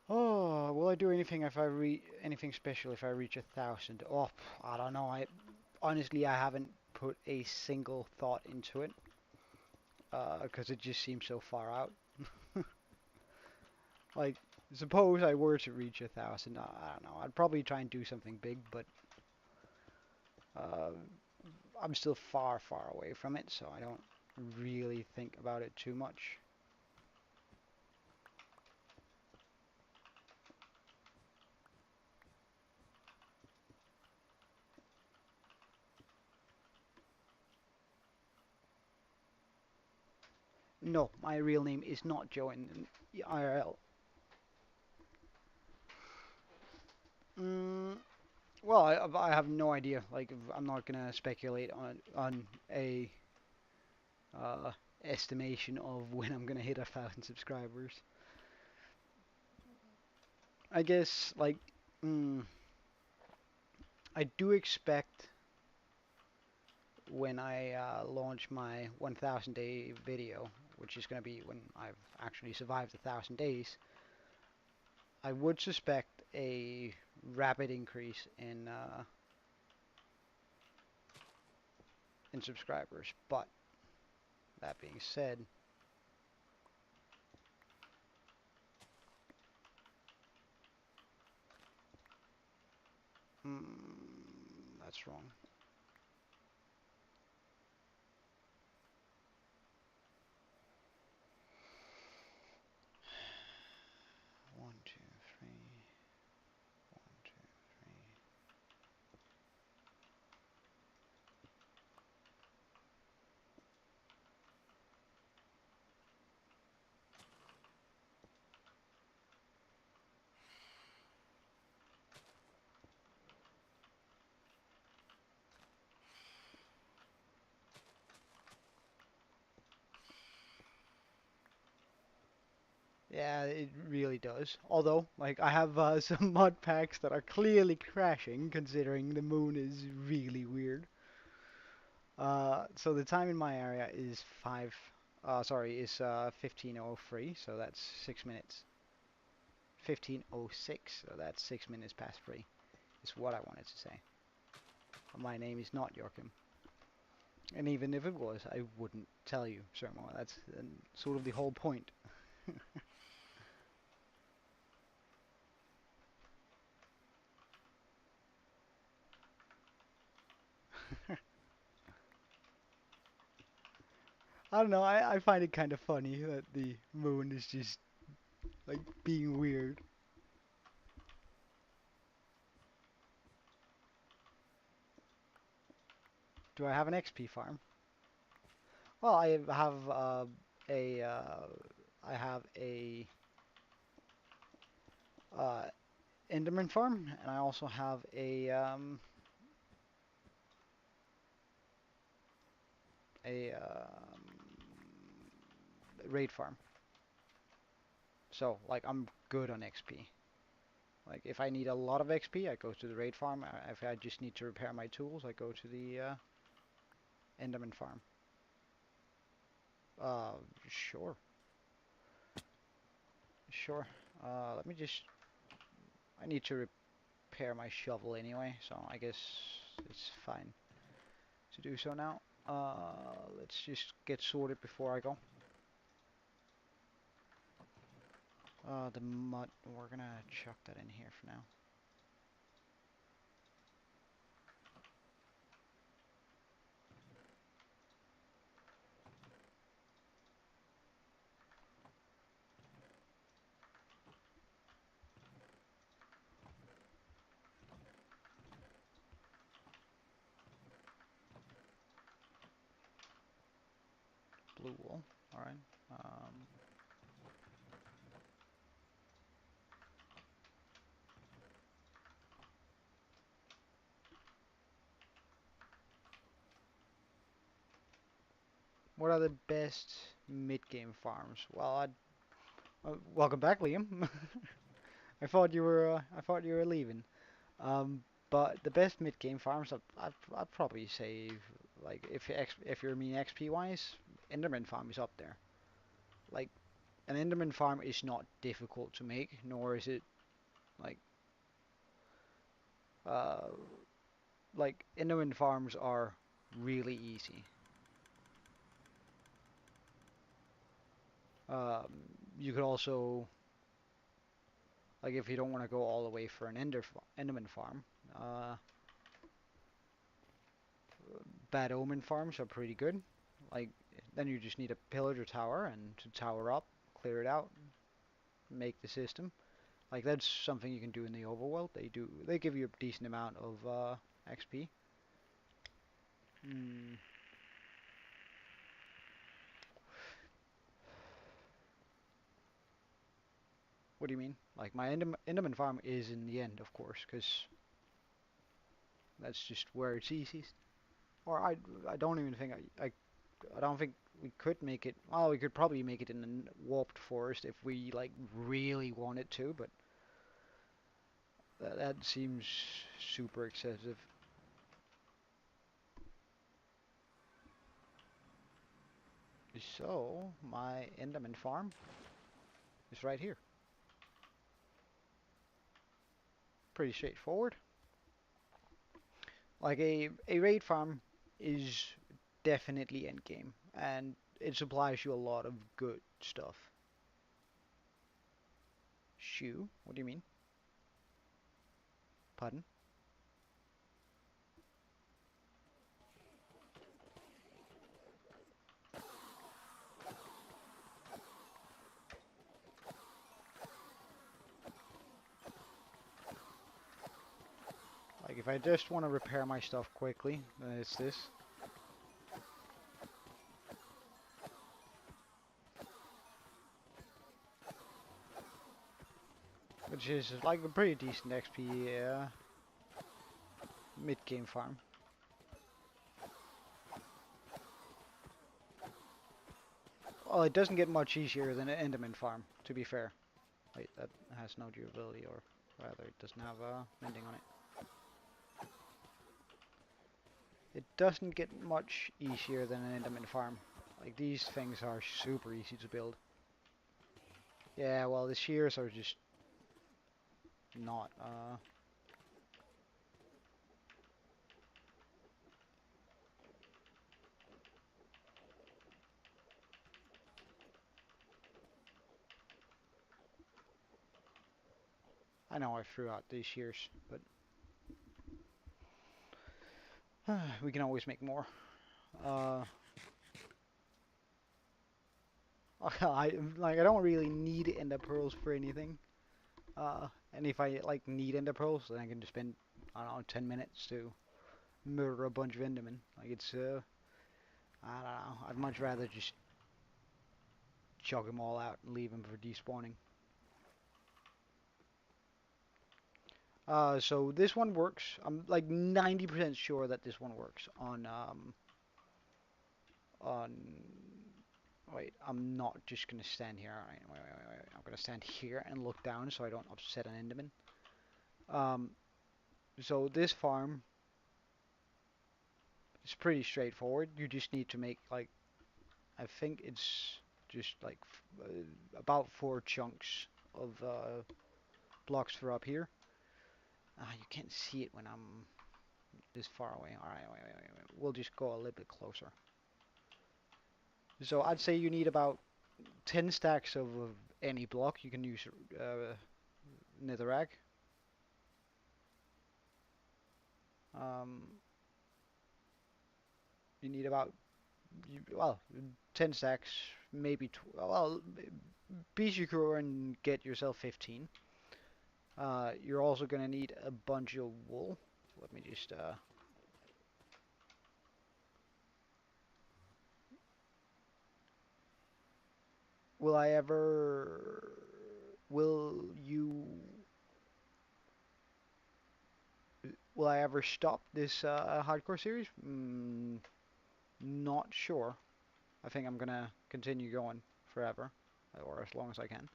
Speaker 1: Oh, will I do anything if I anything special if I reach 1,000? Oh, I don't know. I honestly I haven't put a single thought into it because it just seems so far out. Like, suppose I were to reach 1,000, I don't know. I'd probably try and do something big, but uh, I'm still far, far away from it, so I don't really think about it too much. No, my real name is not Joe in IRL. Mm, well, I have no idea. Like, I'm not gonna speculate on a uh, estimation of when I'm gonna hit 1,000 subscribers. I guess like I do expect when I launch my 1,000 day video, which is gonna be when I've actually survived 1,000 days, I would suspect a rapid increase in subscribers. But that being said, that's wrong. 1, 2, 3. 1, 2, 3. Yeah, it really does. Although, like, I have some mod packs that are clearly crashing, considering the moon is really weird. So the time in my area is is 15:03, so that's 6 minutes. 15:06, so that's 6 minutes past 3. Is what I wanted to say. My name is not Joachim, and even if it was, I wouldn't tell you, Sermo. That's sort of the whole point. I don't know. I find it kind of funny that the moon is just like being weird. Do I have an XP farm? Well, a I have a uh, Enderman farm, and I also have a raid farm. So like I'm good on XP. Like if I need a lot of XP, I go to the raid farm. If I just need to repair my tools, I go to the Enderman farm. Uh, sure, sure. Let me just. I need to repair my shovel anyway, so I guess it's fine to do so now. Let's just get sorted before I go. The mud, we're gonna chuck that in here for now. Blue wool, alright. What are the best mid-game farms? Well, welcome back, Liam. I thought you were leaving. Um, but the best mid-game farms, I'd probably say, like, if you're mean XP wise, Enderman farm is up there. Like, an Enderman farm is not difficult to make, nor is it like, uh, like Enderman farms are really easy. Um, you could also, like, if you don't want to go all the way for an Enderman farm, uh, Bad Omen farms are pretty good. Like, then you just need a pillager tower and to tower up, clear it out, make the system. Like that's something you can do in the overworld. They give you a decent amount of XP. Mm, what do you mean? Like my Enderman farm is in the end, of course, because that's just where it's easiest. Or I don't even think I don't think we could make it. Well, we could probably make it in the warped forest if we like really wanted to, but that seems super excessive. So my Enderman farm is right here. Pretty straightforward. Like a raid farm is definitely end game, and it supplies you a lot of good stuff. Shoe? What do you mean? Pardon? Like if I just want to repair my stuff quickly, then it's this. Which is like a pretty decent XP mid-game farm. Well, it doesn't get much easier than an Enderman farm, to be fair. Wait, that has no durability, or rather, it doesn't have mending on it. It doesn't get much easier than an Enderman farm. Like, these things are super easy to build. Yeah, well, the shears are just not, I know I threw out these shears, but we can always make more. Uh, I don't really need ender pearls for anything. And if I like need ender pearls, then I can just spend, I don't know, 10 minutes to murder a bunch of endermen. Like it's, I don't know. I'd much rather just chug them all out and leave them for despawning. So this one works. I'm like 90% sure that this one works on. Wait, I'm not just gonna stand here. All right, wait. I'm gonna stand here and look down so I don't upset an enderman. Um, so this farm is pretty straightforward. You just need to make like I think it's just like about 4 chunks of blocks for up here. You can't see it when I'm this far away. All right, wait. We'll just go a little bit closer. So I'd say you need about 10 stacks of any block. You can use netherrack. Um, you need about, well, 10 stacks, maybe, well, be secure and get yourself 15. You're also gonna need a bunch of wool. Let me just, will I ever, will you, will I ever stop this hardcore series? Not sure. I think I'm gonna continue going forever, or as long as I can.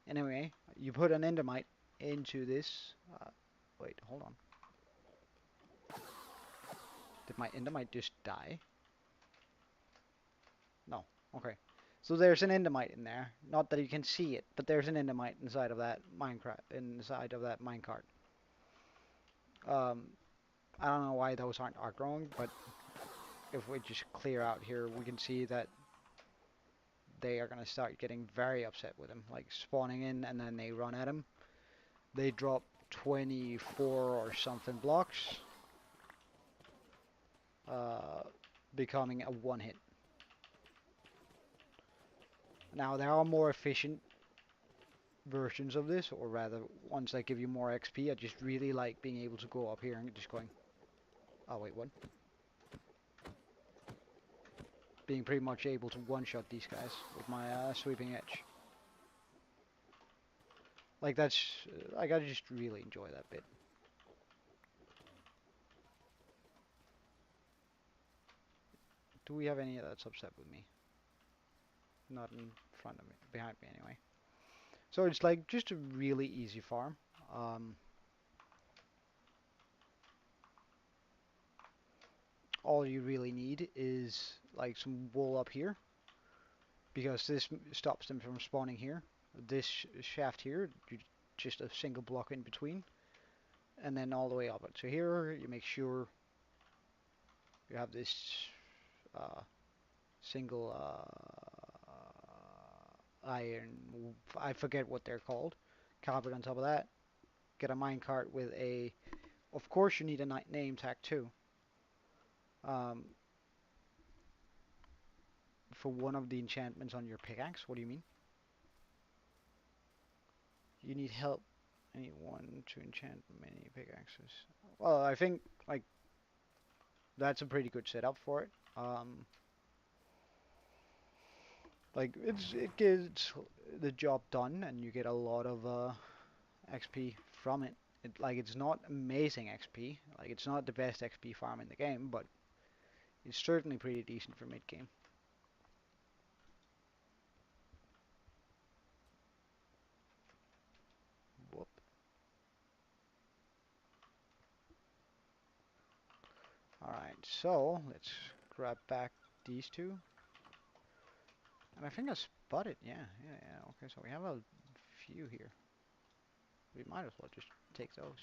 Speaker 1: Anyway, you put an endermite into this. Wait, hold on. Did my endermite just die? No. Okay. So there's an endermite in there. Not that you can see it, but there's an endermite inside of that minecart. Um, I don't know why those are growing, but if we just clear out here, we can see that they are gonna start getting very upset with him, like spawning in and then they run at him. They drop 24 or something blocks, uh, becoming a one hit. Now there are more efficient versions of this, or rather ones that give you more XP. I just really like being able to go up here and just going, oh wait, what? Being pretty much able to one-shot these guys with my sweeping edge. Like that's, like I just really enjoy that bit. Do we have any that's upset with me? Not in front of me, behind me anyway. So it's like just a really easy farm. All you really need is like some wool up here, because this stops them from spawning here. This shaft here, just a single block in between, and then all the way up to here. You make sure you have this uh, single iron. I forget what they're called. Carpet on top of that. Get a minecart with a. Of course, you need a name tag too. Um, for one of the enchantments on your pickaxe. What do you mean? You need help. Anyone to enchant many pickaxes. Well, I think like that's a pretty good setup for it. Like it gets the job done, and you get a lot of XP from it. It's not amazing XP. Like it's not the best XP farm in the game, but it's certainly pretty decent for mid game. Whoop. Alright, so let's grab back these two. And I think I spotted, yeah, okay, so we have a few here. We might as well just take those.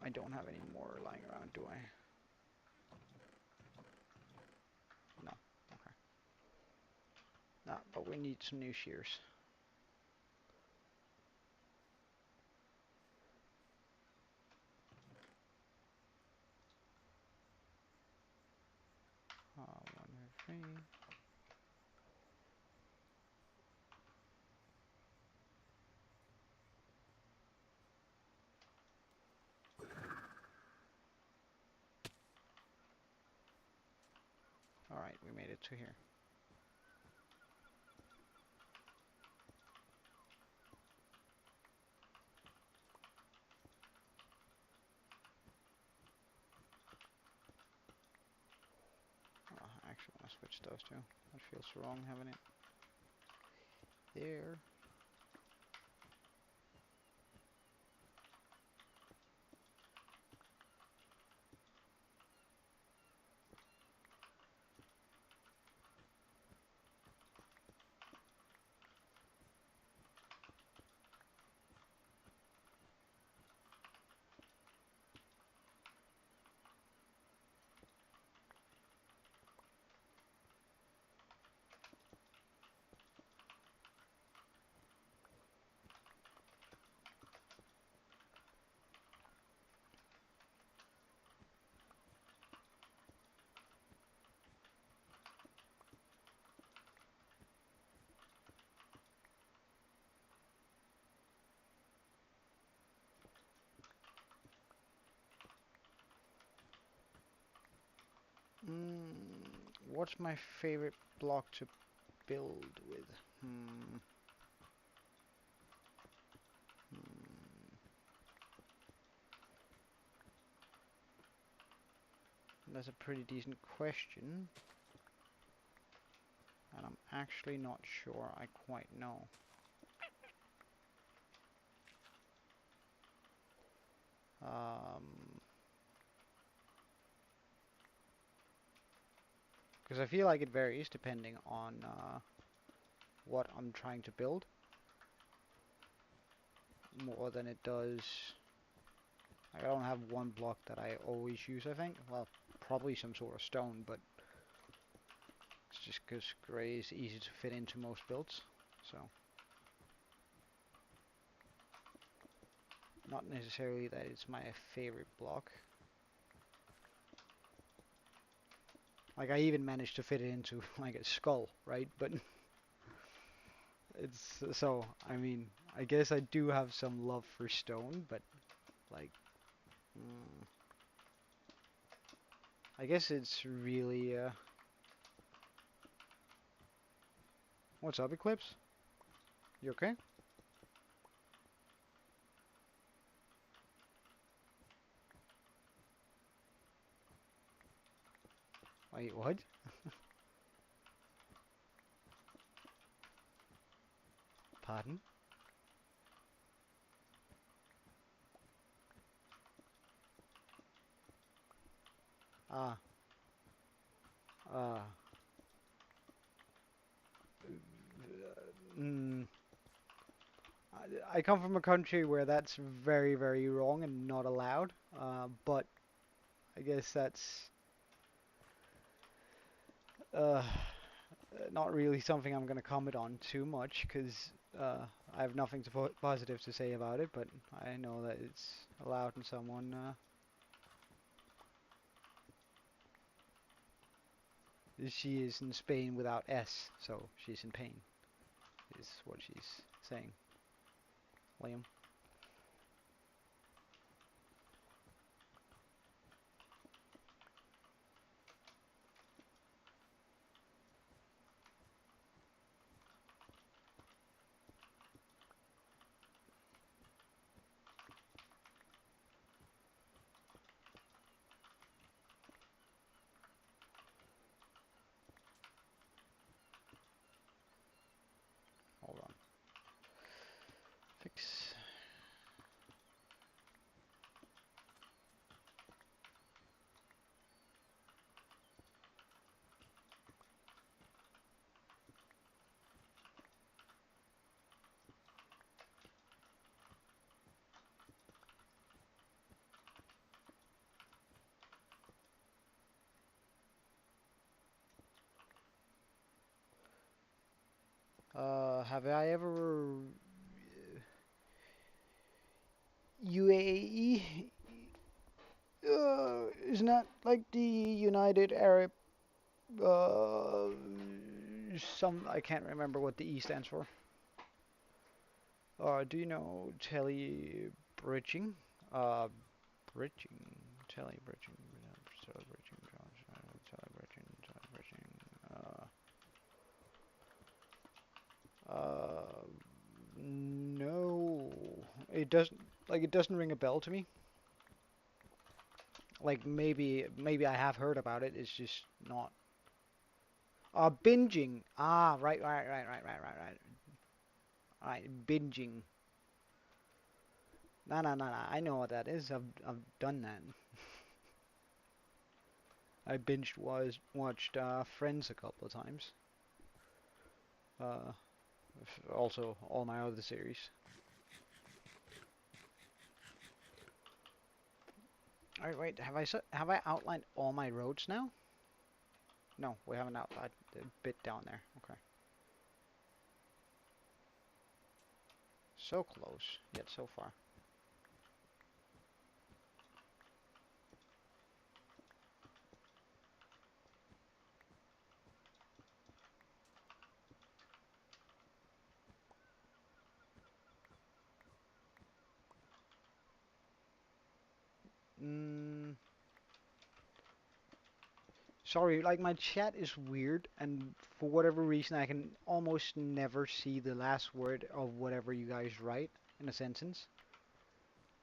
Speaker 1: I don't have any more lying around, do I? No, okay. No, but we need some new shears. One, three. Alright, we made it to here. Oh, I actually want to switch those two. That feels wrong having it there. what's my favorite block to build with? Hmm. That's a pretty decent question, and I'm actually not sure I quite know. Because I feel like it varies depending on what I'm trying to build, more than it does. I don't have one block that I always use, I think. Well, probably some sort of stone, but it's just because grey is easy to fit into most builds, so not necessarily that it's my favorite block. Like, I even managed to fit it into like a skull, right? But it's so, I mean, I guess I do have some love for stone, but like, I guess it's really what's up, Eclipse? You okay? Wait, what? Pardon? Ah, ah. Mm, I come from a country where that's very, very wrong and not allowed. But I guess that's uh, not really something I'm going to comment on too much because I have nothing to positive to say about it. But I know that it's allowed in someone. She is in Spain without S, so she's in pain, is what she's saying. Liam. Hold on. Fix. Have I ever UAE? Isn't that like the United Arab? Uh, some I can't remember what the E stands for. Do you know tele-bridging? Uh, bridging, tele-bridging, tele-bridging, tele-bridging, tele-bridging. Uh, no, it doesn't. Like, it doesn't ring a bell to me. Like, maybe I have heard about it. It's just not. Binging. Ah, right. Right, binging. No. I know what that is. I've done that. I binged watched Friends a couple of times. Uh, Also all my other series. All right, wait. Have I outlined all my roads now? No, we haven't outlined the bit down there. Okay. So close, yet so far. Mm, Sorry, like my chat is weird, and for whatever reason, I can almost never see the last word of whatever you guys write in a sentence.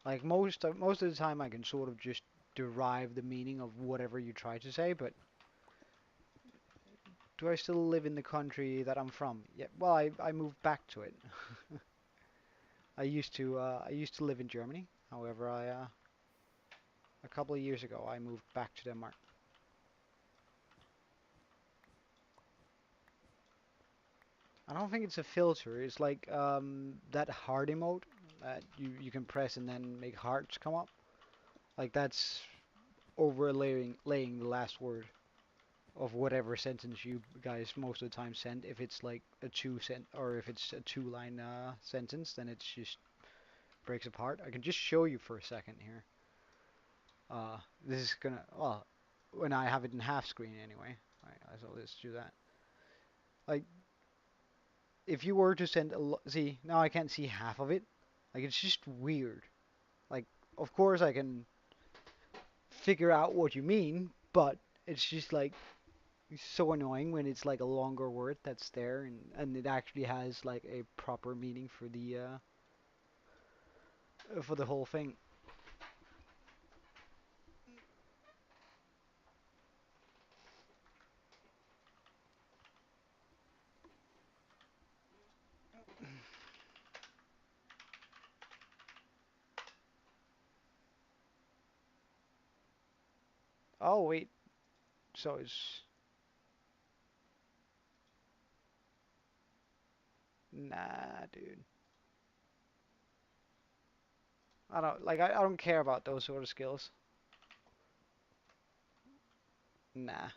Speaker 1: Like most of the time, I can sort of just derive the meaning of whatever you try to say, but do I still live in the country that I'm from? Yeah, well, I moved back to it. I used to live in Germany. However, a couple of years ago I moved back to Denmark. I don't think it's a filter. It's like that heart emote that you can press and then make hearts come up. Like that's overlaying the last word of whatever sentence you guys most of the time send. If it's like a or if it's a two-line sentence, then it's just breaks apart. I can just show you for a second here. This is gonna, well, when I have it in half screen anyway. Right, so let's do that. Like, if you were to send see, now I can't see half of it. Like, it's just weird. Like, of course I can figure out what you mean, but it's just like so annoying when it's like a longer word that's there and it actually has like a proper meaning for the whole thing. Oh wait, so it's nah, dude. I don't care about those sort of skills. Nah.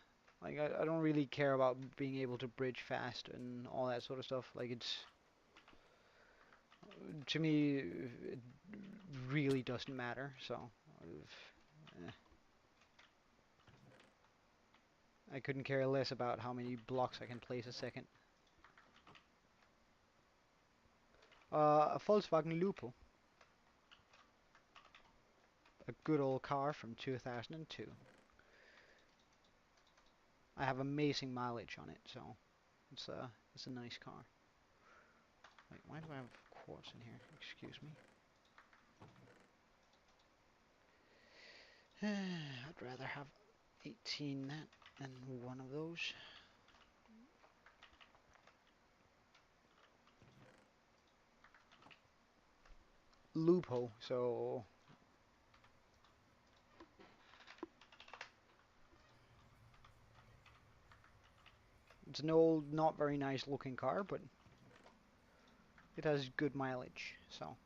Speaker 1: Like I don't really care about being able to bridge fast and all that sort of stuff. Like it's to me it really doesn't matter. So eh, I couldn't care less about how many blocks I can place a second. A Volkswagen Lupo, a good old car from 2002. I have amazing mileage on it, so it's a nice car. Wait, why do I have quartz in here? Excuse me. I'd rather have 18 that than one of those. Lupo, so it's an old, not very nice looking car, but it has good mileage, so.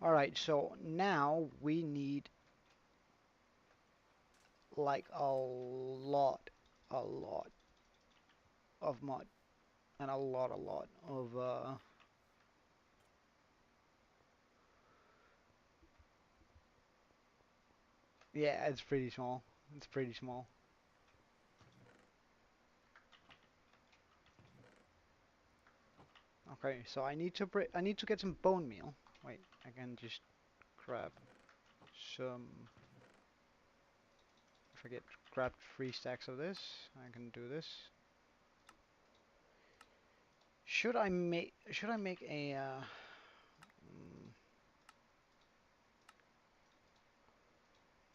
Speaker 1: Alright, so now we need like a lot of mud and a lot of yeah, it's pretty small. It's pretty small. Okay, so I need to get some bone meal. Wait, I can just grab some. If I get grab 3 stacks of this, I can do this. Should I make a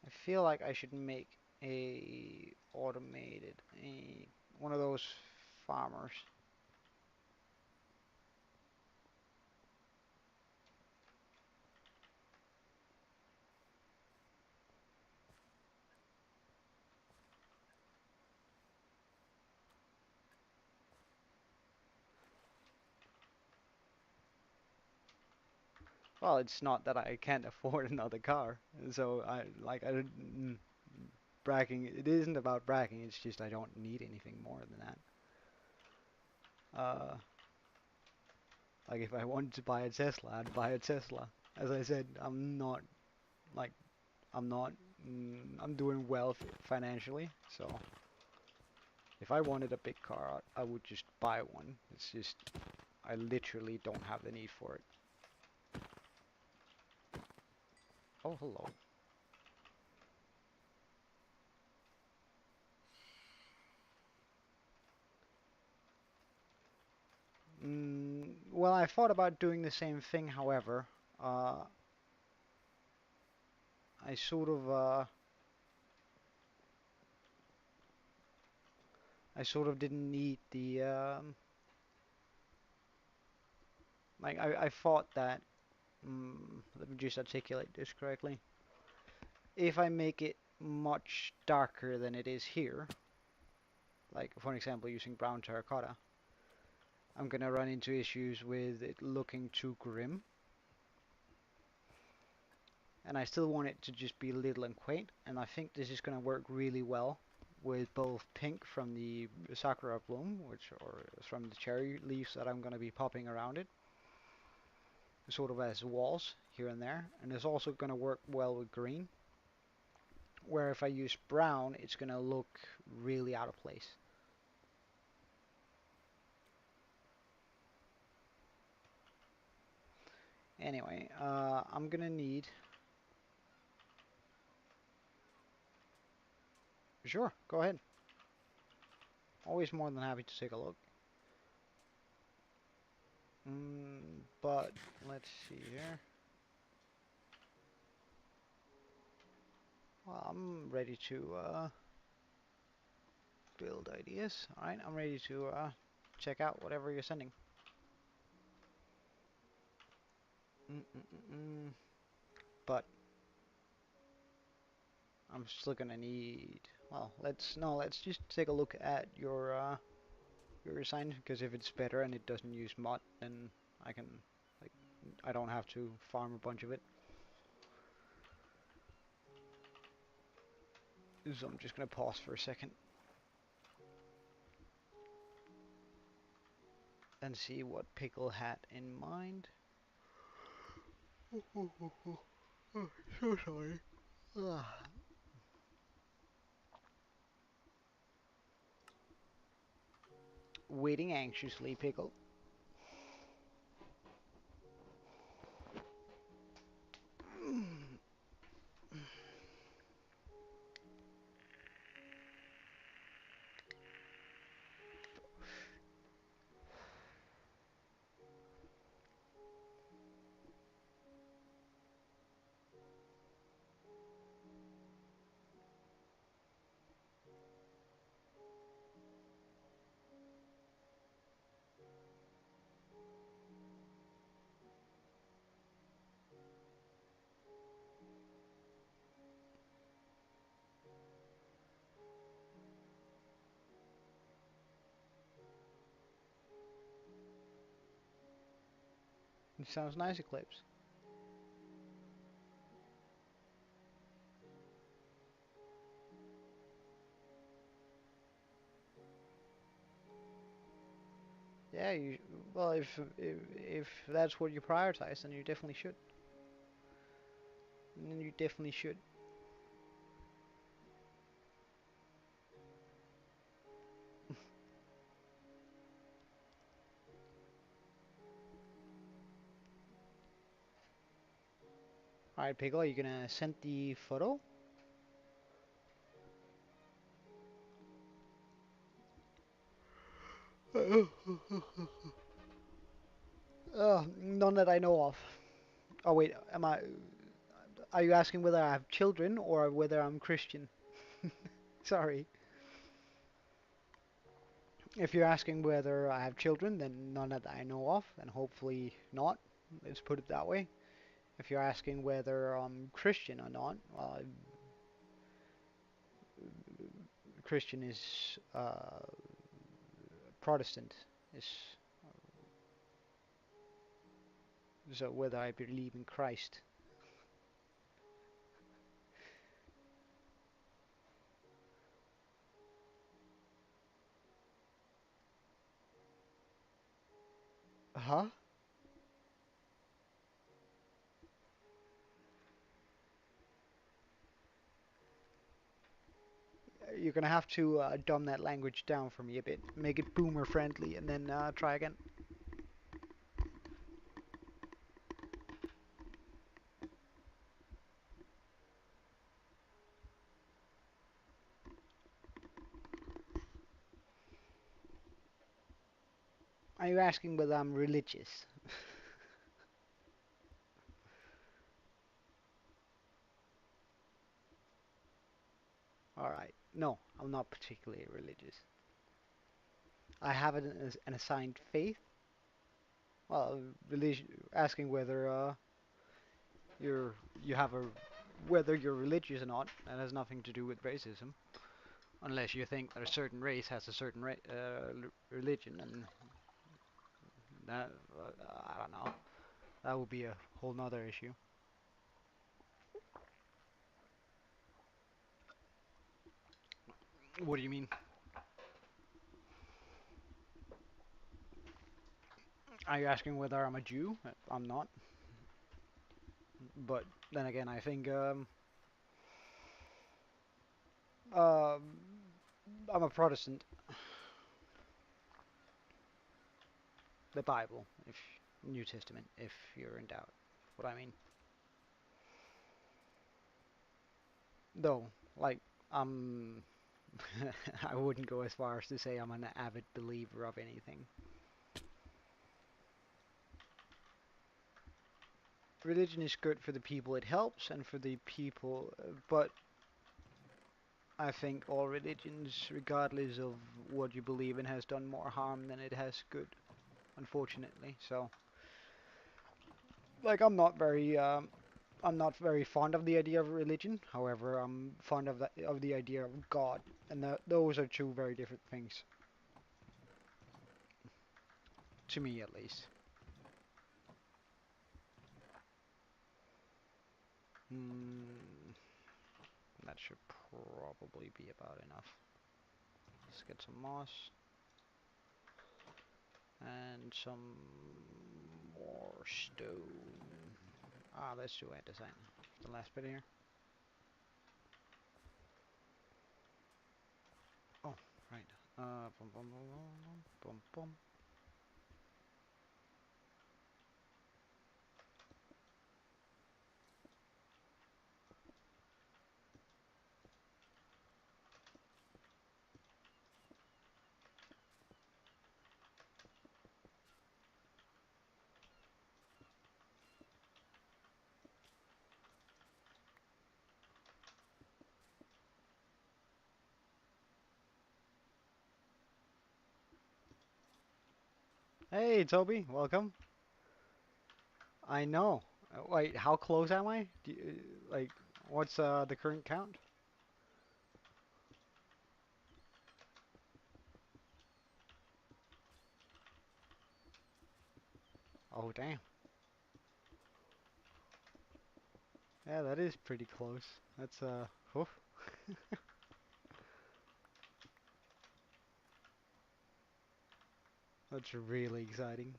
Speaker 1: I feel like I should make a automated a one of those farmers. Well, it's not that I can't afford another car, so I don't bragging. It isn't about bragging. It's just I don't need anything more than that. Uh, like if I wanted to buy a Tesla, I'd buy a Tesla. As I said, like I'm not. I'm doing well financially, so if I wanted a big car, I would just buy one. It's just I literally don't have the need for it. Oh, hello. Well, I thought about doing the same thing, however, uh, I sort of, didn't need the, like, I thought that, let me just articulate this correctly. If I make it much darker than it is here, like, for example, using brown terracotta, I'm gonna run into issues with it looking too grim, and I still want it to just be little and quaint, and I think this is gonna work really well with both pink from the sakura bloom, or from the cherry leaves that I'm gonna be popping around it, sort of as walls here and there, and it's also gonna work well with green, where if I use brown, it's gonna look really out of place. Anyway, I'm gonna need... Sure, go ahead. Always more than happy to take a look. But let's see here. Well, I'm ready to build ideas. Alright, I'm ready to check out whatever you're sending. But I'm still gonna need... Well, let's just take a look at your design, because if it's better and it doesn't use mod, then I can, like, I don't have to farm a bunch of it. So I'm just gonna pause for a second and see what Pickle had in mind. So sorry. Waiting anxiously, Pickle. It sounds nice, Eclipse. Yeah, well, if that's what you prioritize, then you definitely should. Then you definitely should. Alright, Pickle, are you gonna send the photo? None that I know of. Oh wait, are you asking whether I have children or whether I'm Christian? Sorry. If you're asking whether I have children, then none that I know of, and hopefully not. Let's put it that way. If you're asking whether I'm Christian or not, well, Christian is Protestant. Is so whether I believe in Christ. Huh? You're gonna have to dumb that language down for me a bit. Make it boomer friendly, and then try again. Are you asking whether I'm religious? Alright. No, I'm not particularly religious. I have an assigned faith. Well, religion, asking whether you're you have a whether you're religious or not, that has nothing to do with racism. Unless you think that a certain race has a certain religion, and that I don't know. That would be a whole nother issue. What do you mean? Are you asking whether I'm a Jew? I'm not. But then again, I think um, I'm a Protestant. The Bible, if New Testament, if you're in doubt. What I mean. Though, like, I'm I wouldn't go as far as to say I'm an avid believer of anything. Religion is good for the people it helps and for the people, but I think all religions, regardless of what you believe in, has done more harm than it has good, unfortunately. So, like, I'm not very fond of the idea of religion. However, I'm fond of the idea of God, and those are two very different things, to me at least. Hmm, that should probably be about enough. Let's get some moss and some more stone. Ah, let's do design. The last bit here. Oh, right. Bum, bum, bum, bum, bum, bum. Hey, Toby, welcome. I know. Wait, how close am I? Like, what's the current count? Oh, damn. Yeah, that is pretty close. That's oof. That's really exciting.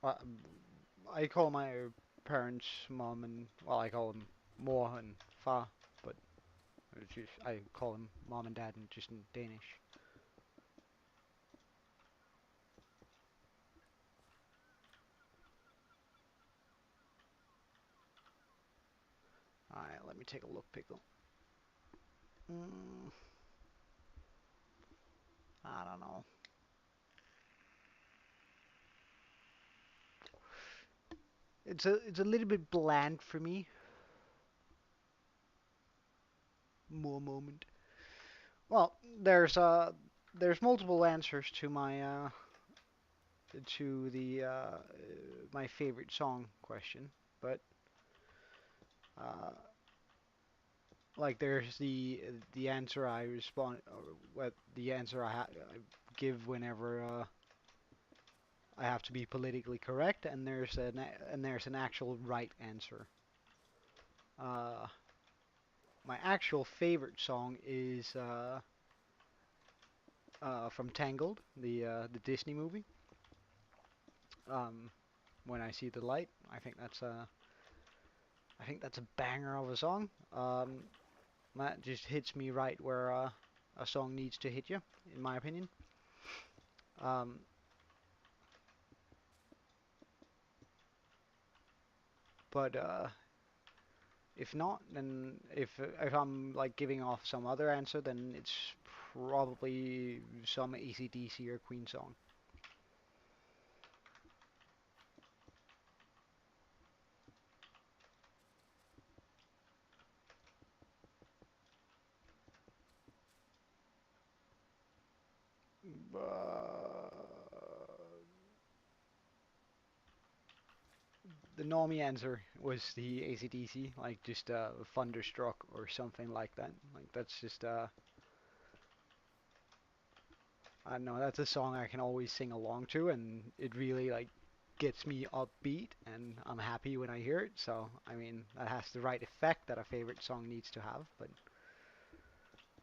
Speaker 1: Uh, I call my parents mom and well, I call them mor and far, but it's just, I call them mom and dad and just in Danish. Alright, let me take a look, Pickle. Mm, I don't know. It's a little bit bland for me. More moment. Well, there's multiple answers to my to the my favorite song question, but uh, like there's the answer I respond or what the answer I give whenever I have to be politically correct, and there's an actual right answer. Uh, my actual favorite song is from Tangled, the Disney movie. Um, when I see the light, I think that's a banger of a song. That just hits me right where a song needs to hit you, in my opinion. Um, But if not, then if I'm like giving off some other answer, then it's probably some AC/DC or Queen song. Uh, the normie answer was the AC/DC, like just Thunderstruck or something like that. Like that's just I don't know, that's a song I can always sing along to, and it really like gets me upbeat, and I'm happy when I hear it. So I mean, that has the right effect that a favorite song needs to have, but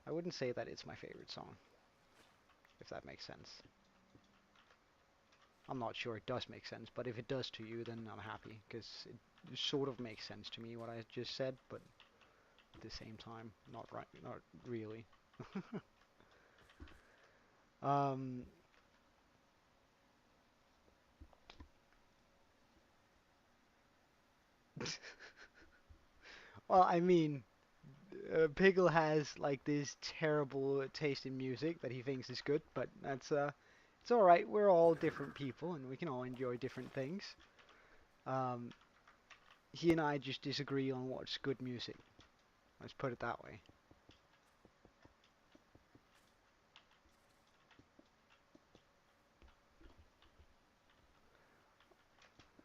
Speaker 1: I wouldn't say that it's my favorite song, if that makes sense. I'm not sure it does make sense, but if it does to you, then I'm happy, because it sort of makes sense to me what I just said, but at the same time, not right, not really. um, well, I mean, Pickle has like this terrible taste in music that he thinks is good, but it's all right. We're all different people, and we can all enjoy different things. Um, he and I just disagree on what's good music. Let's put it that way.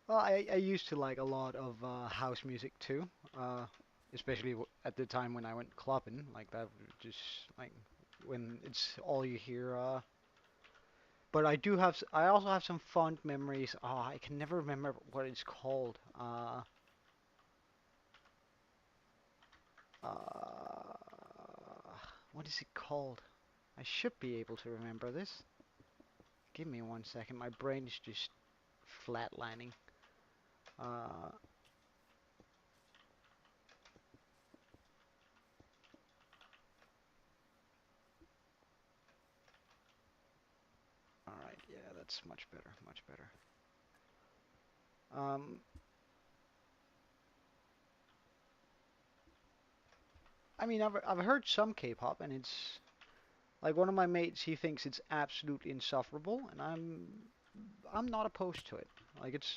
Speaker 1: Well, I used to like a lot of house music too, uh, especially at the time when I went clubbing. Like that, just like when it's all you hear. But I do have, I also have some fond memories. Oh, I can never remember what it's called. Uh, what is it called? I should be able to remember this. Give me 1 second. My brain is just flatlining. Uh, all right, yeah, that's much better, much better. Um, I mean, I've heard some K-pop, and it's like one of my mates. He thinks it's absolutely insufferable, and I'm not opposed to it. Like it's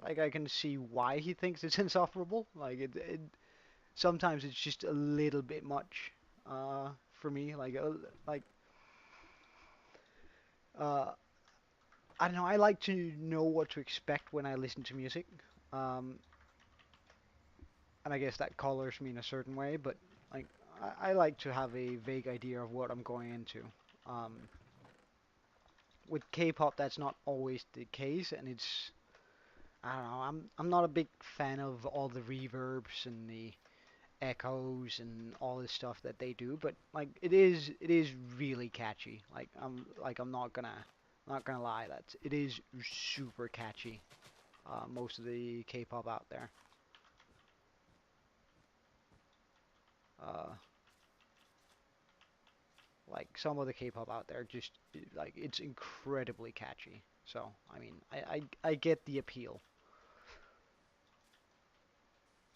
Speaker 1: like I can see why he thinks it's insufferable. Like it sometimes it's just a little bit much for me. Like uh, I don't know. I like to know what to expect when I listen to music, um, and I guess that colors me in a certain way. But like I like to have a vague idea of what I'm going into. Um, with K-pop, that's not always the case, and it's I don't know. I'm not a big fan of all the reverbs and the echoes and all this stuff that they do, but like it is really catchy. I'm not gonna lie, that it is super catchy. Most of the K-pop out there, uh, like some of the K-pop out there, just like it's incredibly catchy. So I mean, I get the appeal.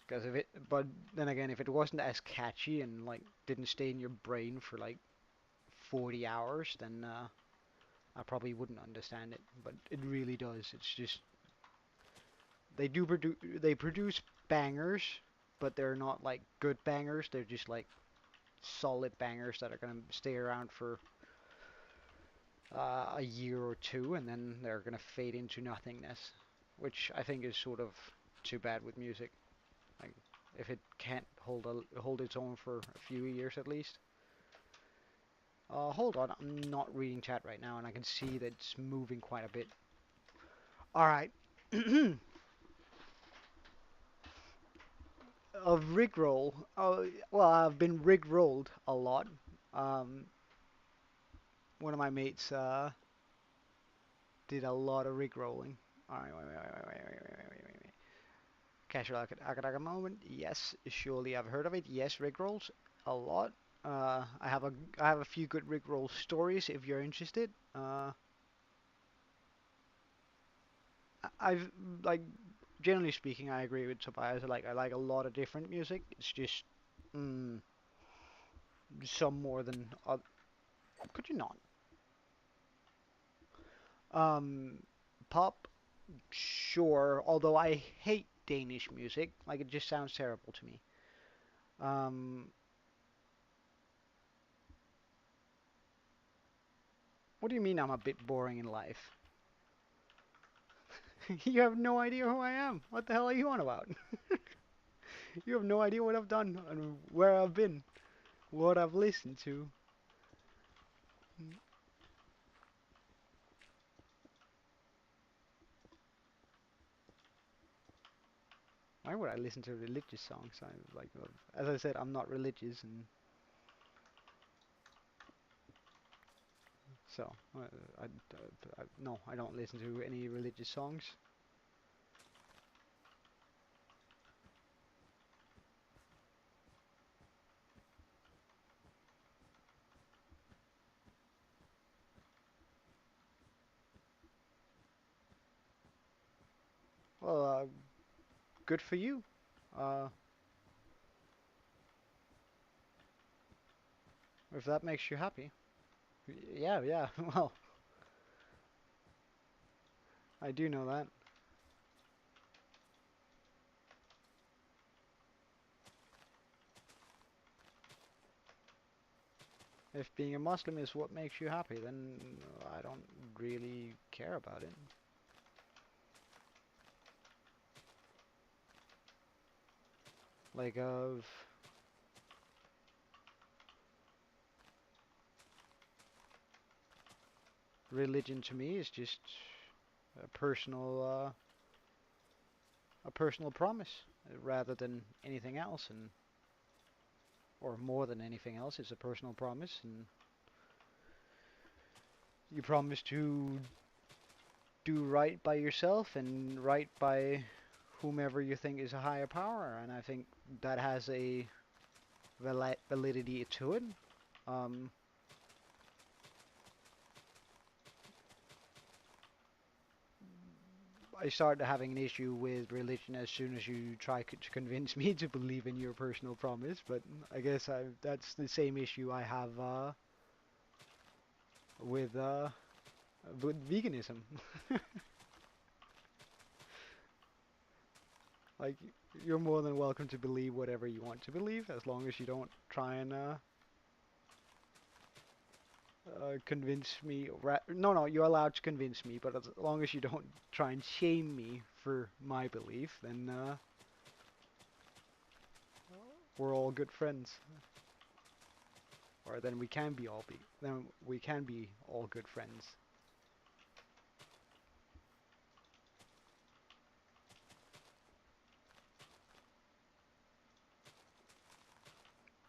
Speaker 1: Because if it, but then again, if it wasn't as catchy and like didn't stay in your brain for like 40 hours, then I probably wouldn't understand it. But it really does. It's just they produce bangers, but they're not like good bangers. They're just like solid bangers that are gonna stay around for a year or two, and then they're gonna fade into nothingness, which I think is sort of too bad with music. Like if it can't hold its own for a few years at least. Hold on, I'm not reading chat right now, and I can see that it's moving quite a bit. All right. Of Rickroll. Oh, well, I've been Rickrolled a lot. Um, one of my mates did a lot of Rickrolling. All right, wait. Casual Akadaka moment. Yes, surely I've heard of it. Yes, Rickrolls a lot. I have a few good Rickroll stories if you're interested. I've like generally speaking, I agree with Tobias. I like a lot of different music. It's just mm, some more than other. Could you not? Um, Pop, sure. Although I hate Danish music, like it just sounds terrible to me. Um, what do you mean I'm a bit boring in life? You have no idea who I am. What the hell are you on about? You have no idea what I've done and where I've been, what I've listened to. Why would I listen to religious songs? As I said, I'm not religious, and so no, I don't listen to any religious songs. Well, good for you. Uh, if that makes you happy. Yeah, yeah. Well, I do know that. If being a Muslim is what makes you happy, then I don't really care about it. Like, religion to me is just a personal promise rather than anything else, and or more than anything else, it's a personal promise, and you promise to do right by yourself and right by whomever you think is a higher power, and I think that has a validity to it. Um, I started having an issue with religion as soon as you try to convince me to believe in your personal promise, but I guess that's the same issue I have with uh, with veganism. Like, you're more than welcome to believe whatever you want to believe, as long as you don't try and convince me. No, no, you're allowed to convince me, but as long as you don't try and shame me for my belief, then we're all good friends. Or then we can be all good friends.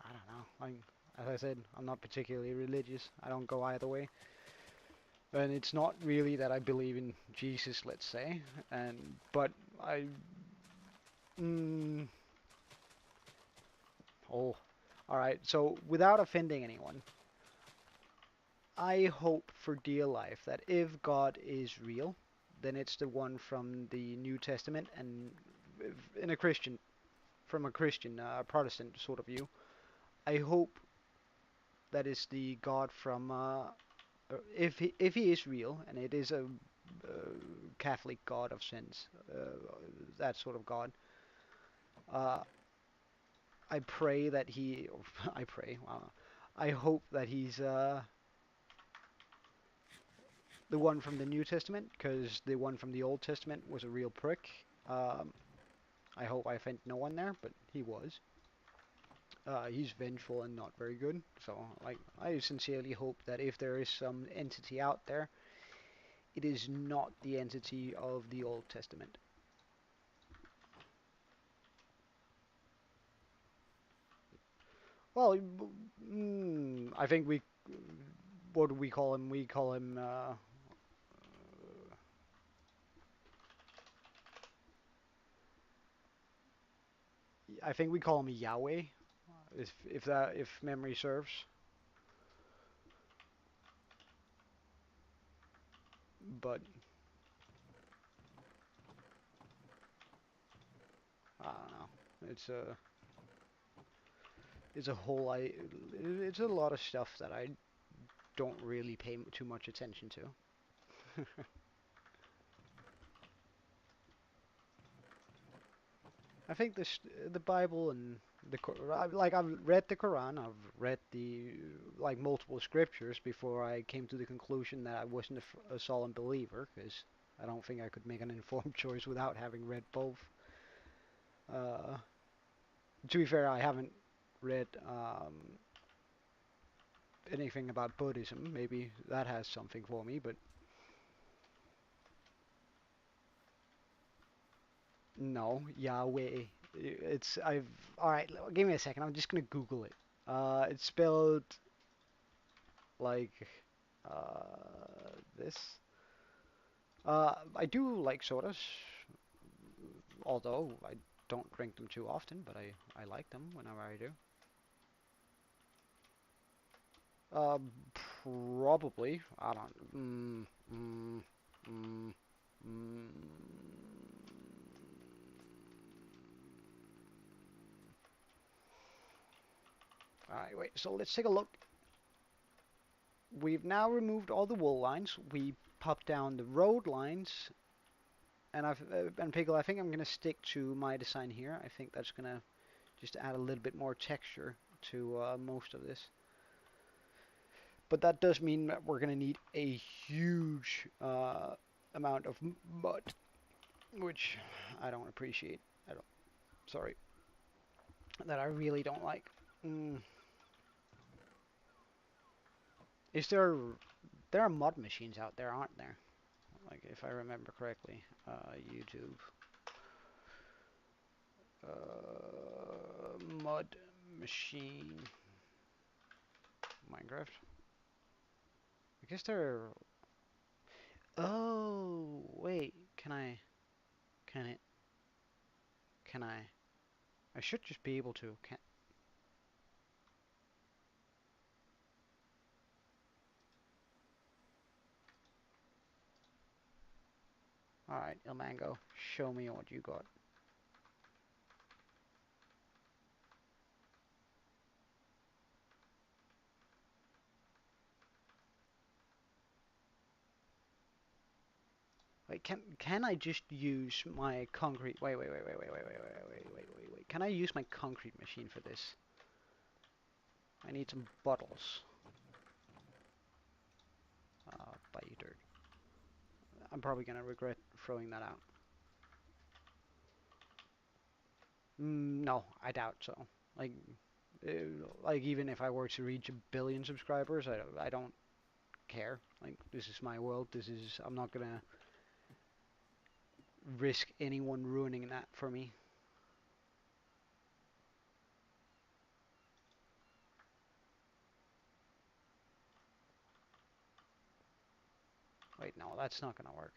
Speaker 1: I don't know. Like, as I said, I'm not particularly religious. I don't go either way. And it's not really that I believe in Jesus, let's say, but I mm, oh, all right. So without offending anyone, I hope for dear life that if God is real, then it's the one from the New Testament, and in a Christian, from a Christian, Protestant sort of view, I hope that is the God from if he is real, and it is a Catholic God of sense, that sort of God. Uh, I pray that he, I pray, I hope that he's the one from the New Testament, because the one from the Old Testament was a real prick. Um, I hope I offend no one there, but he was. He's vengeful and not very good. So, like, I sincerely hope that if there is some entity out there, it is not the entity of the Old Testament. Well, I think what do we call him? We call him, I think we call him Yahweh, if memory serves. But It's a it's a whole it's a lot of stuff that I don't really pay too much attention to. I think the Bible and like I've read the Quran, I've read the like multiple scriptures before I came to the conclusion that I wasn't a solid believer, because I don't think I could make an informed choice without having read both. Uh, to be fair, I haven't read anything about Buddhism. Maybe that has something for me, but no, Yahweh. It's I've all right. Give me a second. I'm just gonna Google it. It's spelled like this. I do like sodas, although I don't drink them too often, but I like them whenever I do. Uh, Probably. I don't. Mm, mm. All right, wait. So let's take a look. We've now removed all the wool lines. We popped down the road lines, and Pickle, I think I'm gonna stick to my design here. I think that's gonna just add a little bit more texture to most of this. But that does mean that we're gonna need a huge amount of mud, which I don't appreciate. I don't. Sorry, that I really don't like. Mm. Is there are mud machines out there, aren't there? Like if I remember correctly, YouTube. Mud machine Minecraft. I guess they're. Oh wait, can I? Can it? Can I? I should just be able to. Can. All right, El Mango, show me what you got. Wait, can I just use my concrete? Wait. Can I use my concrete machine for this? I need some bottles. Buy dirt. I'm probably gonna regret throwing that out. No, I doubt so. Like, uh, like even if I were to reach 1 billion subscribers, I don't care. Like, this is my world. I'm not gonna risk anyone ruining that for me. Wait, no, that's not gonna work.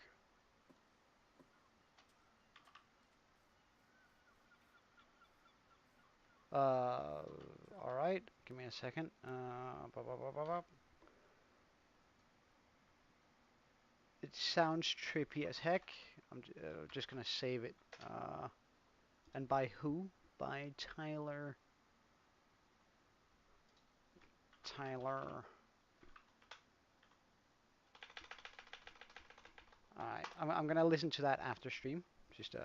Speaker 1: All right, give me a second. It sounds trippy as heck. I'm just gonna save it. And by who? By Tyler. Tyler. Alright, I'm gonna listen to that after stream. Just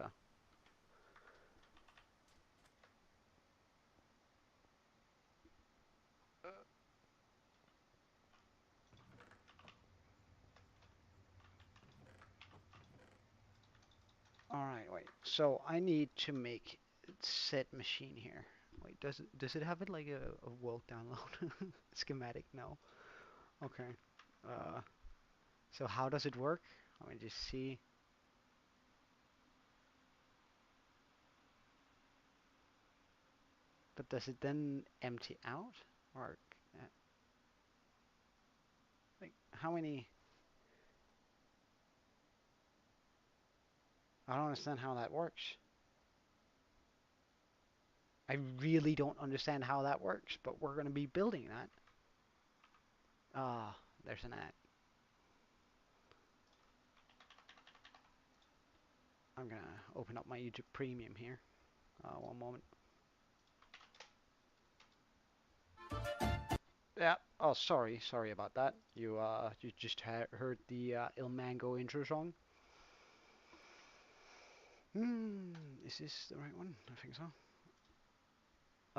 Speaker 1: Alright, wait. So I need to make set machine here. Wait, does it have it like a world download schematic? No. Okay. Uh, so how does it work? Let me just see. But does it then empty out? Or like how many? I don't understand how that works. I really don't understand how that works, but we're going to be building that. Ah, there's an ad. I'm going to open up my YouTube Premium here. One moment. Yeah. Oh, sorry about that. You just heard the Il Mango intro song. Hmm. Is this the right one? I think so.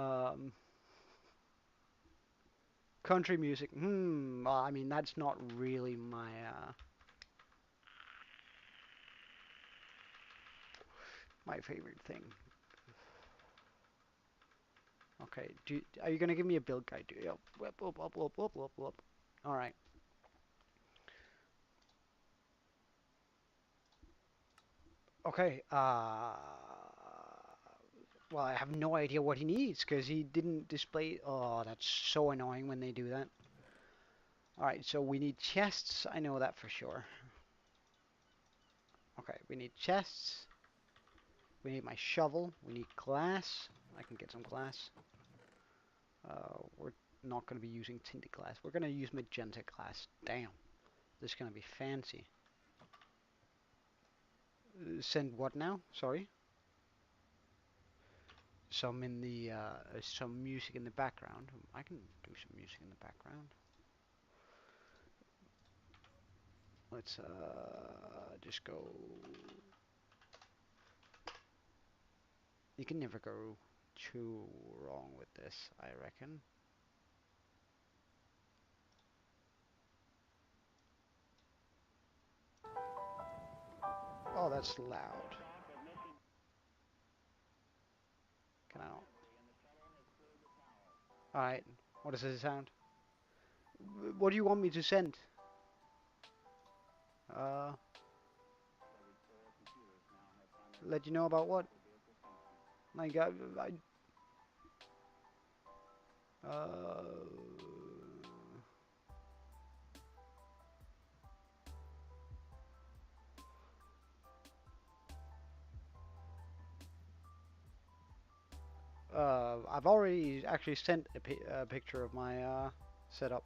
Speaker 1: Um. Country music. Well, I mean, that's not really my favorite thing. Okay. Are you gonna give me a build guide? Yep. Whoop, whoop, whoop, whoop, whoop, whoop, whoop. All right. Okay. Well, I have no idea what he needs because he didn't display. Oh, that's so annoying when they do that. All right. So we need chests. I know that for sure. Okay. We need chests. We need my shovel. We need glass. I can get some glass. We're not going to be using tinted glass. We're going to use magenta glass. Damn. This is going to be fancy. Send what now? Sorry. Some music in the background. I can do some music in the background. Let's just go. You can never go too wrong with this, I reckon. Oh, that's loud. Can I? All right. What does this sound? What do you want me to send? Uh, let you know about what? Like uh, I've already actually sent a picture of my setup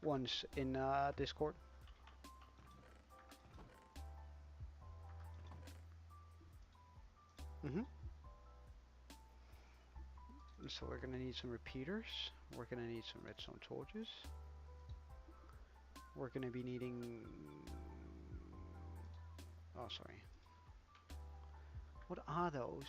Speaker 1: once in Discord. hmm So we're gonna need some repeaters. We're gonna need some redstone torches. We're gonna be needing. Oh, sorry. What are those?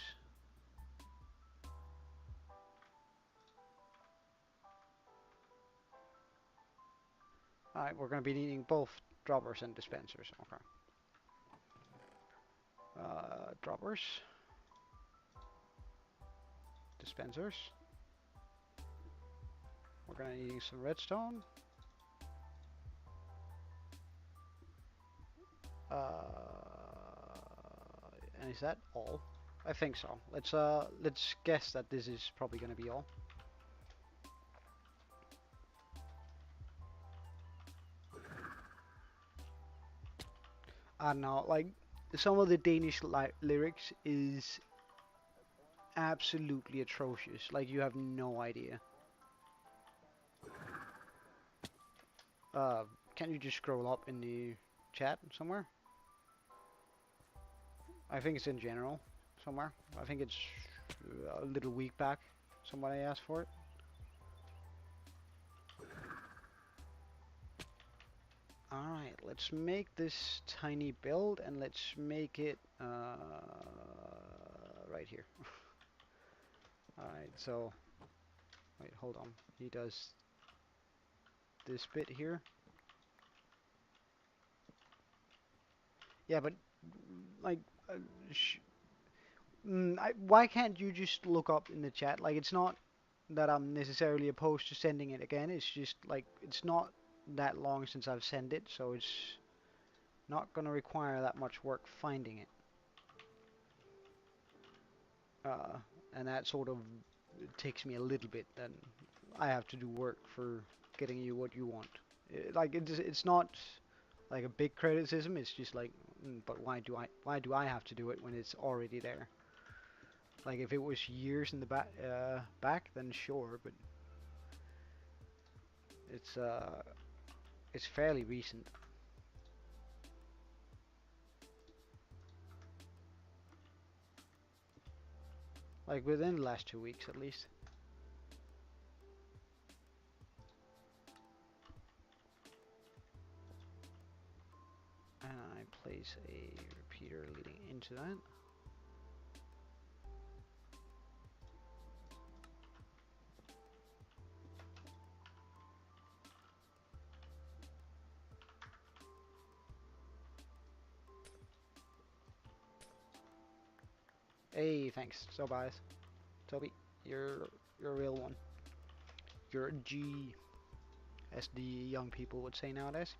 Speaker 1: Alright, we're gonna be needing both droppers and dispensers. Okay. Droppers. Dispensers. We're gonna need some redstone. And is that all? I think so. Let's guess that this is probably gonna be all. I don't know, like some of the Danish lyrics is absolutely atrocious. Like you have no idea. Uh, can you just scroll up in the chat somewhere? I think it's in general somewhere. I think it's a little week back. Somebody asked for it. Alright, let's make this tiny build and let's make it right here. Alright, so wait, hold on. He does this bit here. Yeah, but like, uh, why can't you just look up in the chat? Like, it's not that I'm necessarily opposed to sending it again. It's just like it's not that long since I've sent it, so it's not gonna require that much work finding it. Uh, and that sort of takes me a little bit. Then I have to do work for getting you what you want. Like it's not like a big criticism. It's just like, but why do I have to do it when it's already there? Like if it was years in the back, then sure, but it's uh it's fairly recent. Like within the last 2 weeks at least. And I place a repeater leading into that. Hey, thanks. So bias. Toby, you're a real one. You're a G, as the young people would say nowadays.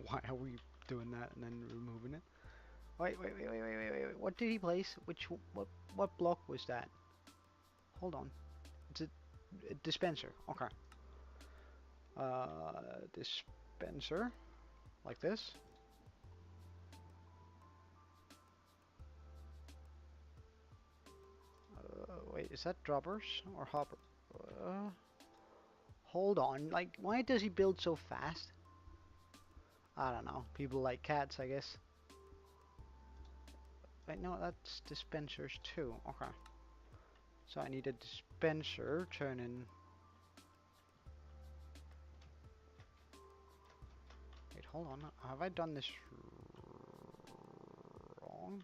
Speaker 1: Why are we doing that and then removing it? Wait. What did he place? What block was that? Hold on. It's a dispenser. Okay. Dispenser, like this. Wait, is that droppers or hopper? Hold on. Like, why does he build so fast? I don't know. People like cats, I guess. Wait, no, that's dispensers too. Okay. So I need a dispenser turning. Wait, hold on. Have I done this wrong?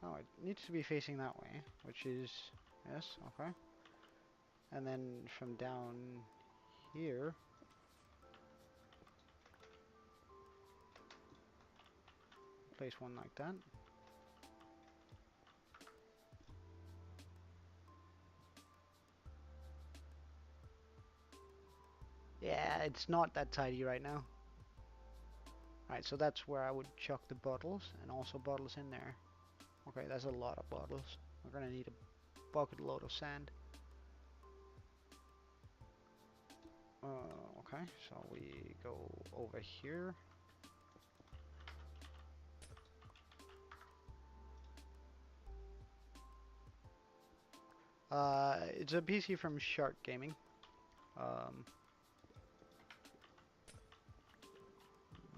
Speaker 1: Oh, it needs to be facing that way, which is, yes, okay. And then from down here, place one like that. Yeah, it's not that tidy right now. Alright, so that's where I would chuck the bottles, and also bottles in there. Okay, that's a lot of bottles. We're gonna need a bucket load of sand. Okay, so we go over here. It's a PC from Shark Gaming.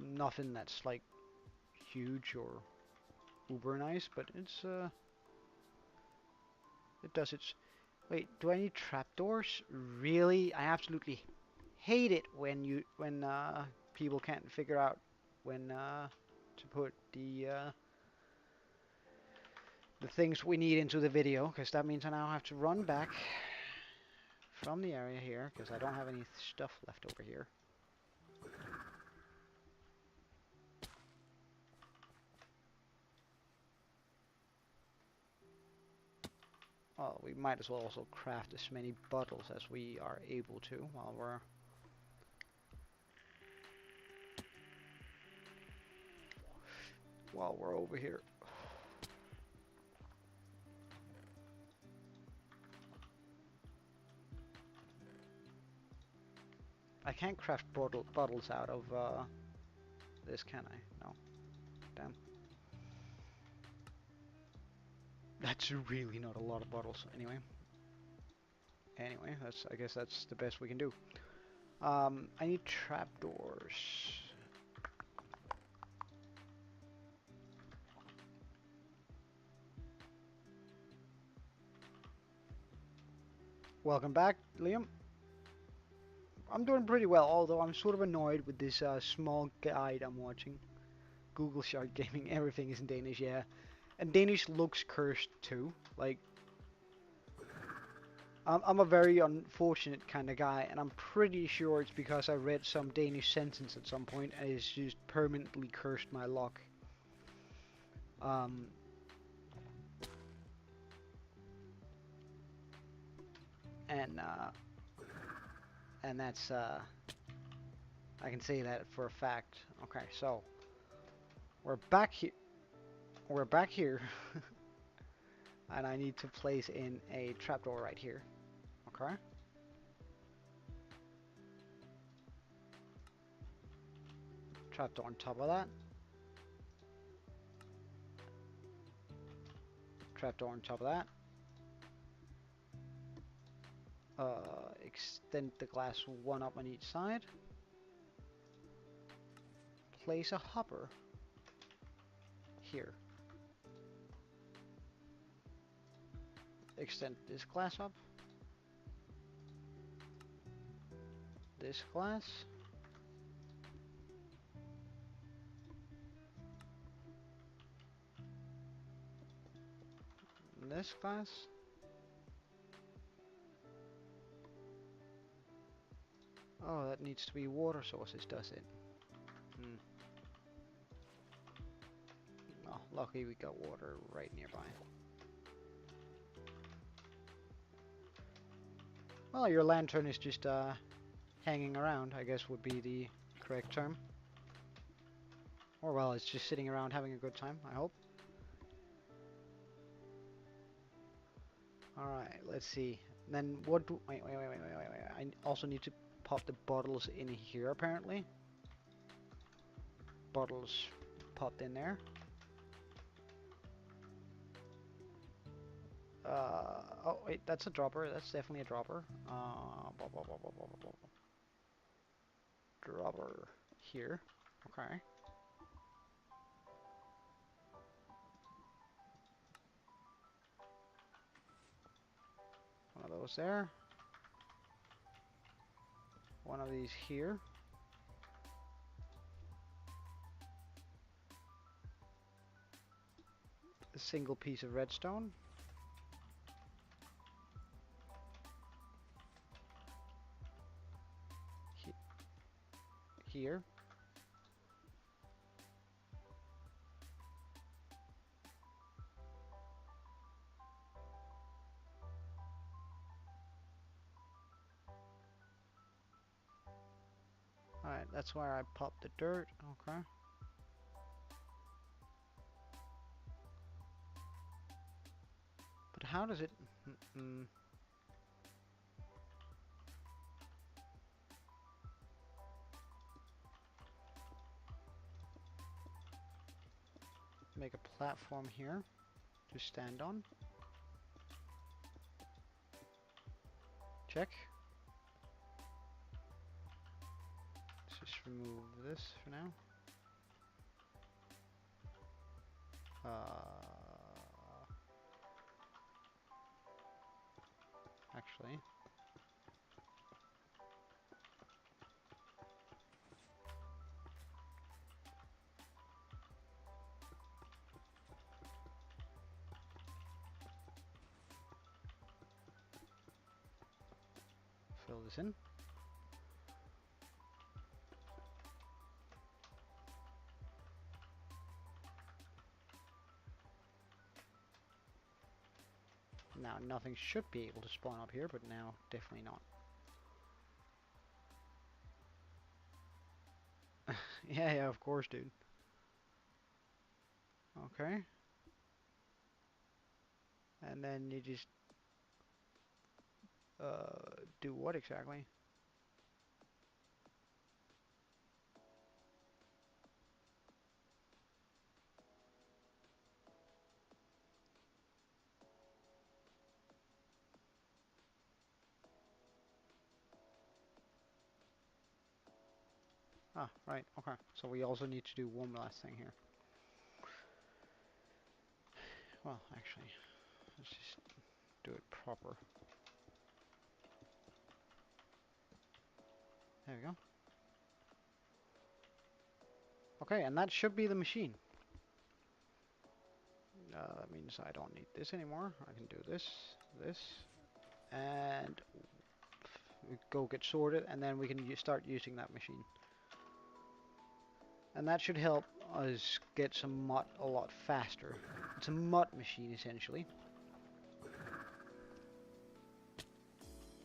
Speaker 1: Nothing that's like huge or uber nice, but it does its. Wait, do I need trapdoors? Really? I absolutely hate it when people can't figure out when to put the things we need into the video, because that means I now have to run back from the area here, because I don't have any stuff left over here. Well, we might as well also craft as many bottles as we are able to while we're over here. I can't craft bottles out of this, can I? No. Damn. That's really not a lot of bottles. Anyway, I guess that's the best we can do. I need trapdoors. Welcome back, Liam. I'm doing pretty well, although I'm sort of annoyed with this small guide I'm watching. Google Shark Gaming, everything is in Danish, yeah. And Danish looks cursed too. Like, I'm a very unfortunate kind of guy, and I'm pretty sure it's because I read some Danish sentence at some point and it's just permanently cursed my luck. And that's I can say that for a fact. Okay, so we're back here. We're back here, and I need to place in a trapdoor right here. Okay. Trapdoor on top of that. Trapdoor on top of that. Extend the glass one up on each side. Place a hopper here. Extend this glass up. This glass. And this glass. Oh, that needs to be water sources, does it? Hmm. Oh, lucky we got water right nearby. Well, your lantern is just hanging around, I guess would be the correct term. Or well, it's just sitting around having a good time, I hope. Alright, let's see. Then what do... Wait. I also need to pop the bottles in here, apparently. Bottles popped in there. Oh, wait, that's a dropper. That's definitely a dropper. Dropper here. Okay. One of those there. One of these here. A single piece of redstone. Here. Alright, that's where I popped the dirt. Okay. But how does it... Make a platform here to stand on. Check. Let's just remove this for now. Actually, fill this in. Now nothing should be able to spawn up here, but now definitely not. Yeah, of course, dude. Okay. And then you just do what exactly? Ah, right, okay. So we also need to do one last thing here. Well, actually, let's just do it proper. There we go. Okay, and that should be the machine. That means I don't need this anymore. I can do this, and go get sorted, and then we can start using that machine. And that should help us get some mud a lot faster. It's a mud machine, essentially.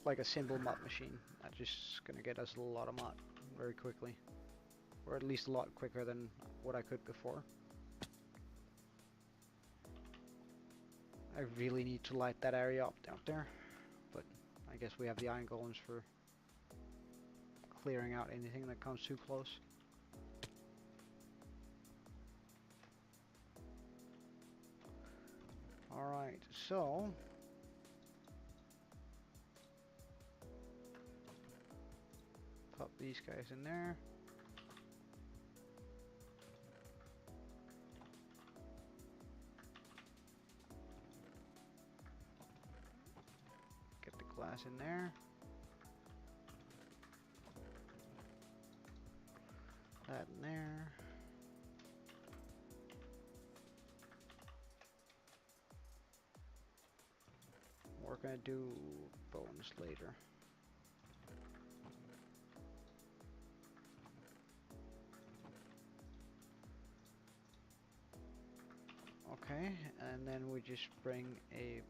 Speaker 1: Like a simple mud machine. That's just gonna get us a lot of mud very quickly. Or at least a lot quicker than what I could before. I really need to light that area up out there. But I guess we have the iron golems for clearing out anything that comes too close. Alright, so
Speaker 2: Pop these guys in there. Get the glass in there. That in there. We're gonna do bones later. Okay, and then we just bring a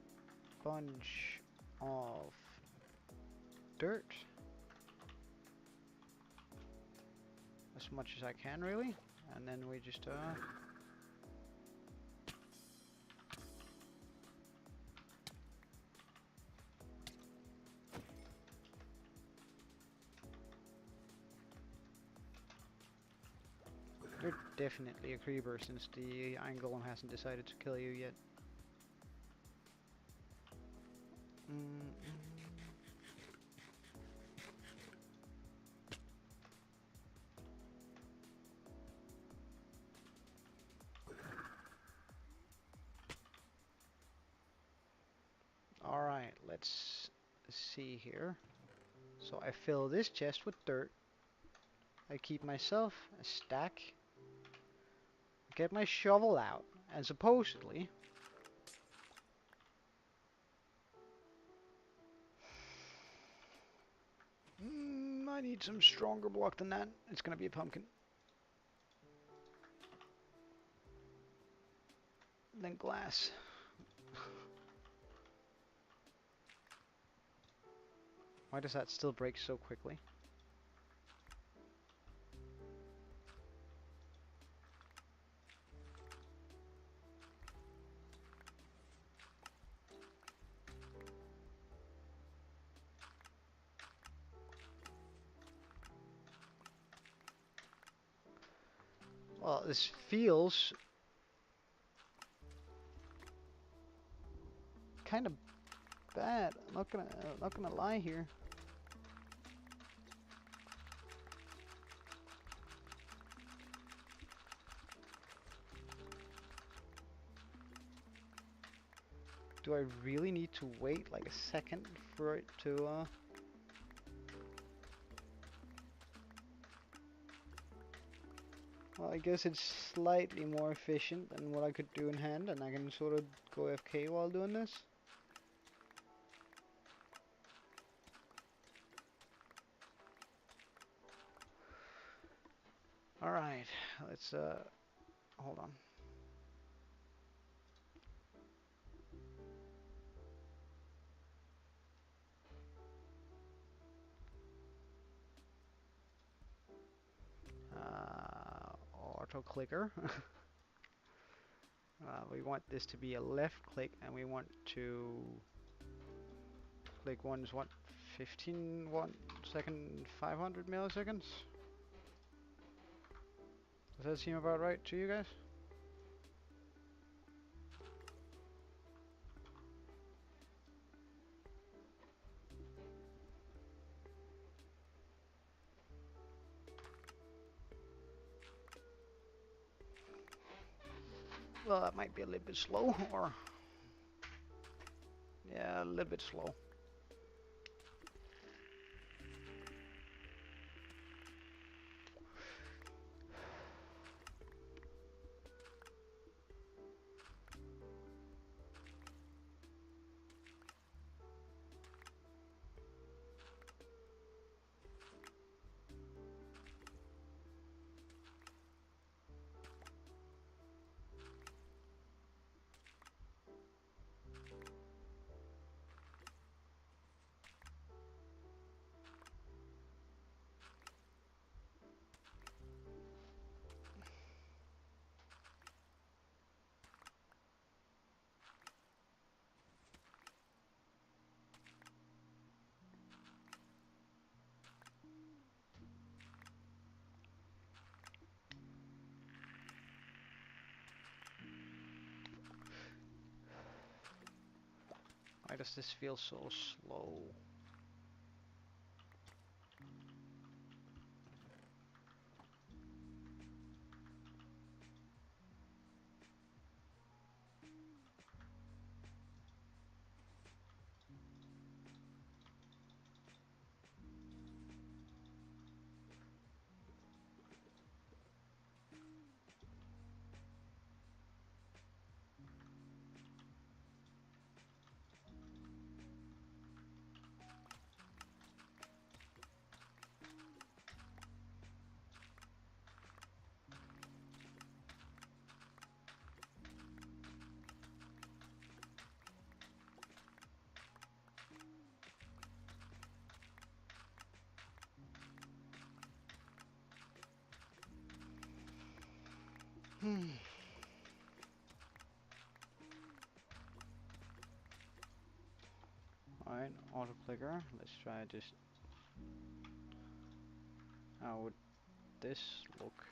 Speaker 2: bunch of dirt. As much as I can, really. And then we just, You're definitely a creeper since the Iron Golem hasn't decided to kill you yet. Alright, let's see here. So I fill this chest with dirt. I keep myself a stack. Get my shovel out, and supposedly I need some stronger block than that. It's gonna be a pumpkin. Then glass. Why does that still break so quickly? Well, this feels kind of bad. I'm not gonna lie here. Do I really need to wait like a second for it to Well, I guess it's slightly more efficient than what I could do in hand, and I can sort of go AFK while doing this. Alright, let's hold on. Auto clicker. We want this to be a left click, and we want to click once, what, 1 second, 500 milliseconds? Does that seem about right to you guys? Well, that might be a little bit slow, or yeah, a little bit slow. Why does this feel so slow? Alright, auto clicker. Let's try just. How would this look?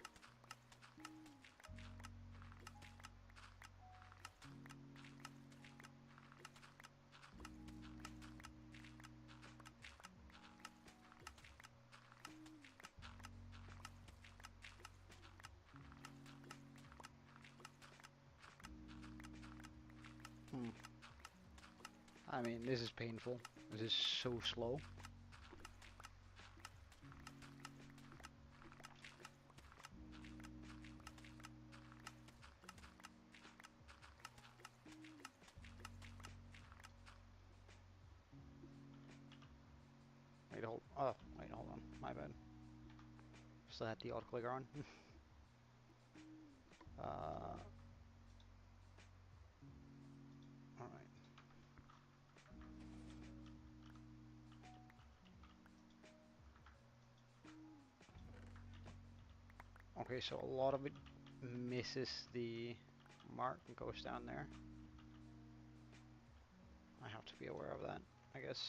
Speaker 2: Hmm. I mean, this is painful. This is so slow. Wait, hold on. My bad. Still had the auto clicker on. uh, Alright. Okay, so a lot of it misses the mark and goes down there. I have to be aware of that, I guess.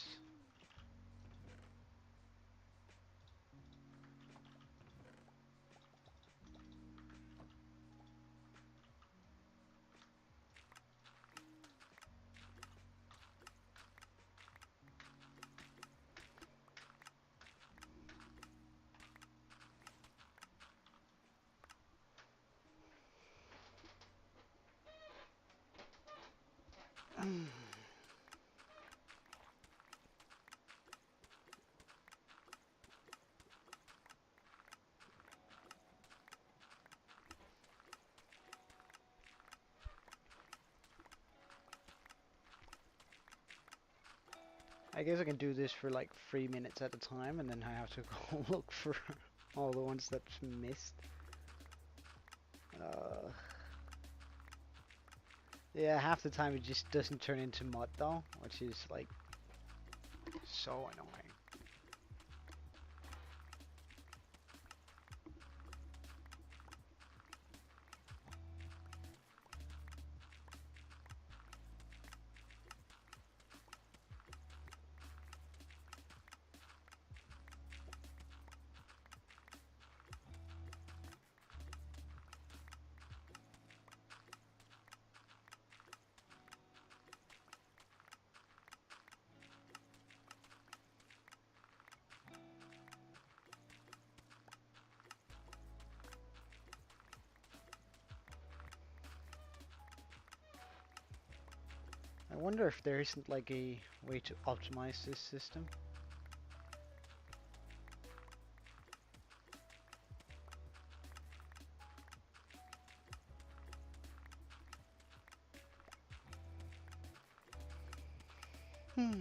Speaker 2: I guess I can do this for like 3 minutes at a time, and then I have to go look for all the ones that's missed. Uh, yeah, half the time it just doesn't turn into mud though, which is like so annoying. I wonder if there isn't like a way to optimize this system. Hmm.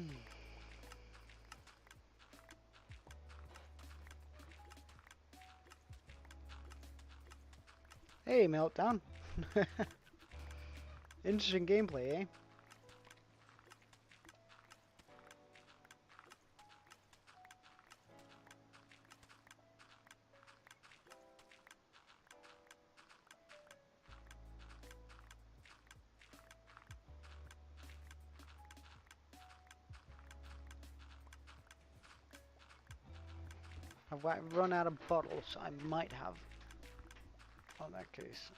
Speaker 2: Hey, Meltdown. Interesting gameplay, eh? Have I run out of bottles? I might have. Oh, in that case,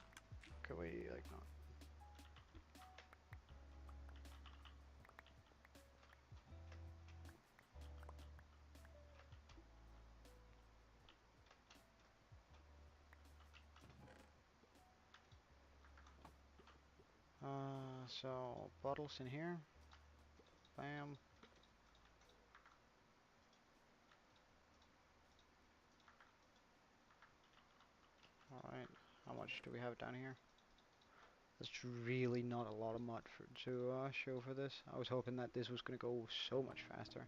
Speaker 2: could we like not? So bottles in here. Bam. All right. How much do we have down here? That's really not a lot of mud to show for this. I was hoping that this was gonna go so much faster.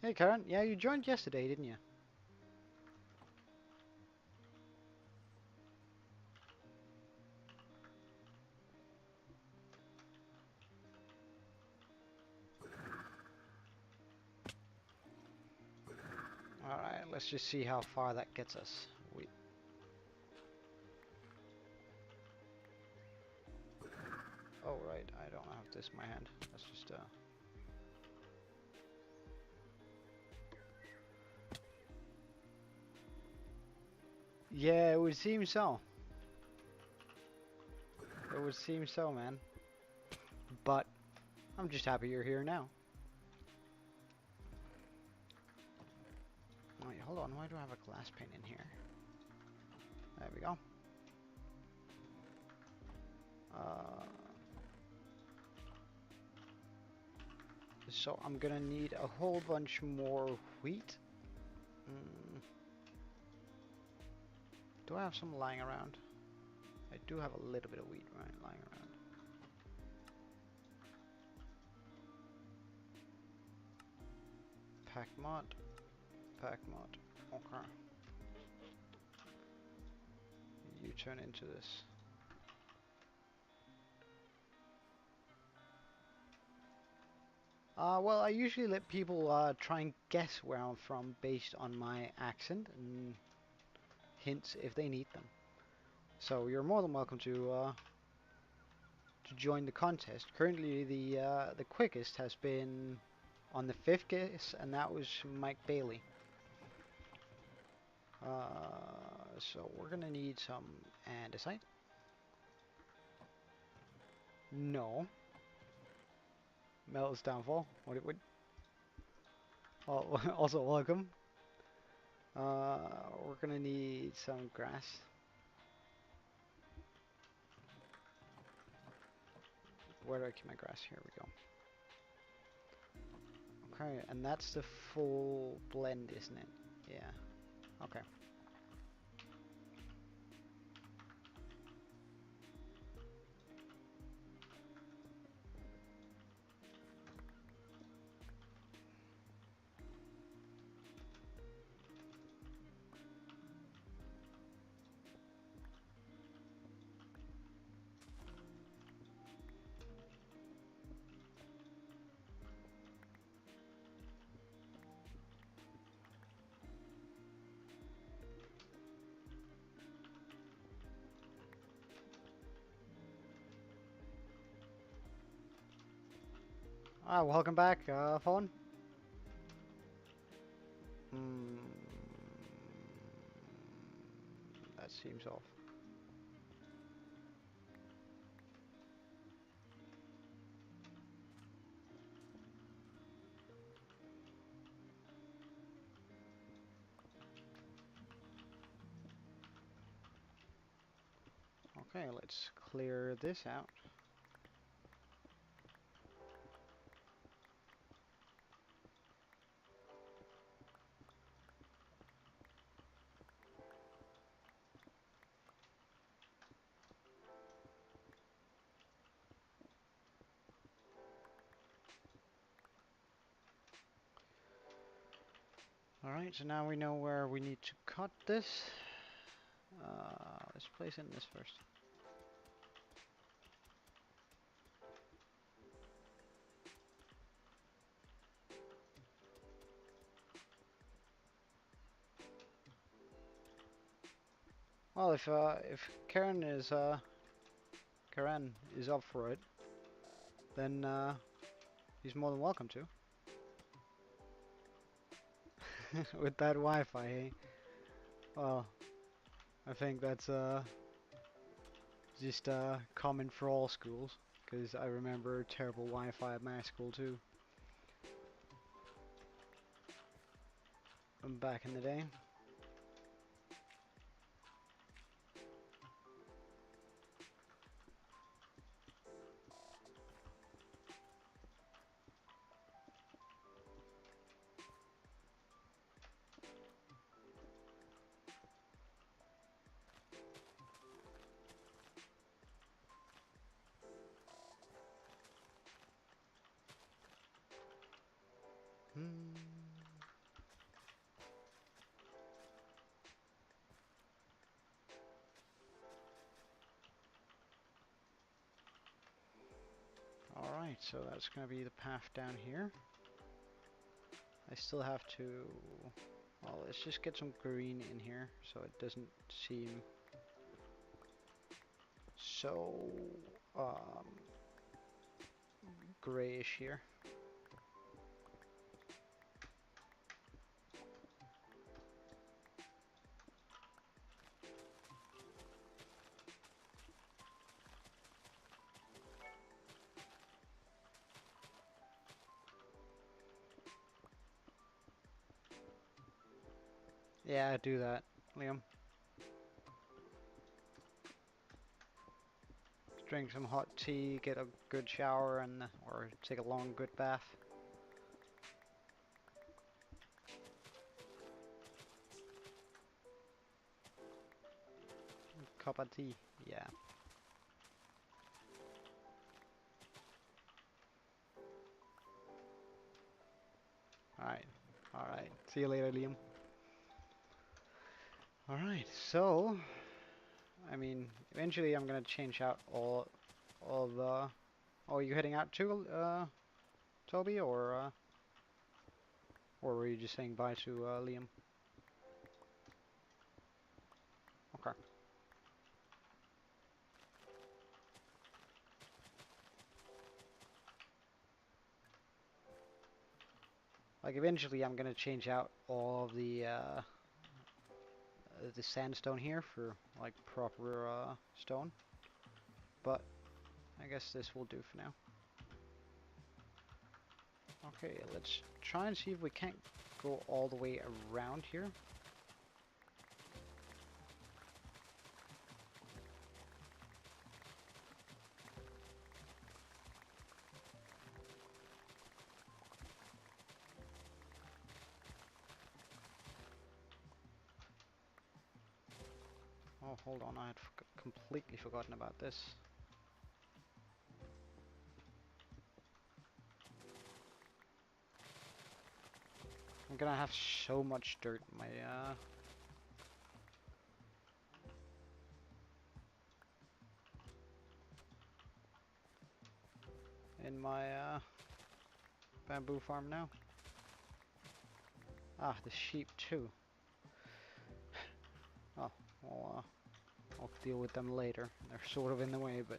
Speaker 2: Hey, Karen. Yeah, you joined yesterday, didn't you? All right. Let's just see how far that gets us. We Oh right, I don't have this in my hand. That's just Yeah, it would seem so. It would seem so, man. But I'm just happy you're here now. Wait, hold on. Why do I have a glass pane in here? There we go. Uh, so I'm gonna need a whole bunch more wheat. Mm, do I have some lying around? I do have a little bit of wheat lying around. Pack mod. Pack mod. Okay. You turn into this. Well, I usually let people try and guess where I'm from based on my accent and hints if they need them. So you're more than welcome to join the contest. Currently, the quickest has been on the fifth guess, and that was Mike Bailey. So we're gonna need some andesite. No. Metal's downfall. What it would. Oh, also welcome. We're gonna need some grass. Where do I keep my grass? Here we go. Okay, and that's the full blend, isn't it? Yeah. Okay. Welcome back, phone. Hmm, that seems off. Okay, let's clear this out. Alright, so now we know where we need to cut this. Let's place it in this first. Well, if Karen is up for it, then he's more than welcome to. With that Wi-Fi, eh? Well, I think that's just common for all schools, because I remember terrible Wi-Fi at my school too. Back in the day. Hmm. Alright, so that's going to be the path down here. I still have to... Well, let's just get some green in here so it doesn't seem so... Um, grayish here. Yeah, do that, Liam. Drink some hot tea, get a good shower, and or take a long good bath. Cup of tea, yeah. Alright, alright. See you later, Liam. Alright, so I mean, eventually I'm gonna change out all the. Oh, are you heading out too, Toby, or were you just saying bye to Liam? Okay. Like eventually I'm gonna change out all of the sandstone here for like proper stone, but I guess this will do for now. Okay, let's try and see if we can't go all the way around here. Oh, hold on, I had completely forgotten about this. I'm gonna have so much dirt in my bamboo farm now. Ah, the sheep too. Oh, well, I'll deal with them later. They're sort of in the way, but...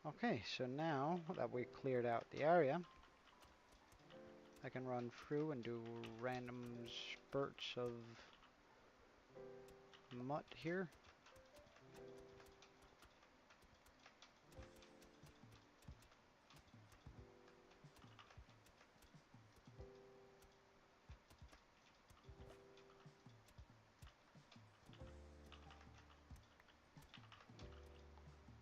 Speaker 2: Okay, so now that we cleared out the area, I can run through and do random spurts of mud here.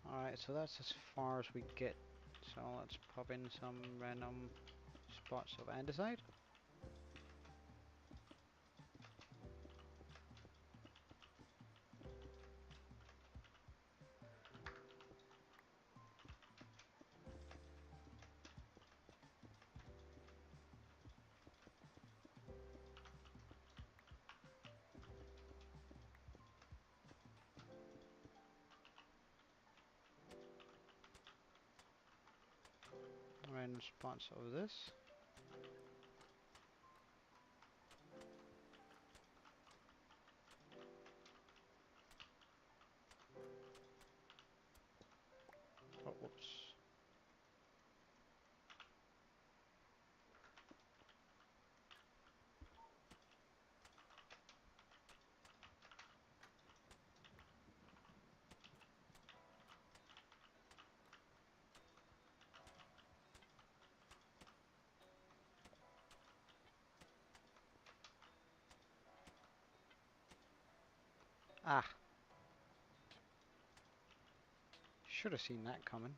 Speaker 2: Alright, so that's as far as we get. So let's pop in some random spots of andesite. Random spots of this. Oh, whoops. Ah, should have seen that coming.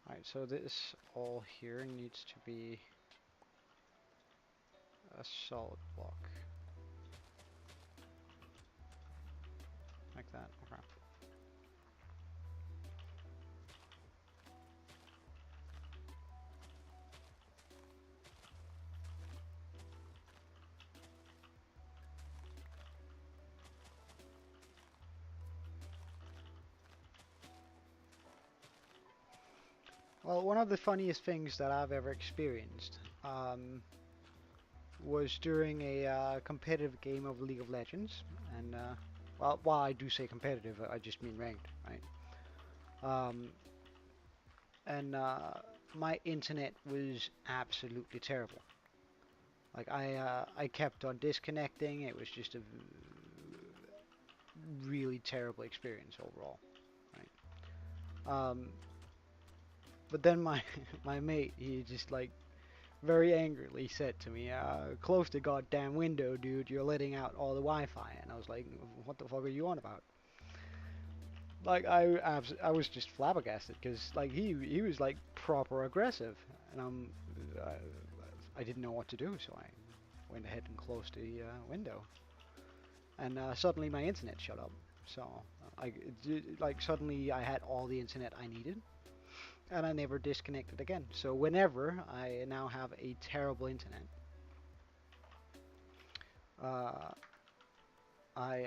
Speaker 2: Alright, so this all here needs to be a solid block. Like that. Okay. Well, one of the funniest things that I've ever experienced, was during a competitive game of League of Legends, and well, while I do say competitive, I just mean ranked, right? Um, and my internet was absolutely terrible. Like I kept on disconnecting. It was just a really terrible experience overall, right? But then my my mate, he just like very angrily said to me, "Close the goddamn window, dude. You're letting out all the Wi-Fi." And I was like, "What the fuck are you on about?" Like I was just flabbergasted because like he was like proper aggressive, and I didn't know what to do, so I went ahead and closed the window, and suddenly my internet shut up. So like suddenly I had all the internet I needed, and I never disconnected again. So whenever I now have a terrible internet, uh, I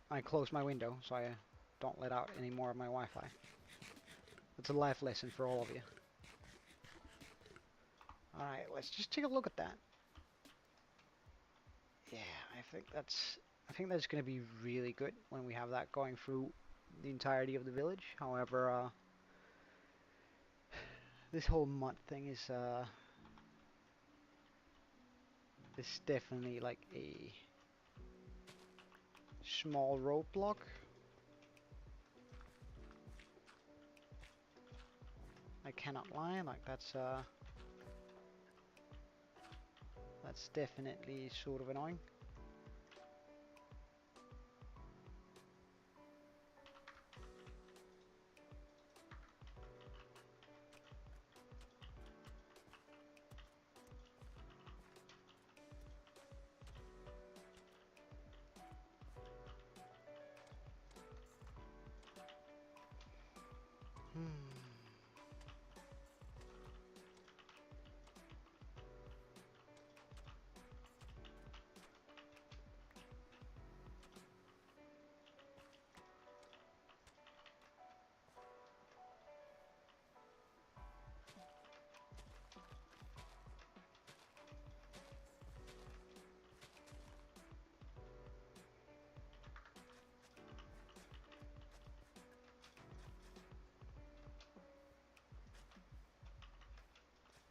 Speaker 2: I close my window so I don't let out any more of my Wi-Fi. It's a life lesson for all of you. All right, let's just take a look at that. Yeah, I think that's going to be really good when we have that going through the entirety of the village. However, this whole mud thing is definitely like a small roadblock. I cannot lie, like that's definitely sort of annoying. Hmm.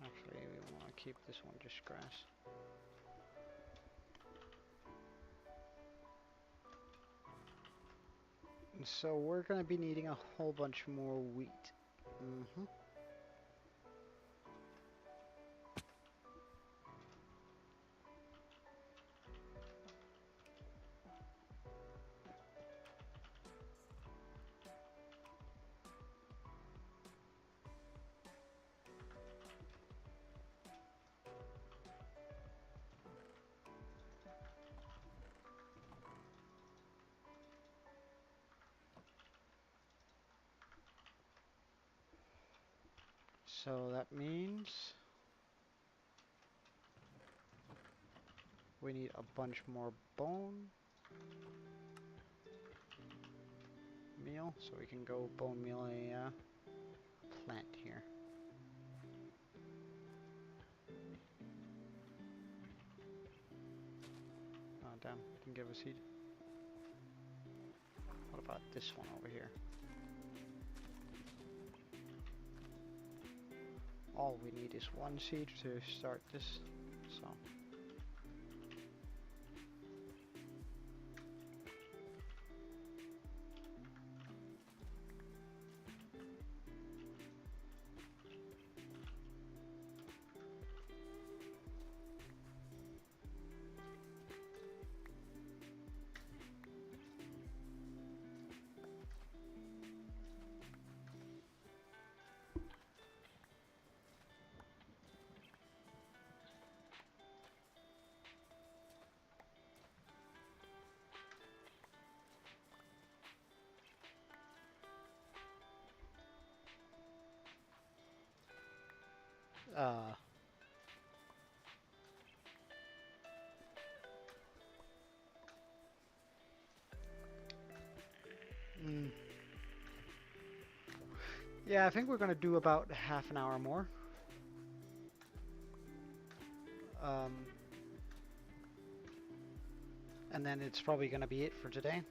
Speaker 2: Actually, we want to keep this one just grass. So we're gonna be needing a whole bunch more wheat. hmm So that means we need a bunch more bone meal, so we can go bone meal a plant here. Oh damn, didn't give a seed. What about this one over here? All we need is one seed to start this, so. Uh, mm, yeah, I think we're gonna do about half an hour more. And then it's probably gonna be it for today.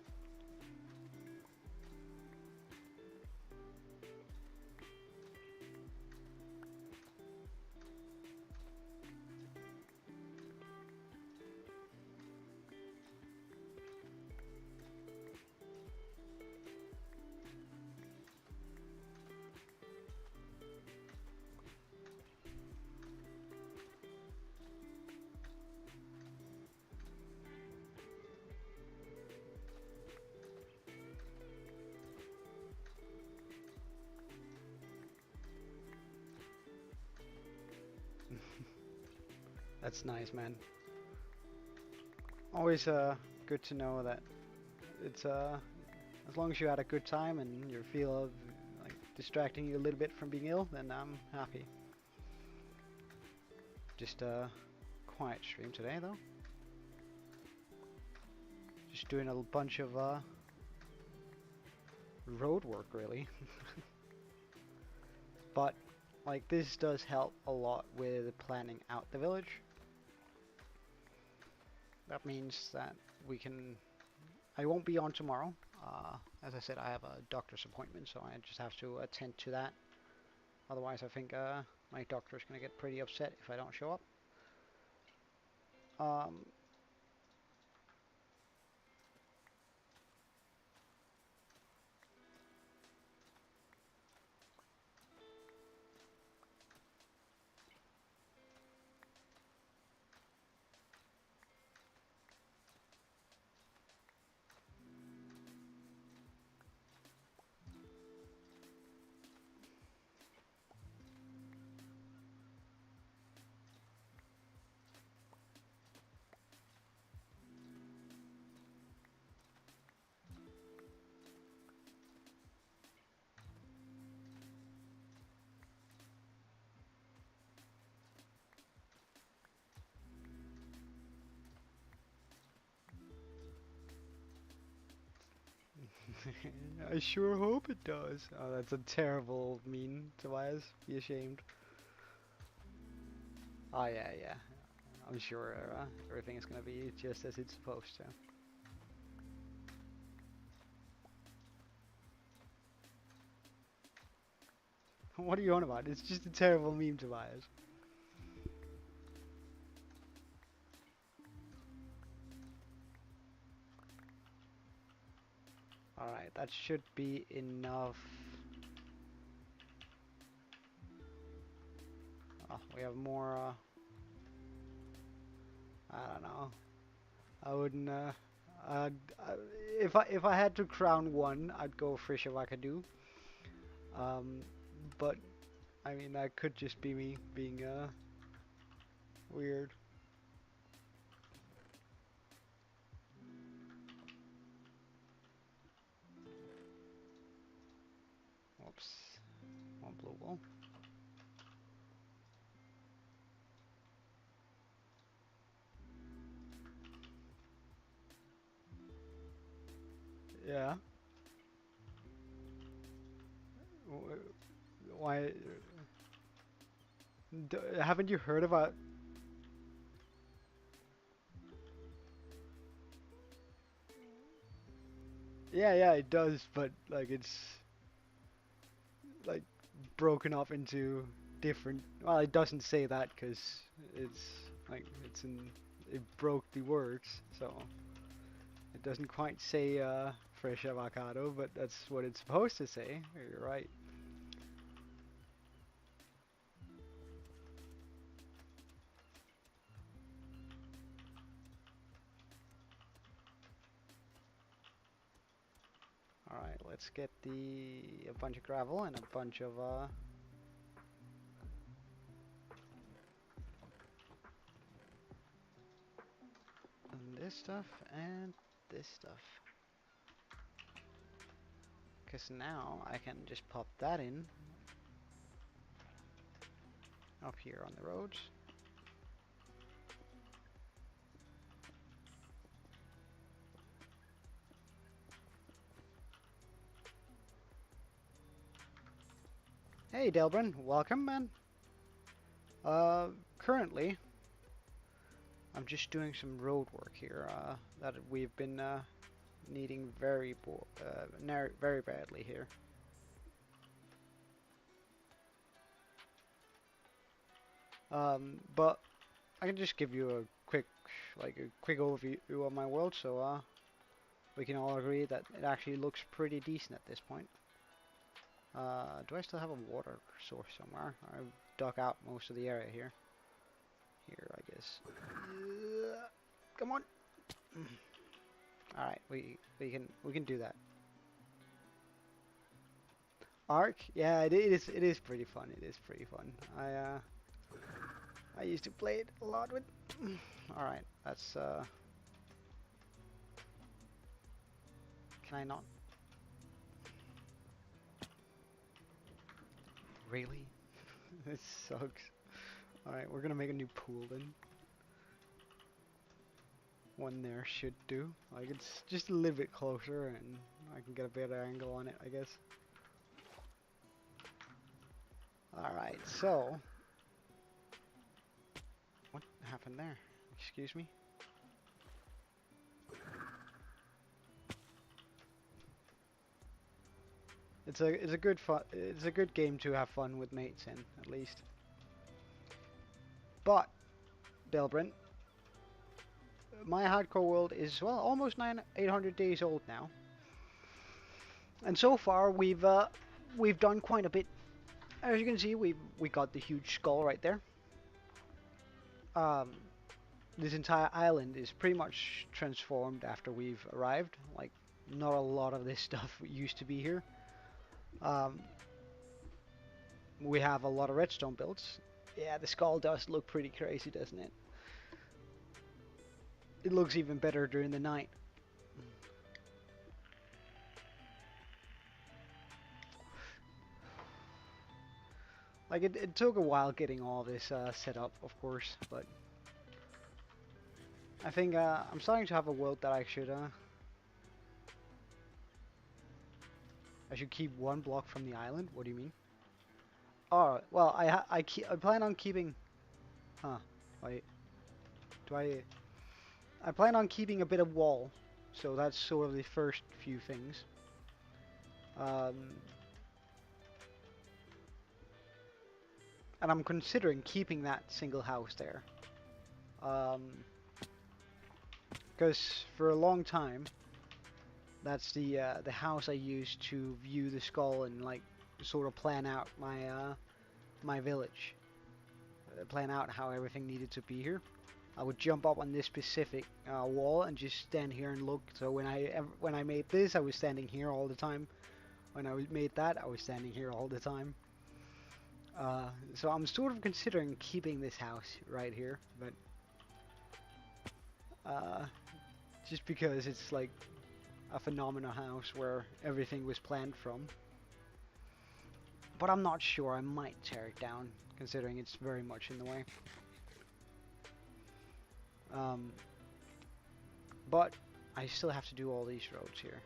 Speaker 2: That's nice, man. Always good to know that it's as long as you had a good time and you feel like distracting you a little bit from being ill, then I'm happy. Just a quiet stream today, though. Just doing a bunch of road work, really. But like this does help a lot with planning out the village. That means that we can. I won't be on tomorrow. As I said, I have a doctor's appointment, so I just have to attend to that. Otherwise, I think my doctor's gonna get pretty upset if I don't show up. Um, I sure hope it does. Oh, that's a terrible meme, Tobias. Be ashamed. Oh yeah, yeah. I'm sure everything is gonna be just as it's supposed to. What are you on about? It's just a terrible meme, Tobias. Alright, that should be enough. Oh, we have more, I don't know. I wouldn't, I'd, if I had to crown one, I'd go Frisha Wakadu. But, I mean, that could just be me being, weird. Whoops. One blue wall. Yeah. Why? Haven't you heard about? Yeah, yeah, it does, but like it's like broken up into different. Well, it doesn't say that because it's like it's in. It broke the words, so it doesn't quite say fresh avocado, but that's what it's supposed to say. You're right. All right, let's get a bunch of gravel and a bunch of this stuff and this stuff. Because now I can just pop that in up here on the roads. Hey Delbrin, welcome man. Currently I'm just doing some road work here that we've been needing very badly here. But I can just give you a quick overview of my world, so we can all agree that it actually looks pretty decent at this point. Do I still have a water source somewhere? I've dug out most of the area here. Here, I guess. Come on. All right, we can do that. Ark, yeah, it is pretty fun. It is pretty fun. I used to play it a lot with. All right, that's Can I not? Really? This sucks. All right, we're gonna make a new pool then. One there should do. Like it's just a little bit closer, and I can get a better angle on it, I guess. All right, so what happened there? Excuse me. It's a good game to have fun with mates in, at least. But Delbrin, my hardcore world is well almost 800 days old now, and so far we've done quite a bit. As you can see, we got the huge skull right there. Um, this entire island is pretty much transformed after we've arrived. Like, not a lot of this stuff used to be here. Um, we have a lot of redstone builds. Yeah, the skull does look pretty crazy, doesn't it? It looks even better during the night. Like, it took a while getting all this set up, of course, but I think I'm starting to have a world that I should keep one block from the island. What do you mean? Oh, well, I plan on keeping. Huh? Wait. Do I plan on keeping a bit of wall, so that's sort of the first few things. Um, and I'm considering keeping that single house there. Because for a long time, that's the house I used to view the skull and like sort of plan out my village, plan out how everything needed to be here. I would jump up on this specific wall and just stand here and look. So when I made this, I was standing here all the time. When I made that, I was standing here all the time. So I'm sort of considering keeping this house right here, but just because it's like a phenomenal house where everything was planned from. But I'm not sure. I might tear it down, considering it's very much in the way. But I still have to do all these roads here.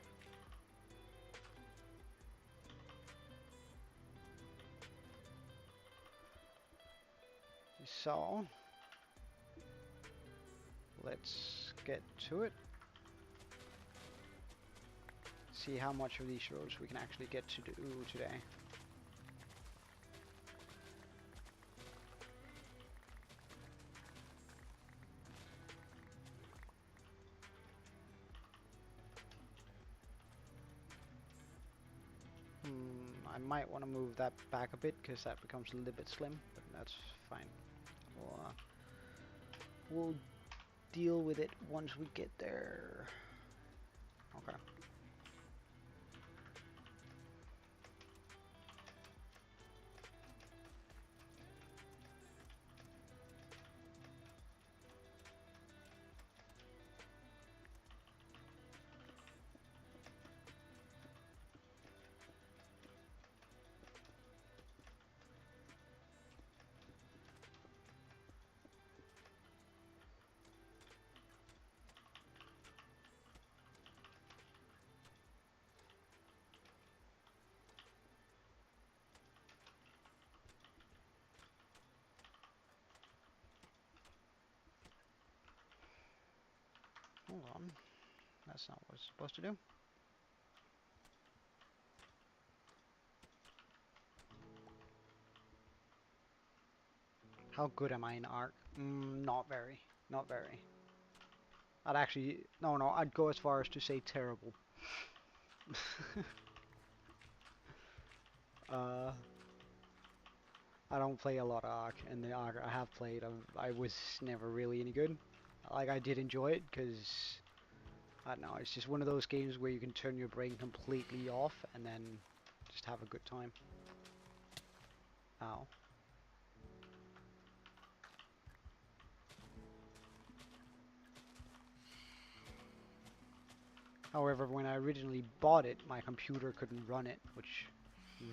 Speaker 2: So let's get to it. See how much of these roads we can actually get to do today. I might want to move that back a bit because that becomes a little bit slim, but that's fine. We'll deal with it once we get there. Okay. Hold on. That's not what it's supposed to do. How good am I in art? Not very. Not very. I'd actually... No, no, I'd go as far as to say terrible. uh, I don't play a lot of Ark, and the Ark I have played, I was never really any good. Like, I did enjoy it, because... I don't know, it's just one of those games where you can turn your brain completely off, and then just have a good time. Ow. However, when I originally bought it, my computer couldn't run it, which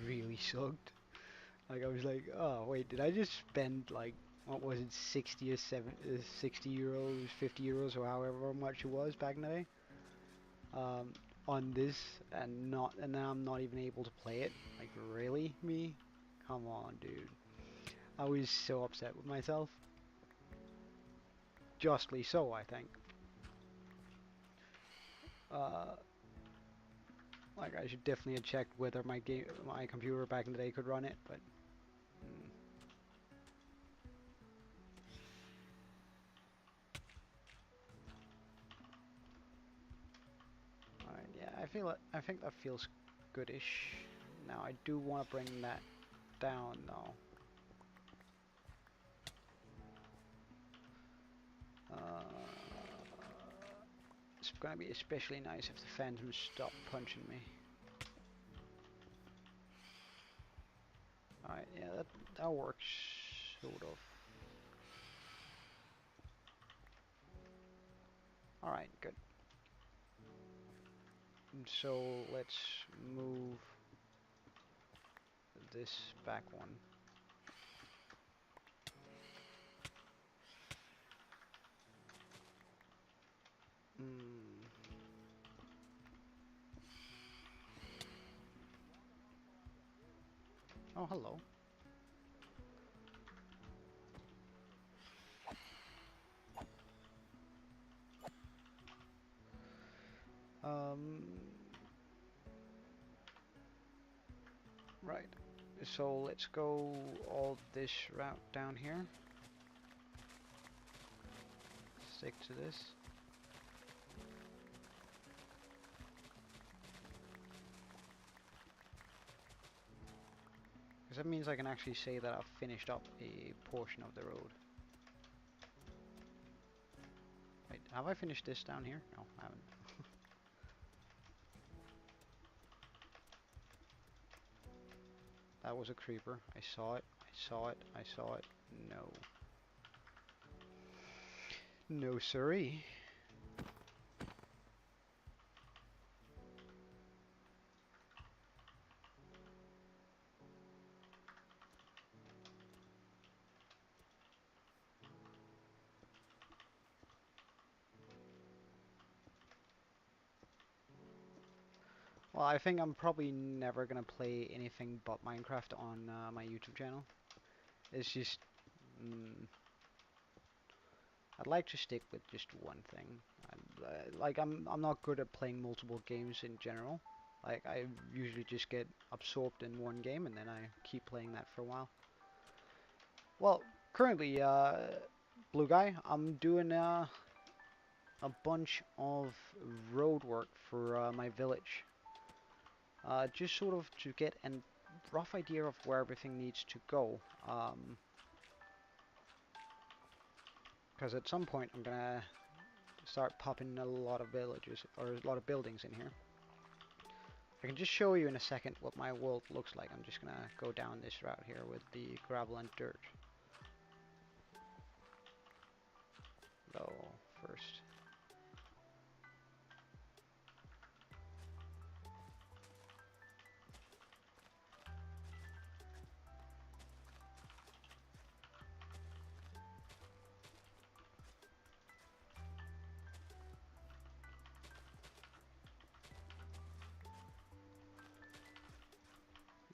Speaker 2: really sucked. Like, I was like, oh, wait, did I just spend, like, what was it, 60 or 60 euros, 50 euros, or however much it was back in the day, um, on this, and now I'm not even able to play it? Like, really, me? Come on, dude. I was so upset with myself. Justly so, I think. Uh, like, I should definitely have checked whether my computer back in the day could run it, but... Mm. Alright, yeah, I think that feels goodish. Now I do want to bring that down though. It's gonna be especially nice if the phantoms stop punching me. Alright, yeah, that works sort of. Alright, good. And so let's move this back one. Mm. Oh, hello. Um, right. So let's go all this route down here. Stick to this. Because that means I can actually say that I've finished up a portion of the road. Wait, have I finished this down here? No, I haven't. That was a creeper. I saw it. I saw it. I saw it. No. No siree. Well, I think I'm probably never gonna play anything but Minecraft on my YouTube channel. It's just, mm, I'd like to stick with just one thing. Like I'm not good at playing multiple games in general. Like I usually just get absorbed in one game and then I keep playing that for a while. Well, currently, Blue Guy, I'm doing a bunch of road work for my village. Just sort of to get a rough idea of where everything needs to go. Because at some point I'm gonna start popping a lot of villages or a lot of buildings in here. I can just show you in a second what my world looks like. I'm just gonna go down this route here with the gravel and dirt. Though first.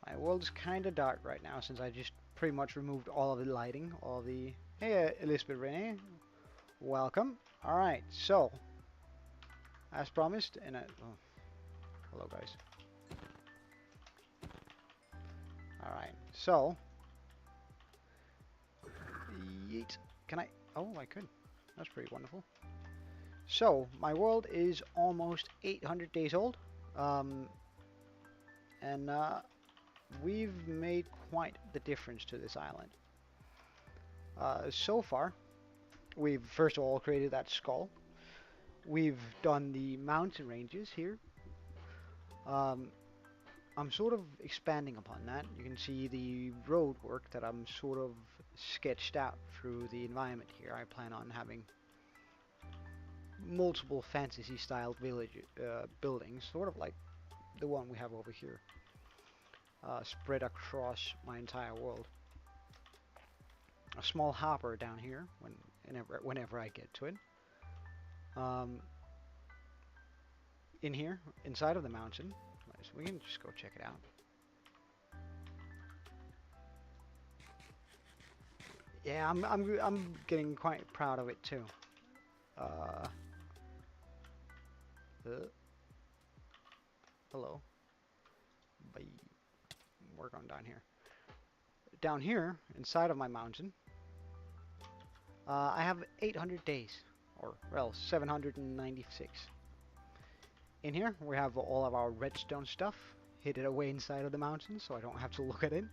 Speaker 2: My world's kinda dark right now since I just pretty much removed all of the lighting, all the... Hey, Elizabeth Renee, welcome. Alright, so as promised. And oh, hello guys. All right, so yeet. Can I? Oh, I could. That's pretty wonderful. So my world is almost 800 days old, um, and we've made quite the difference to this island. So far, we've first of all created that skull. We've done the mountain ranges here. Um, I'm sort of expanding upon that. You can see the road work that I'm sort of sketched out through the environment here. I plan on having multiple fantasy styled village buildings, sort of like the one we have over here, spread across my entire world. A small hopper down here whenever I get to it. Um, in here, inside of the mountain, so we can just go check it out. Yeah, I'm getting quite proud of it too. Uh, hello. Bye. We're going down here. Down here, inside of my mountain, I have 800 days, or well, 796. In here, we have all of our redstone stuff hidden away inside of the mountain, so I don't have to look at it.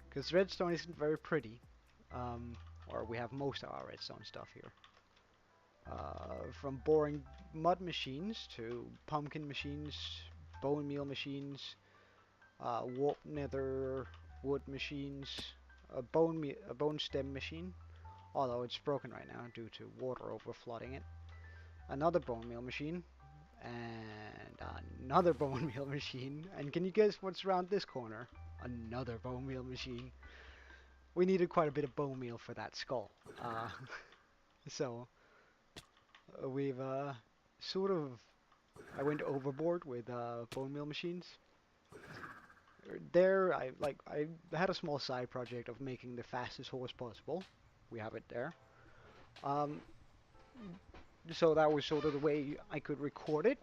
Speaker 2: Because redstone isn't very pretty. Or we have most of our redstone stuff here. From boring mud machines to pumpkin machines, bone meal machines, warp nether wood machines, a bone stem machine, although it's broken right now due to water over flooding it. Another bone meal machine, and another bone meal machine. And can you guess what's around this corner? Another bone meal machine. We needed quite a bit of bone meal for that skull. So we've sort of I went overboard with bone meal machines. There, I had a small side project of making the fastest horse possible. We have it there. Um, so that was sort of the way I could record it,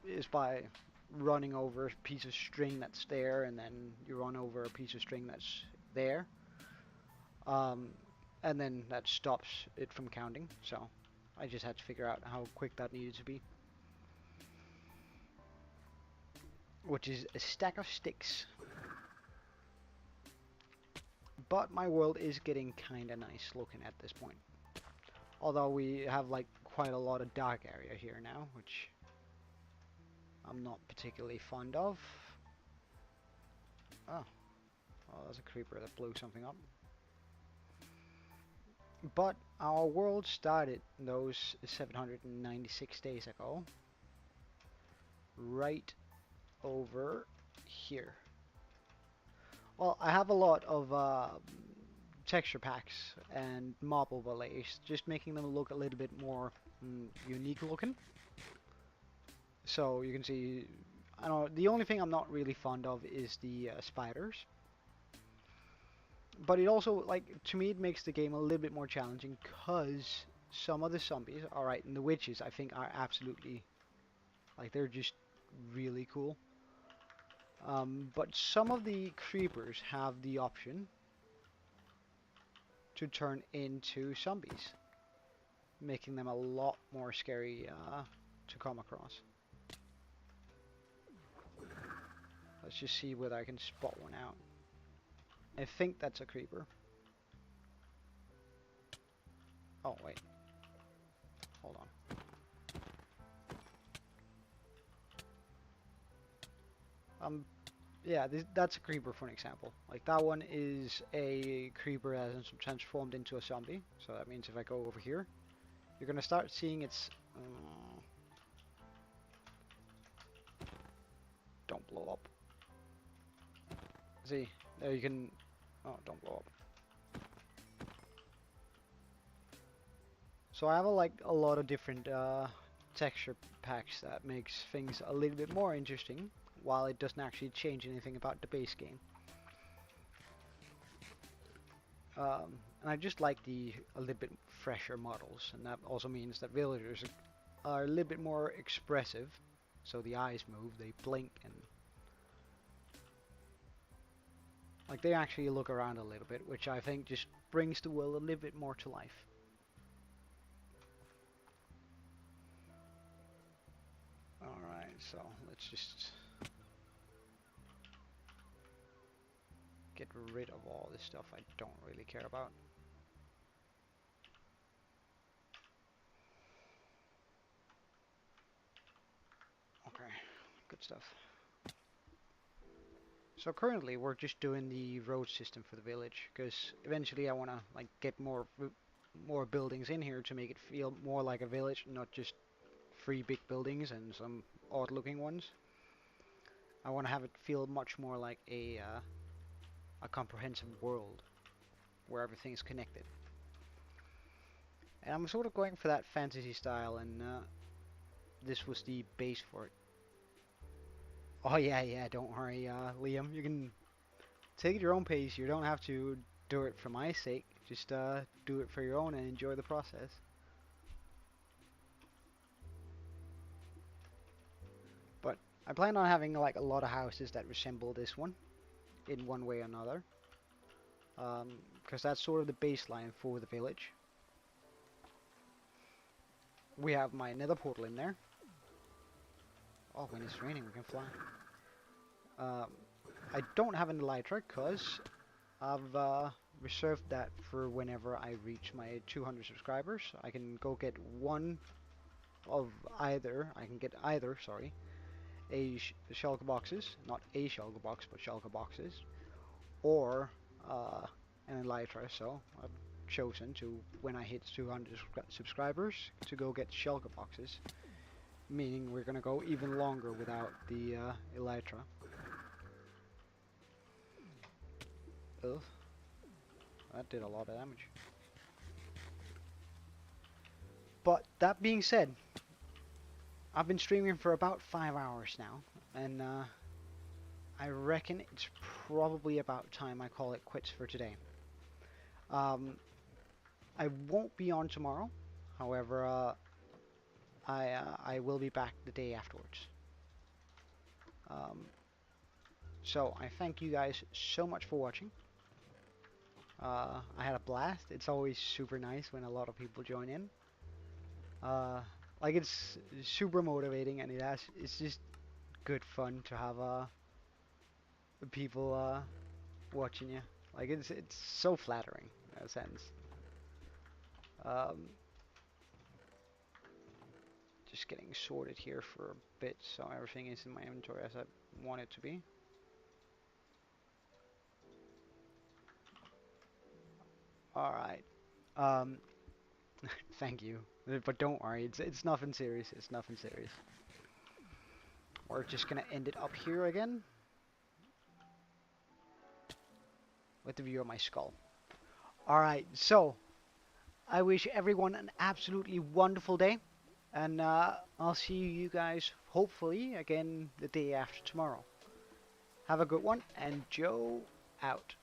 Speaker 2: is by running over a piece of string that's there, and then you run over a piece of string that's there, um, and then that stops it from counting. So I just had to figure out how quick that needed to be, which is a stack of sticks. But my world is getting kinda nice looking at this point. Although we have like quite a lot of dark area here now, which I'm not particularly fond of. Oh, there's a creeper that blew something up. But our world started those 796 days ago, right over here. Well, I have a lot of texture packs and mob overlays, just making them look a little bit more unique looking. So you can see, I don't know, the only thing I'm not really fond of is the spiders. But it also, like, to me it makes the game a little bit more challenging because some of the zombies, alright, and the witches I think are absolutely, like, they're just really cool. But some of the creepers have the option to turn into zombies, making them a lot more scary to come across. Let's just see whether I can spot one out. I think that's a creeper. Oh, wait. Hold on. Yeah, that's a creeper for an example. Like, that one is a creeper that has transformed into a zombie. So that means if I go over here, you're gonna start seeing its... don't blow up. See, there you can... Oh, don't blow up. So I have a lot of different texture packs that makes things a little bit more interesting, while it doesn't actually change anything about the base game. And I just like the a little bit fresher models, and that also means that villagers are a little bit more expressive. So the eyes move, they blink, and like they actually look around a little bit, which I think just brings the world a little bit more to life. Alright, so let's just get rid of all this stuff I don't really care about. Okay, good stuff. So currently we're just doing the road system for the village, because eventually I want to like get more buildings in here to make it feel more like a village, not just three big buildings and some odd looking ones. I want to have it feel much more like a comprehensive world where everything is connected. And I'm sort of going for that fantasy style, and this was the base for it. Oh yeah, don't worry, Liam. You can take it your own pace. You don't have to do it for my sake. Just do it for your own and enjoy the process. But I plan on having like a lot of houses that resemble this one in one way or another. Because that's sort of the baseline for the village. We have my nether portal in there. Oh, when it's raining we can fly. I don't have an elytra because I've reserved that for whenever I reach my 200 subscribers. I can go get one of either. I can get either, sorry, shulker boxes, not a shulker box, but shulker boxes, or an elytra. So I've chosen to, when I hit 200 subscribers, to go get shulker boxes, meaning we're gonna go even longer without the elytra. Ugh, that did a lot of damage. But that being said, I've been streaming for about 5 hours now, and I reckon it's probably about time I call it quits for today. I won't be on tomorrow, however, I will be back the day afterwards. So I thank you guys so much for watching. I had a blast. It's always super nice when a lot of people join in. Like it's super motivating, and it's just good fun to have people watching you. Like it's so flattering in a sense. Um, just getting sorted here for a bit, so everything is in my inventory as I want it to be. All right. Um, thank you, but don't worry. It's nothing serious. It's nothing serious. We're just gonna end it up here again with the view of my skull. All right. So I wish everyone an absolutely wonderful day, and I'll see you guys hopefully again the day after tomorrow. Have a good one, and Joe out.